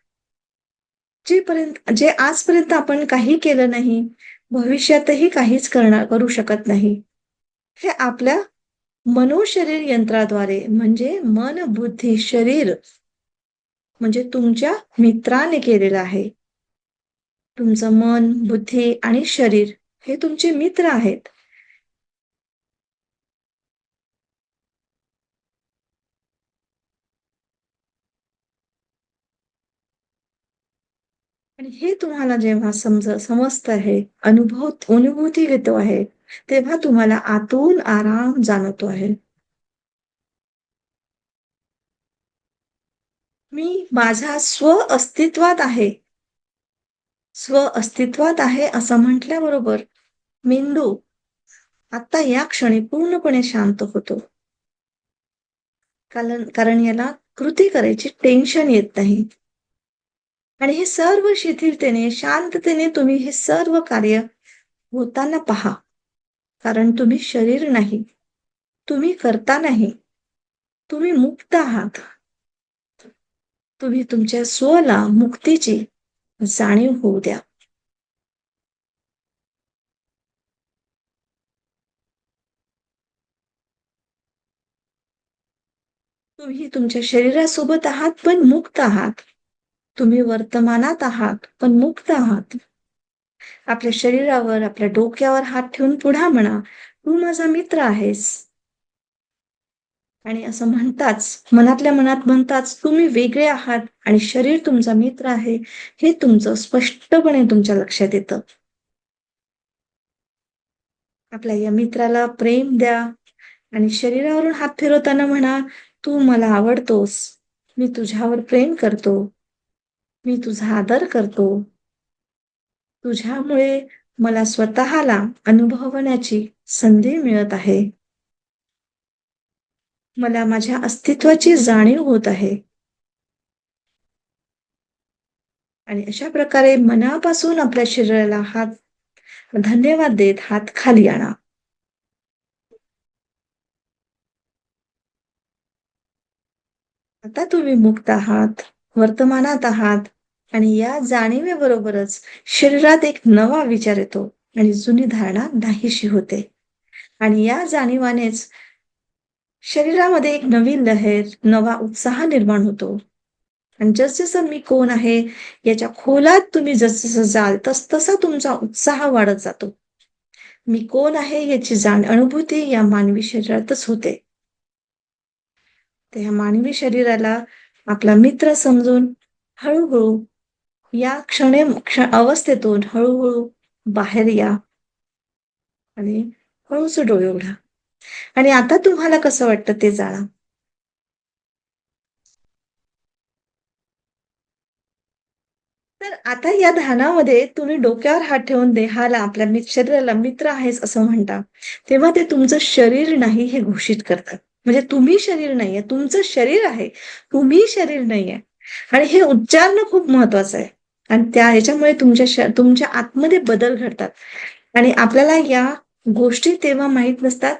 जे आजपर्यंत आपण काही केलं नाही, भविष्यातही काहीच करू शकत नाही. हे आपल्या मनोशरीर यंत्राद्वारे म्हणजे मन, बुद्धी, शरीर म्हणजे तुमच्या मित्राने केलेलं आहे. तुमचं मन, बुद्धी आणि शरीर हे तुमचे मित्र आहेत. आणि हे तुम्हाला जेव्हा समजतं आहे, अनुभूती घेतो आहे, तेव्हा तुम्हाला आतून आराम जाणवतो आहे. मी माझ्या स्व-अस्तित्वात आहे. स्व-अस्तित्वात आहे असं म्हटल्याबरोबर मेंदू आता या क्षणी पूर्णपणे शांत होतो. कारण याला कृती करायची टेन्शन येत नाही. आणि हे सर्व शिथिलतेने, शांततेने तुम्ही हे सर्व कार्य होताना पहा. कारण तुम्ही शरीर नाही. तुम्ही करता नाही. तुम्ही मुक्त आहात. तुम्ही तुमच्या स्वला मुक्तीची जाणीव होऊ द्या. तुम्ही तुमच्या शरीरासोबत आहात, पण मुक्त आहात. तुम्ही वर्तमानात आहात, पण मुक्त आहात. आपल्या शरीरावर, आपल्या डोक्यावर हात ठेवून पुन्हा म्हणा, "तू माझा मित्र आहेस." आणि असं म्हणताच, मनातल्या मनात म्हणताच तुम्ही वेगळे आहात आणि शरीर तुमचा मित्र आहे, हे तुमचं स्पष्टपणे तुमच्या लक्षात येतं. आपल्या या मित्राला प्रेम द्या आणि शरीरावरून हात फिरवताना म्हणा, "तू मला आवडतोस. मी तुझ्यावर प्रेम करतो. मी तुझा आदर करतो. तुझ्यामुळे मला स्वतःला अनुभवण्याची संधी मिळत आहे. मला माझ्या अस्तित्वाची जाणीव होत आहे." आणि अशा प्रकारे मनापासून आपल्या शरीराला धन्यवाद देत हात खाली आणा. आता तुम्ही मुक्त आहात, वर्तमानात आहात आणि या जाणीवेबरोबरच शरीरात एक नवा विचार येतो आणि जुनी धारणा नाहीशी होते. आणि या जाणीवानेच शरीरामध्ये एक नवीन लहर, नवा उत्साह निर्माण होतो. आणि जसजसं मी कोण आहे याच्या खोलात तुम्ही जसजसं जाल तसतसा तुमचा उत्साह वाढत जातो. मी कोण आहे याची अनुभूती या मानवी शरीरातच होते. त्या मानवी शरीराला आपला मित्र समजून हळूहळू या अवस्थेतून हळूहळू बाहेर या आणि हळूच डोळे उघडा. आणि आता तुम्हाला कसं वाटतं ते जाणा. तर आता या ध्यानामध्ये तुम्ही डोक्यावर हात ठेवून देहाला, आपल्या शरीराला मित्र आहेस असं म्हणता. तेव्हा ते तुमचं शरीर नाही हे घोषित करतात. म्हणजे तुम्ही शरीर नाहीये, तुमचं शरीर आहे. तुम्ही शरीर नाहीये. आणि हे उच्चारणं खूप महत्वाचं आहे. आणि ह्याच्यामुळे तुमच्या आतमध्ये बदल घडतात. आणि आपल्याला या गोष्टी तेव्हा माहीत नसतात,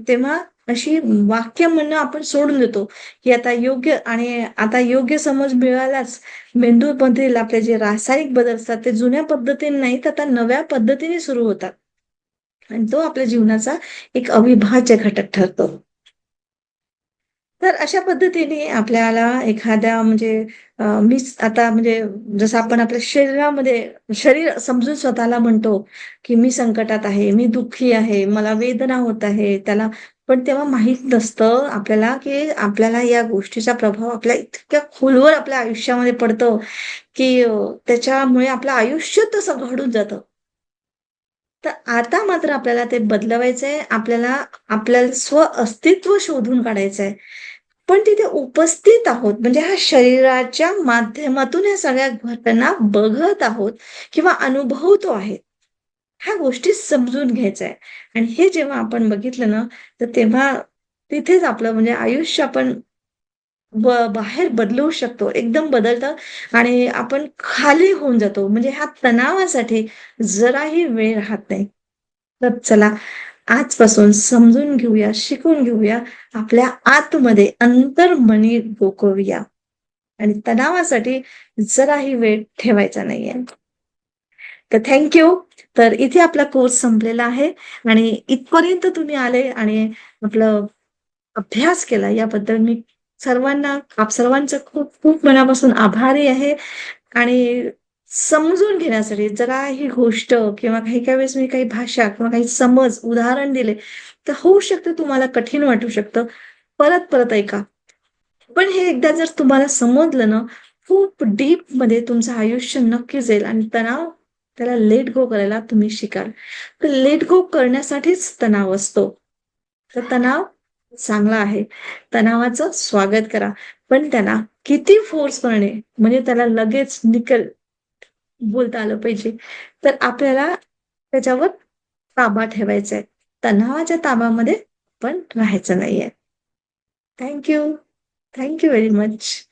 तेव्हा अशी वाक्य म्हणणं आपण सोडून देतो, की आता योग्य समज मिळालाच मेंदूमधील आपले जे रासायनिक बदल असतात ते जुन्या पद्धतीने नाहीत, आता नव्या पद्धतीने सुरू होतात. आणि तो आपल्या जीवनाचा एक अविभाज्य घटक ठरतो. तर अशा पद्धतीने आपल्याला एखाद्या म्हणजे मीच आता म्हणजे जसं आपण आपल्या शरीर समजून स्वतःला म्हणतो, की मी संकटात आहे, मी दुःखी आहे, मला वेदना होत आहे. पण तेव्हा माहीत नसतं आपल्याला, की आपल्याला या गोष्टीचा प्रभाव आपल्या इतक्या खोलवर आपल्या आयुष्यामध्ये पडतो, की त्याच्यामुळे आपलं आयुष्य तसं घडून जातं. तर आता मात्र आपल्याला ते बदलवायचंय. आपल्याला स्व-अस्तित्व शोधून काढायचंय. पण तिथे उपस्थित आहोत, म्हणजे ह्या शरीराच्या माध्यमातून ह्या सगळ्या घटना बघत आहोत किंवा अनुभवतो आहे. ह्या गोष्टी समजून घ्यायच्या आहे. आणि हे जेव्हा आपण बघितलं ना, तर तेव्हा तिथेच आपलं म्हणजे आयुष्य आपण बाहेर बदलवू शकतो. एकदम बदलतं आणि आपण खाली होऊन जातो. म्हणजे ह्या तणावासाठी जराही वेळ राहत नाही. तर चला आजपासून समजून घेऊया, शिकून घेऊया, आपल्या आतमध्ये अंतर्मनी डोकवूया. आणि तणावासाठी जराही वेळ ठेवायचा नाहीये. तर थँक तर इथे आपला कोर्स संपलेला आहे आणि इथपर्यंत तुम्ही आले आणि आपलं अभ्यास केला याबद्दल मी सर्वांना सर्वांचं खूप खूप मनापासून आभारी आहे आणि समजून घेण्यासाठी जरा ही गोष्ट किंवा काही-काही वेळेस मी काही भाषा किंवा काही समज, उदाहरण दिले, तर होऊ शकतं तुम्हाला कठीण वाटू शकतं. परत-परत ऐका. पण हे एकदा जर तुम्हाला समजलं ना, खूप डीपमध्ये तुमचं आयुष्य नक्की जाईल आणि तणाव त्याला लेट गो करायला तुम्ही शिकाल. तर लेट गो करण्यासाठीच तणाव असतो. तर तणाव चांगला आहे. तणावाचं स्वागत करा. पण त्याला किती फोर्सपणे म्हणजे त्याला लगेच निकाल बोलता आलं पाहिजे. तर आपल्याला त्याच्यावर ताबा ठेवायचा आहे. तणावाच्या ताबामध्ये पण राहायचं नाहीये. Thank you. Very much.